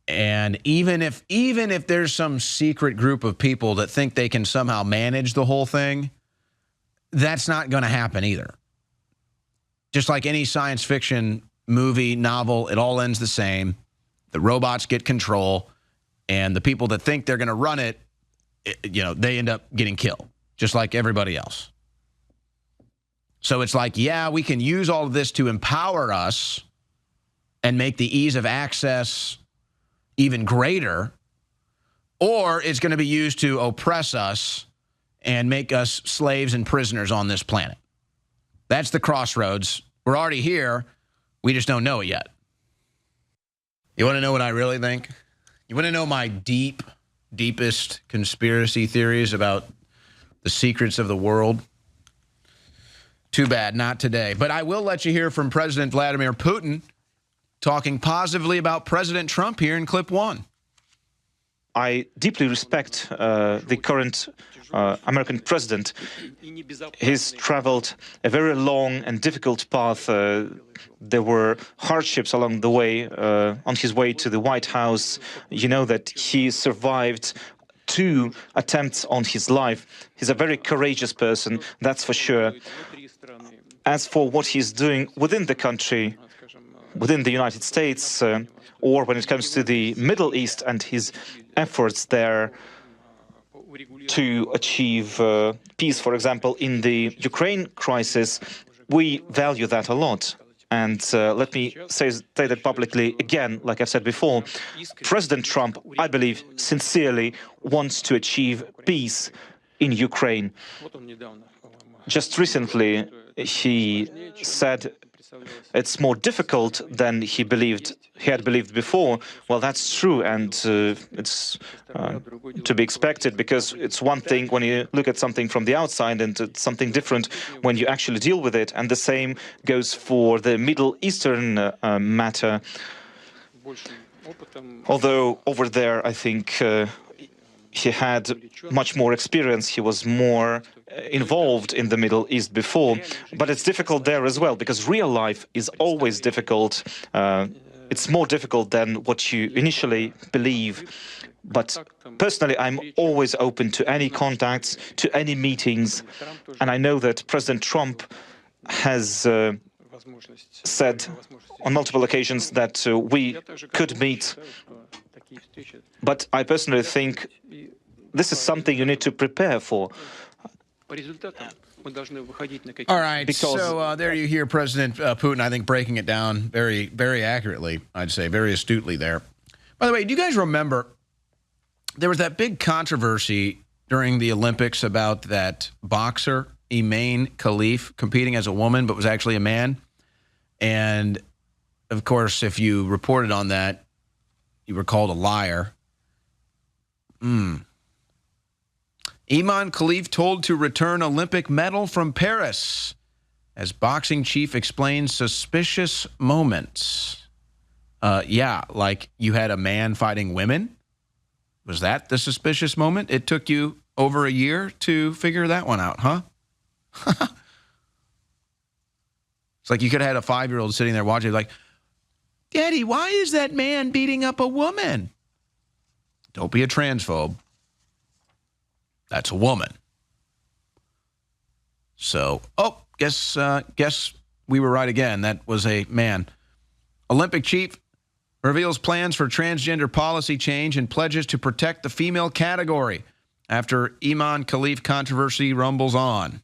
Speaker 3: And even if there's some secret group of people that think they can somehow manage the whole thing, that's not going to happen either. Just like any science fiction movie, novel, it all ends the same. The robots get control, and the people that think they're going to run it, they end up getting killed, just like everybody else. So it's like, yeah, we can use all of this to empower us and make the ease of access even greater, or it's going to be used to oppress us and make us slaves and prisoners on this planet. That's the crossroads. We're already here. We just don't know it yet. You want to know what I really think? You want to know my deepest conspiracy theories about the secrets of the world? Too bad, not today. But I will let you hear from President Vladimir Putin talking positively about President Trump here in clip 1.
Speaker 10: I deeply respect the current American president. He's traveled a very long and difficult path. There were hardships along the way, on his way to the White House. You know that he survived 2 attempts on his life. He's a very courageous person, that's for sure. As for what he's doing within the country, within the United States, or when it comes to the Middle East and his efforts there to achieve peace, for example, in the Ukraine crisis, we value that a lot. And let me say that publicly again, like I've said before, President Trump, I believe, sincerely wants to achieve peace in Ukraine. Just recently, he said it's more difficult than he had believed before. Well, that's true, and it's to be expected, because it's one thing when you look at something from the outside, and it's something different when you actually deal with it. And the same goes for the Middle Eastern matter. Although over there, I think he had much more experience. He was more involved in the Middle East before, but it's difficult there as well, because real life is always difficult. It's more difficult than what you initially believe. But personally, I'm always open to any contacts, to any meetings, and I know that President Trump has said on multiple occasions that we could meet. But I personally think this is something you need to prepare for.
Speaker 3: All right, so there you hear President Putin, I think, breaking it down very, very accurately, I'd say, very astutely there. By the way, do you guys remember there was that big controversy during the Olympics about that boxer, Iman Khalif, competing as a woman but was actually a man? And, of course, if you reported on that, you were called a liar. Iman Khalif told to return Olympic medal from Paris as boxing chief explains suspicious moments. Yeah, like you had a man fighting women? Was that the suspicious moment? It took you over a year to figure that one out, huh? It's like you could have had a 5-year-old sitting there watching like, Daddy, why is that man beating up a woman? Don't be a transphobe. That's a woman. So, guess we were right again. That was a man. Olympic chief reveals plans for transgender policy change and pledges to protect the female category after Iman Khalif controversy rumbles on.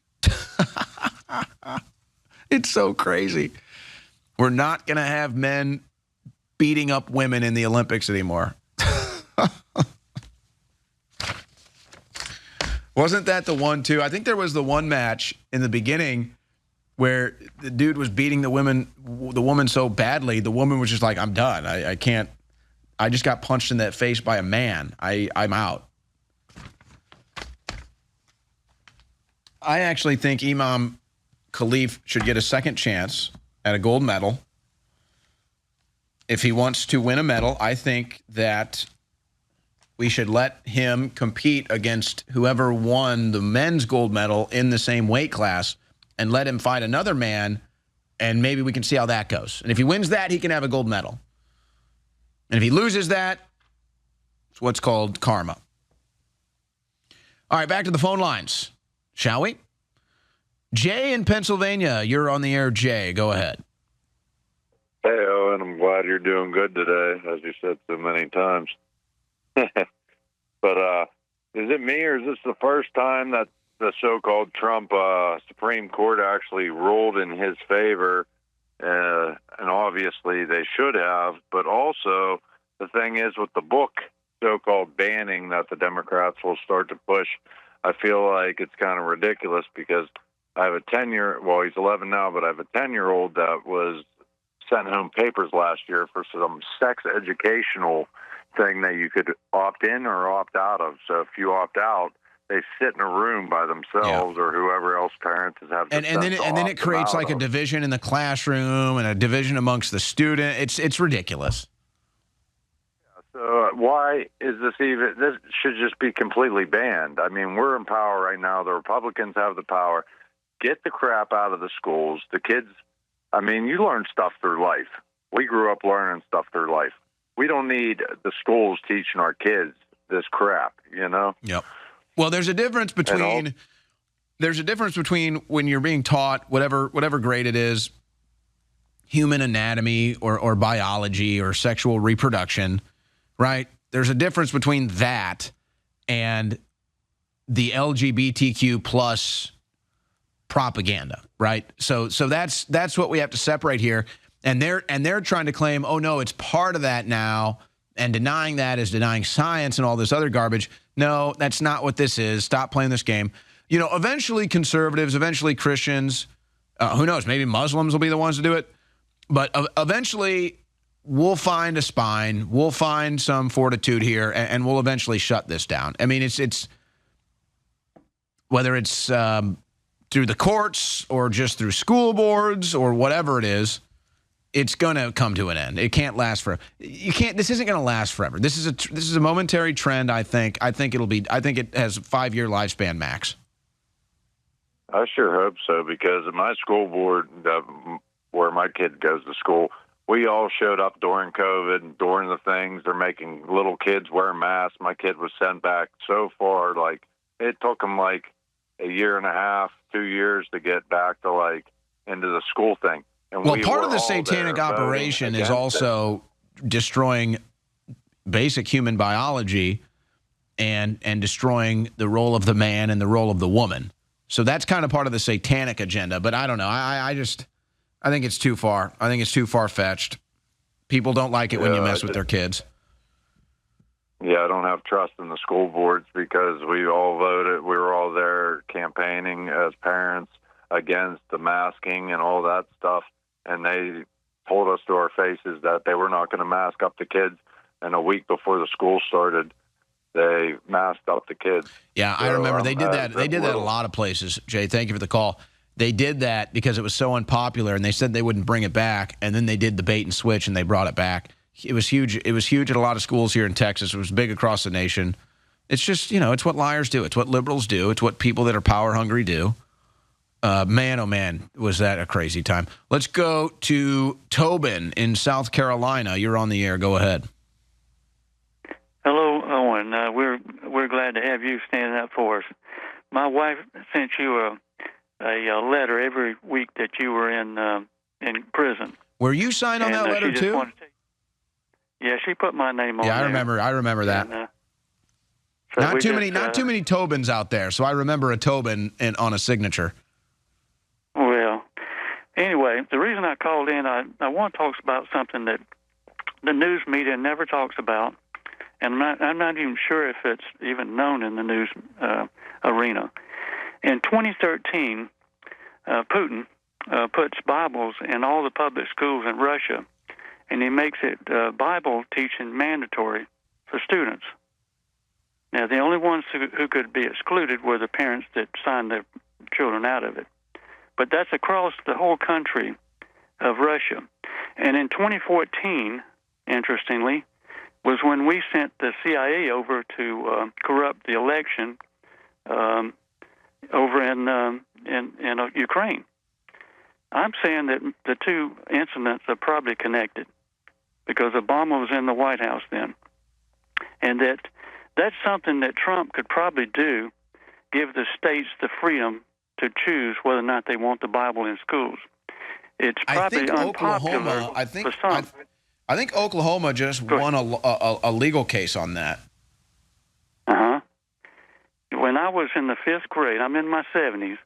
Speaker 3: It's so crazy. We're not going to have men beating up women in the Olympics anymore. Wasn't that the one, too? I think there was the one match in the beginning where the dude was beating the woman so badly, the woman was just like, I'm done. I can't. I just got punched in that face by a man. I'm out. I actually think Imam Khalif should get a second chance at a gold medal. If he wants to win a medal, I think that we should let him compete against whoever won the men's gold medal in the same weight class and let him fight another man, and maybe we can see how that goes. And if he wins that, he can have a gold medal. And if he loses that, it's what's called karma. All right, back to the phone lines, shall we? Jay in Pennsylvania, you're on the air. Jay, go ahead.
Speaker 11: Hey, Owen, I'm glad you're doing good today, as you said so many times. But is it me, or is this the first time that the so-called Trump Supreme Court actually ruled in his favor? And obviously they should have. But also, the thing is, with the book so-called banning that the Democrats will start to push, I feel like it's kind of ridiculous because I have a 10-year, well, he's 11 now, but I have a 10-year-old that was sent home papers last year for some sex educational thing that you could opt in or opt out of. So if you opt out, they sit in a room by themselves or whoever else parents have.
Speaker 3: And then it creates like a division in the classroom and a division amongst the student. It's ridiculous.
Speaker 11: So why is this even? This should just be completely banned. I mean, we're in power right now. The Republicans have the power. Get the crap out of the schools. The kids, I mean, you learn stuff through life. We grew up learning stuff through life. We don't need the schools teaching our kids this crap, you know?
Speaker 3: Yep. Well, there's a difference between when you're being taught whatever grade it is, human anatomy or biology or sexual reproduction, right? There's a difference between that and the LGBTQ plus propaganda, right? So that's what we have to separate here. And they're trying to claim, oh no, it's part of that now, and denying that is denying science and all this other garbage. No, that's not what this is. Stop playing this game. You know, eventually conservatives, eventually Christians, who knows, maybe Muslims will be the ones to do it. But eventually we'll find a spine, we'll find some fortitude here, and we'll eventually shut this down. I mean, it's whether it's through the courts or just through school boards or whatever it is, it's going to come to an end. It can't last forever. This isn't going to last forever. This is a momentary trend, I think. I think it has a 5-year lifespan max.
Speaker 11: I sure hope so, because at my school board, where my kid goes to school, we all showed up during COVID and during the things. They're making little kids wear masks. My kid was sent back so far, like it took him like a year and a half, 2 years to get back to like into the school thing. And
Speaker 3: well, part of the satanic operation is also destroying basic human biology and destroying the role of the man and the role of the woman. So that's kind of part of the satanic agenda. But I don't know. I think it's too far. I think it's too far-fetched. People don't like it when you mess with their kids.
Speaker 11: Yeah, I don't have trust in the school boards because we all voted. We were all there campaigning as parents against the masking and all that stuff. And they told us to our faces that they were not going to mask up the kids. And a week before the school started, they masked up the kids.
Speaker 3: Yeah, so, I remember they did that. They did that a lot of places. Jay, thank you for the call. They did that because it was so unpopular, and they said they wouldn't bring it back. And then they did the bait and switch, and they brought it back. It was huge. It was huge at a lot of schools here in Texas. It was big across the nation. It's just, it's what liars do. It's what liberals do. It's what people that are power hungry do. Man, oh man, was that a crazy time. Let's go to Tobin in South Carolina. You're on the air. Go ahead.
Speaker 12: Hello, Owen. We're glad to have you standing up for us. My wife sent you
Speaker 6: a letter every week that you were in prison.
Speaker 3: Were you signed on that letter too?
Speaker 6: Yeah, she put my name on.
Speaker 3: Yeah,
Speaker 6: there.
Speaker 3: I remember that.
Speaker 6: And,
Speaker 3: not too many Tobins out there, so I remember a Tobin on a signature.
Speaker 6: Well, anyway, the reason I called in, I want to talk about something that the news media never talks about, and I'm not even sure if it's even known in the news arena. In 2013, Putin puts Bibles in all the public schools in Russia, and he makes it Bible teaching mandatory for students. Now, the only ones who could be excluded were the parents that signed their children out of it. But that's across the whole country of Russia. And in 2014, interestingly, was when we sent the CIA over to corrupt the election over in Ukraine. I'm saying that the two incidents are probably connected because Obama was in the White House then, and that's something that Trump could probably do, give the states the freedom to choose whether or not they want the Bible in schools. It's probably unpopular for some.
Speaker 3: I think Oklahoma just won a legal case on that.
Speaker 6: Uh-huh. When I was in the 5th grade, I'm in my 70s.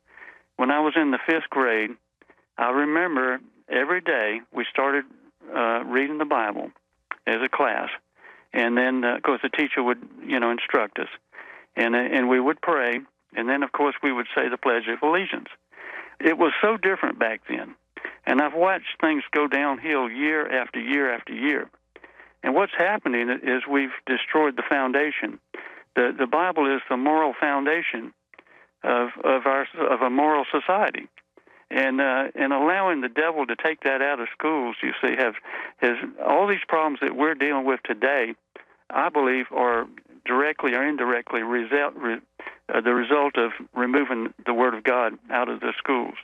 Speaker 6: When I was in the 5th grade, I remember every day we started reading the Bible as a class. And then, of course, the teacher would, instruct us. And we would pray. And then, of course, we would say the Pledge of Allegiance. It was so different back then. And I've watched things go downhill year after year after year. And what's happening is we've destroyed the foundation. The Bible is the moral foundation of a moral society. And allowing the devil to take that out of schools, you see, has all these problems that we're dealing with today, I believe, are directly or indirectly the result of removing the Word of God out of the schools.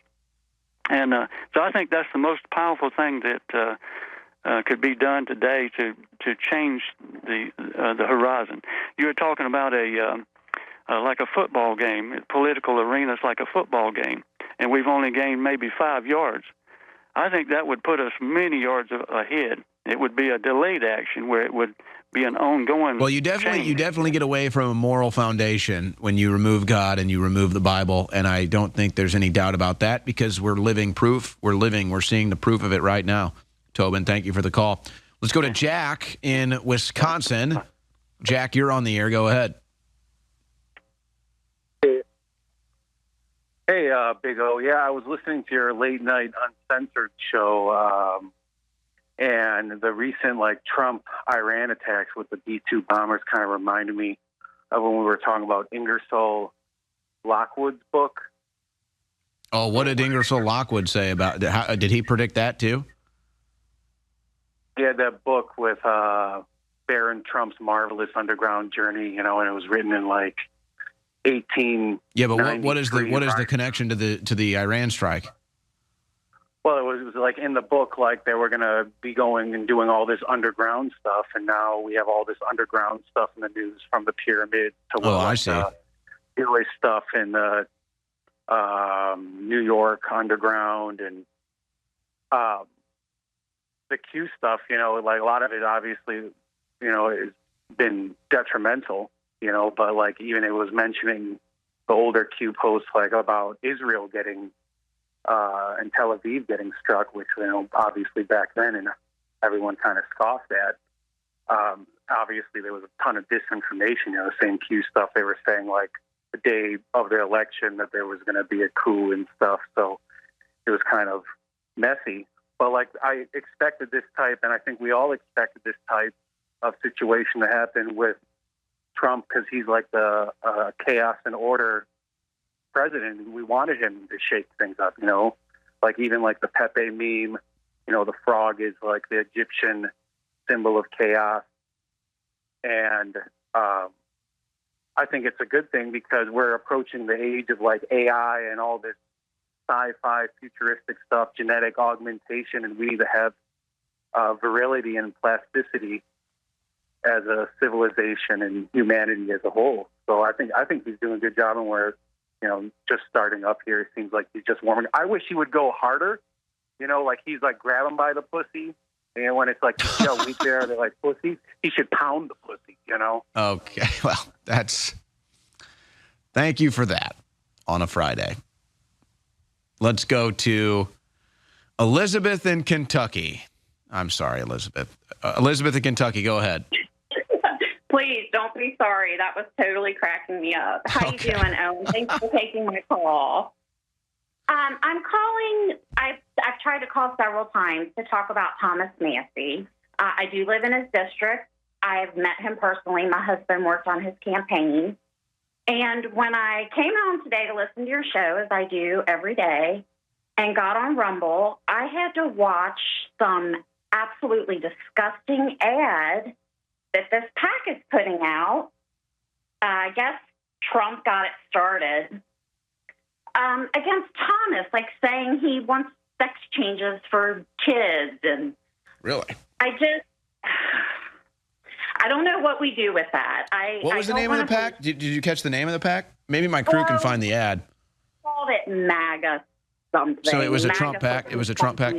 Speaker 6: And so I think that's the most powerful thing that could be done today to change the horizon. You were talking about like a football game. Political arenas like a football game, and we've only gained maybe 5 yards. I think that would put us many yards ahead. It would be a delayed action where it would be an ongoing. Well,
Speaker 3: you definitely get away from a moral foundation when you remove God and you remove the Bible, and I don't think there's any doubt about that because we're living proof. We're seeing the proof of it right now. Tobin, thank you for the call. Let's go to Jack in Wisconsin. Jack, you're on the air. Go ahead.
Speaker 12: Hey, Big O. Yeah, I was listening to your late night uncensored show, and the recent Trump-Iran attacks with the B-2 bombers kind of reminded me of when we were talking about Ingersoll Lockwood's book.
Speaker 3: Oh, what did Ingersoll Lockwood say about it? Did he predict that too?
Speaker 12: He had that book with Baron Trump's marvelous underground journey, and it was written in 18. Yeah, but
Speaker 3: what is the connection to the Iran strike?
Speaker 12: Well, it was in the book, they were going to be going and doing all this underground stuff, and now we have all this underground stuff in the news, from the pyramid to
Speaker 3: I see.
Speaker 12: Jewish stuff in the New York underground, and the Q stuff. A lot of it obviously, has been detrimental. But even it was mentioning the older Q posts about Israel getting and Tel Aviv getting struck, which obviously back then and everyone kind of scoffed at. Obviously there was a ton of disinformation. The same Q stuff they were saying the day of the election that there was going to be a coup and stuff. So it was kind of messy. But I expected this type, and I think we all expected this type of situation to happen with Trump, because he's the chaos and order president. We wanted him to shake things up, even the Pepe meme, the frog is the Egyptian symbol of chaos. And I think it's a good thing because we're approaching the age of AI and all this sci-fi futuristic stuff, genetic augmentation, and we need to have virility and plasticity as a civilization and humanity as a whole. So I think he's doing a good job, and we're just starting up here. It seems like he's just warming. I wish he would go harder, like he's like grab him by the pussy. And when it's like, weak there, they're like pussy. He should pound the pussy,
Speaker 3: Okay, well, thank you for that on a Friday. Let's go to Elizabeth in Kentucky. I'm sorry, Elizabeth. Elizabeth in Kentucky, go ahead.
Speaker 9: Please don't be sorry. That was totally cracking me up. How you doing, Owen? Thanks for taking my call. I'm calling. I've tried to call several times to talk about Thomas Massie. I do live in his district. I've met him personally. My husband worked on his campaign. And when I came home today to listen to your show, as I do every day, and got on Rumble, I had to watch some absolutely disgusting ad that this PAC is putting out. I guess Trump got it started against Thomas, like saying he wants sex changes for kids. And
Speaker 3: really,
Speaker 9: I don't know what we do with that.
Speaker 3: What was the name of the PAC? Did you catch the name of the PAC? Maybe my crew can find the ad.
Speaker 9: Called it MAGA something.
Speaker 3: So it was a Trump PAC? It was a Trump PAC?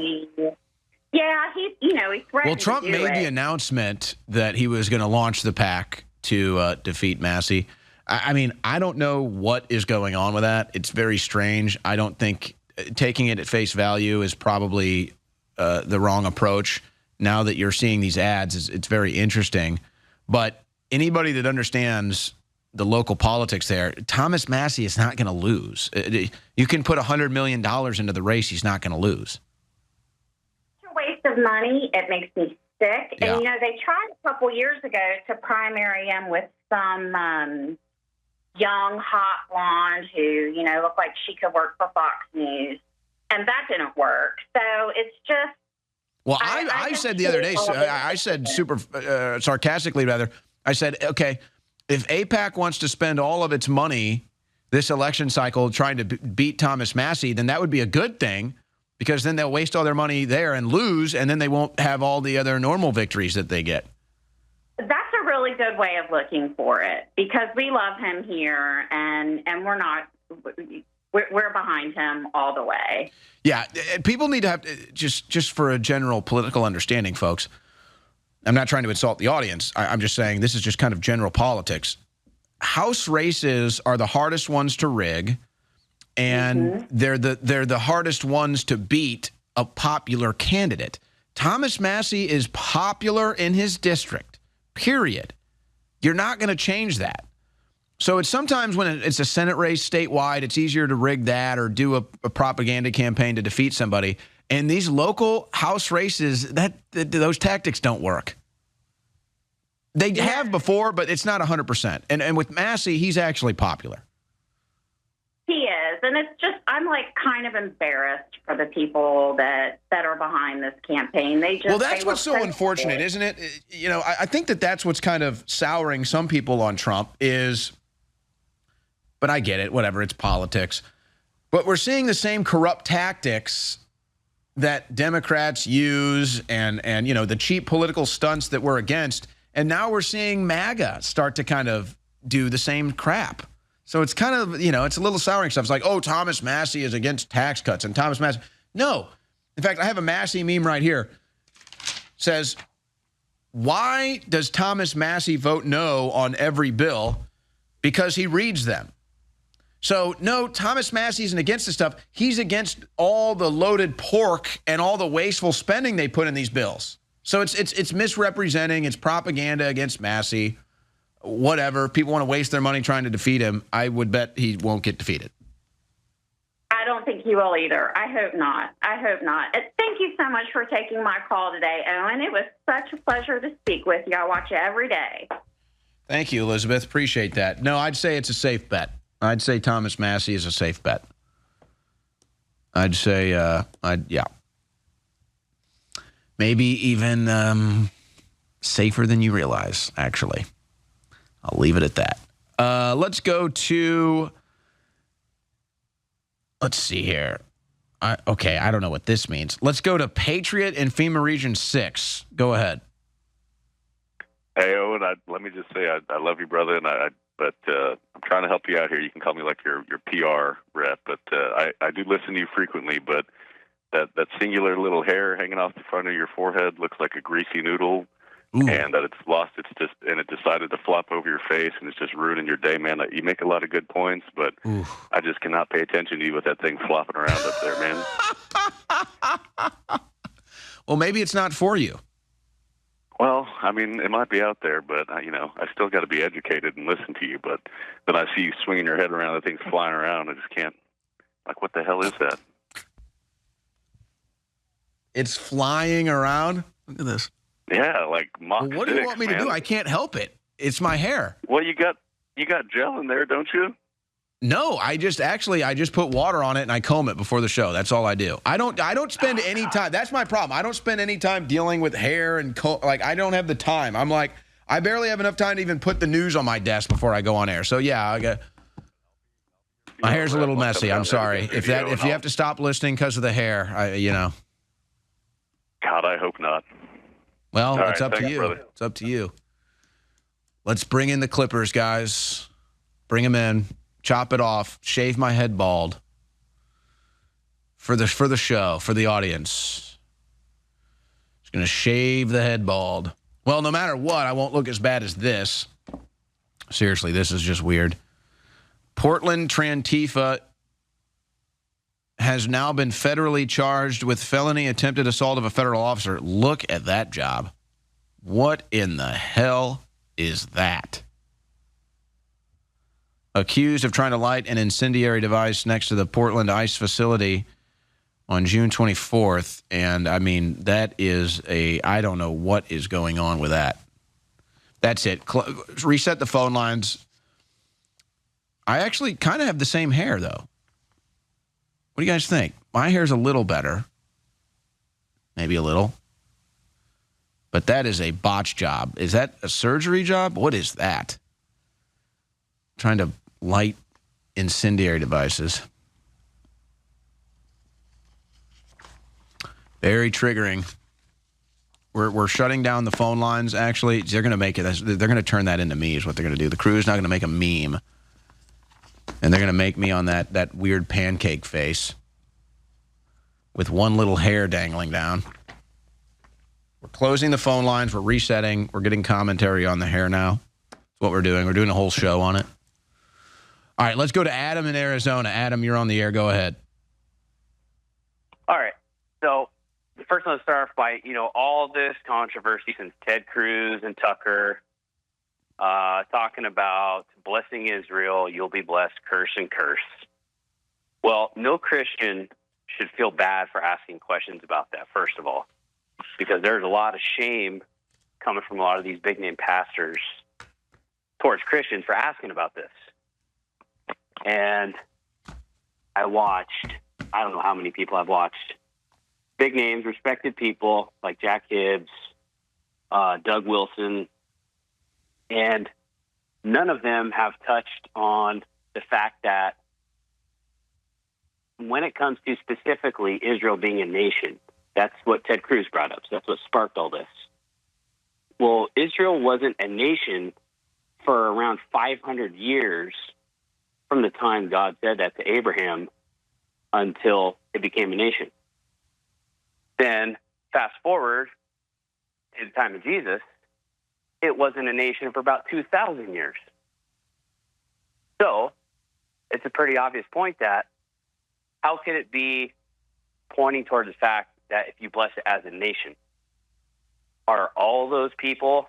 Speaker 9: Yeah, he threatened.
Speaker 3: Well, Trump made the announcement that he was going to launch the PAC to defeat Massie. I mean, I don't know what is going on with that. It's very strange. I don't think taking it at face value is probably the wrong approach. Now that you're seeing these ads, it's very interesting. But anybody that understands the local politics there, Thomas Massie is not going to lose. You can put $100 million into the race. He's not going to lose.
Speaker 9: It's a waste of money. It makes me sick.
Speaker 3: Yeah.
Speaker 9: And, they tried a couple years ago to primary him with some young, hot blonde who, looked like she could work for Fox News. And that didn't work. So it's just.
Speaker 3: Well, I said the other day, I said super sarcastically, rather, I said, okay, if AIPAC wants to spend all of its money this election cycle trying to beat Thomas Massie, then that would be a good thing, because then they'll waste all their money there and lose, and then they won't have all the other normal victories that they get.
Speaker 9: That's a really good way of looking for it, because we love him here, and we're behind him all the way.
Speaker 3: Yeah, people need to have, just for a general political understanding, folks, I'm not trying to insult the audience. I'm just saying this is just kind of general politics. House races are the hardest ones to rig, and they're the hardest ones to beat a popular candidate. Thomas Massie is popular in his district, period. You're not going to change that. So it's sometimes when it's a Senate race statewide, it's easier to rig that or do a propaganda campaign to defeat somebody. And these local House races, those tactics don't work. They have before, but it's not 100%. And with Massie, he's actually popular.
Speaker 9: He is. And it's just, I'm like kind of embarrassed for the people that are behind this campaign. Well,
Speaker 3: that's what's so unfortunate, isn't it? I think that's what's kind of souring some people on Trump is, but I get it, whatever, it's politics. But we're seeing the same corrupt tactics that Democrats use and the cheap political stunts that we're against. And now we're seeing MAGA start to kind of do the same crap. So it's kind of, it's a little souring stuff. It's like, oh, Thomas Massie is against tax cuts. And Thomas Massie, no. In fact, I have a Massie meme right here. Says, why does Thomas Massie vote no on every bill? Because he reads them. So, no, Thomas Massie isn't against this stuff. He's against all the loaded pork and all the wasteful spending they put in these bills. So it's misrepresenting. It's propaganda against Massie. Whatever. People want to waste their money trying to defeat him. I would bet he won't get defeated.
Speaker 9: I don't think he will either. I hope not. Thank you so much for taking my call today, Owen. It was such a pleasure to speak with you. I watch you every day.
Speaker 3: Thank you, Elizabeth. Appreciate that. No, I'd say it's a safe bet. I'd say Thomas Massie is a safe bet. I'd say, yeah. Maybe even safer than you realize, actually. I'll leave it at that. Let's go to, let's see here. Okay, I don't know what this means. Let's go to Patriot in FEMA Region 6. Go ahead.
Speaker 11: Hey, Owen, let me just say I love you, brother, and but I'm trying to help you out here. You can call me like your PR rep, but I do listen to you frequently. But that singular little hair hanging off the front of your forehead looks like a greasy noodle, and that it decided to flop over your face, and it's just ruining your day, man. You make a lot of good points, but I just cannot pay attention to you with that thing flopping around up there, man.
Speaker 3: Well, maybe it's not for you.
Speaker 11: Well, I mean, it might be out there, but, I still got to be educated and listen to you. But then I see you swinging your head around, the thing's flying around. I just can't. Like, what the hell is that?
Speaker 3: It's flying around? Look at this.
Speaker 11: Yeah, like Mach 6,
Speaker 3: what do you want me to do? I can't help it. It's my hair.
Speaker 11: Well, you got gel in there, don't you?
Speaker 3: No, I just put water on it and I comb it before the show. That's all I do. I don't spend any time. That's my problem. I don't spend any time dealing with hair and I don't have the time. I'm like, I barely have enough time to even put the news on my desk before I go on air. So yeah, my hair's a little messy. I'm sorry. If you have to stop listening because of the hair,
Speaker 11: God, I hope not.
Speaker 3: Well,
Speaker 11: all
Speaker 3: it's
Speaker 11: right,
Speaker 3: up to you.
Speaker 11: Brother.
Speaker 3: It's up to you. Let's bring in the clippers, guys. Bring them in. Chop it off, shave my head bald for the show, for the audience. Just going to shave the head bald. Well, no matter what, I won't look as bad as this. Seriously, this is just weird. Portland Trantifa has now been federally charged with felony attempted assault of a federal officer. Look at that job. What in the hell is that? Accused of trying to light an incendiary device next to the Portland ICE facility on June 24th. And, I mean, that is I don't know what is going on with that. That's it. Reset the phone lines. I actually kind of have the same hair, though. What do you guys think? My hair's a little better. Maybe a little. But that is a botch job. Is that a surgery job? What is that? Trying to light incendiary devices. Very triggering. We're shutting down the phone lines. Actually, they're going to make it. They're going to turn that into me. Is what they're going to do. The crew's not going to make a meme, and they're going to make me on that weird pancake face with one little hair dangling down. We're closing the phone lines. We're resetting. We're getting commentary on the hair now. That's what we're doing. We're doing a whole show on it. All right, let's go to Adam in Arizona. Adam, you're on the air. Go ahead.
Speaker 13: All right. So first, let's start off by, all this controversy since Ted Cruz and Tucker talking about blessing Israel, you'll be blessed, curse and curse. Well, no Christian should feel bad for asking questions about that, first of all, because there's a lot of shame coming from a lot of these big-name pastors towards Christians for asking about this. And I don't know how many people I've watched, big names, respected people like Jack Hibbs, Doug Wilson, and none of them have touched on the fact that when it comes to specifically Israel being a nation, that's what Ted Cruz brought up. So that's what sparked all this. Well, Israel wasn't a nation for around 500 years from the time God said that to Abraham until it became a nation. Then, fast forward to the time of Jesus, it wasn't a nation for about 2,000 years. So, it's a pretty obvious point that how could it be pointing towards the fact that if you bless it as a nation, are all those people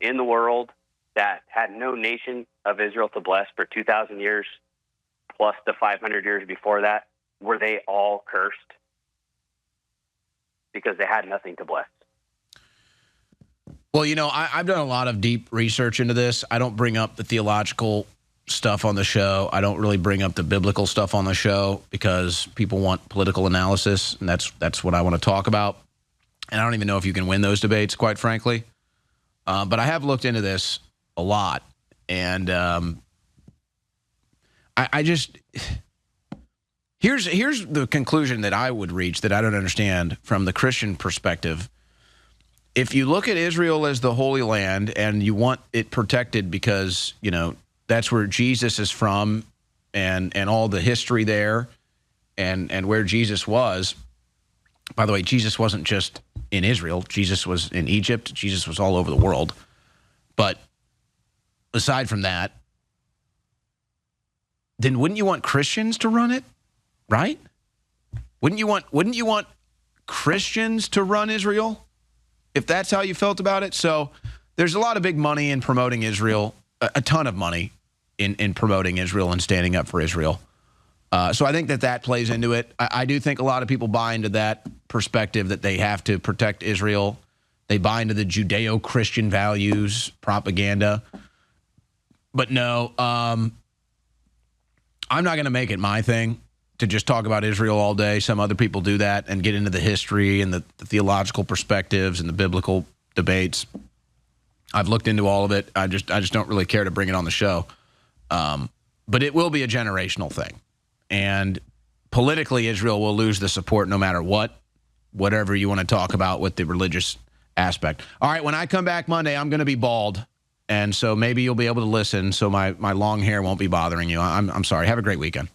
Speaker 13: in the world that had no nation of Israel to bless for 2,000 years, plus the 500 years before that, were they all cursed? Because they had nothing to bless.
Speaker 3: Well, I've done a lot of deep research into this. I don't bring up the theological stuff on the show. I don't really bring up the biblical stuff on the show because people want political analysis, and that's what I want to talk about. And I don't even know if you can win those debates, quite frankly. But I have looked into this a lot, and I just here's the conclusion that I would reach that I don't understand from the Christian perspective. if you look at Israel as the Holy Land and you want it protected because, you know, that's where Jesus is from and all the history there and where Jesus was. By the way, Jesus wasn't just in Israel. Jesus was in Egypt. Jesus was all over the world. But aside from that, then wouldn't you want Christians to run it, right? Wouldn't you want Christians to run Israel if that's how you felt about it? So there's a lot of big money in promoting Israel, a ton of money in promoting Israel and standing up for Israel. So I think that plays into it. I do think a lot of people buy into that perspective that they have to protect Israel. They buy into the Judeo-Christian values, propaganda. But no, I'm not going to make it my thing to just talk about Israel all day. Some other people do that and get into the history and the theological perspectives and the biblical debates. I've looked into all of it. I just don't really care to bring it on the show. But it will be a generational thing. And politically, Israel will lose the support no matter what, whatever you want to talk about with the religious aspect. All right, when I come back Monday, I'm going to be bald. And so maybe you'll be able to listen so my long hair won't be bothering you. I'm sorry. Have a great weekend.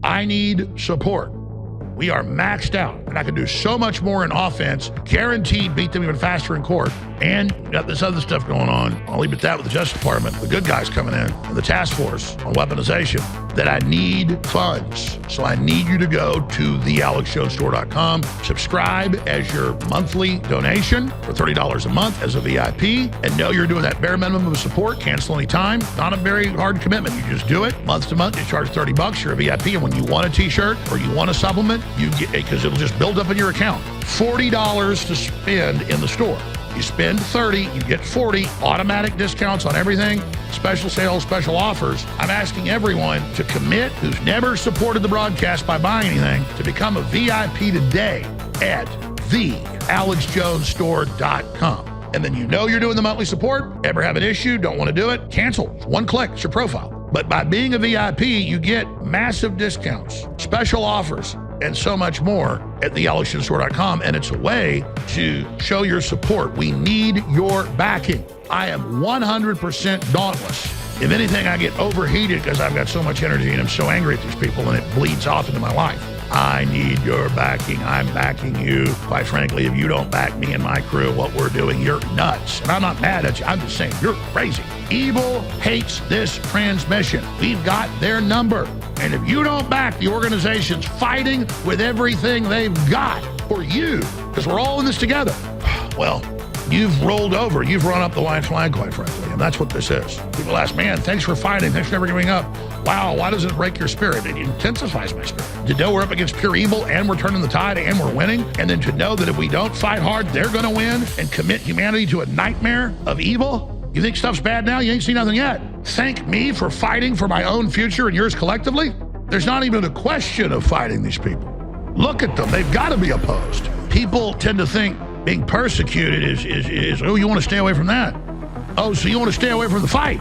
Speaker 15: I need support. We are maxed out, and I can do so much more in offense, guaranteed beat them even faster in court, and got this other stuff going on. I'll leave it at that with the Justice Department, the good guys coming in, and the task force on weaponization, that I need funds. So I need you to go to thealexjonestore.com, subscribe as your monthly donation for $30 a month as a VIP, and know you're doing that bare minimum of support, cancel anytime. Not a very hard commitment. You just do it month to month. You charge $30, you're a VIP, and when you want a t-shirt or you want a supplement, you get it because it'll just build up in your account. $40 to spend in the store. You spend $30, you get $40, automatic discounts on everything, special sales, special offers. I'm asking everyone to commit who's never supported the broadcast by buying anything to become a VIP today at thealexjonestore.com. And then you know you're doing the monthly support, ever have an issue, don't want to do it, cancel. It's one click, it's your profile. But by being a VIP, you get massive discounts, special offers, and so much more at thealexjonestore.com. And it's a way to show your support. We need your backing. I am 100% dauntless. If anything, I get overheated because I've got so much energy and I'm so angry at these people and it bleeds off into my life. I need your backing. I'm backing you. Quite frankly, if you don't back me and my crew, what we're doing, you're nuts. And I'm not mad at you. I'm just saying you're crazy. Evil hates this transmission. We've got their number. And if you don't back the organizations fighting with everything they've got for you, because we're all in this together, well, you've rolled over. You've run up the white flag, quite frankly. And that's what this is. People ask, man, thanks for fighting. Thanks for never giving up. Wow, why does it break your spirit? It intensifies my spirit. To know we're up against pure evil and we're turning the tide and we're winning. And then to know that if we don't fight hard, they're going to win and commit humanity to a nightmare of evil. You think stuff's bad now? You ain't seen nothing yet. Thank me for fighting for my own future and yours collectively. There's not even a question of fighting these people. Look at them. They've got to be opposed. People tend to think being persecuted is oh, you want to stay away from that. Oh, so you want to stay away from the fight.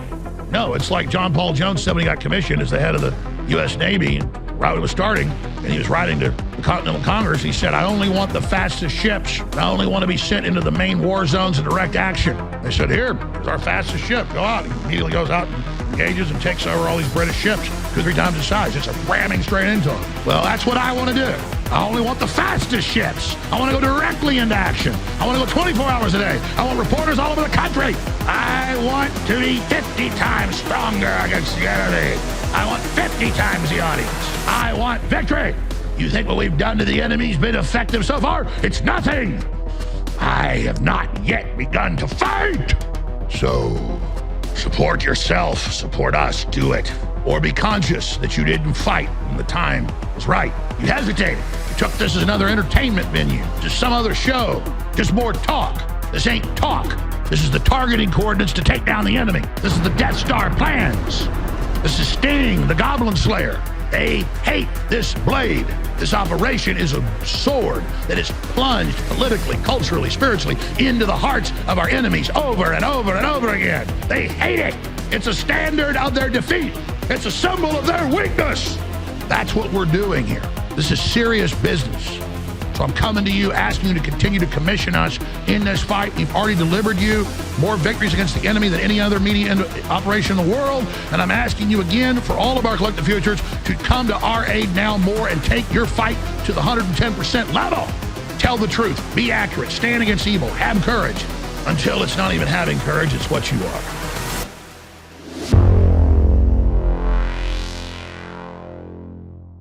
Speaker 15: No, it's like John Paul Jones said when he got commissioned as the head of the U.S. Navy, right when it was starting, and he was writing to the Continental Congress, he said, I only want the fastest ships. I only want to be sent into the main war zones and direct action. They said, here's our fastest ship. Go out. He immediately goes out and engages and takes over all these British ships 2 or 3 times the size. It's a ramming straight into them. Well, that's what I want to do. I only want the fastest ships. I want to go directly into action. I want to go 24 hours a day. I want reporters all over the country. I want to be 50 times stronger against the enemy. I want 50 times the audience. I want victory. You think what we've done to the enemy's been effective so far? It's nothing. I have not yet begun to fight. So support yourself, support us, do it. Or be conscious that you didn't fight when the time was right. You hesitated. You took this as another entertainment venue, just some other show, just more talk. This ain't talk. This is the targeting coordinates to take down the enemy. This is the Death Star plans. This is Sting, the Goblin Slayer. They hate this blade. This operation is a sword that is plunged politically, culturally, spiritually into the hearts of our enemies over and over and over again. They hate it. It's a standard of their defeat. It's a symbol of their weakness. That's what we're doing here. This is serious business. So I'm coming to you, asking you to continue to commission us in this fight. We've already delivered you more victories against the enemy than any other media operation in the world. And I'm asking you again, for all of our collective futures, to come to our aid now more and take your fight to the 110% level. Tell the truth. Be accurate. Stand against evil. Have courage. Until it's not even having courage, it's what you are.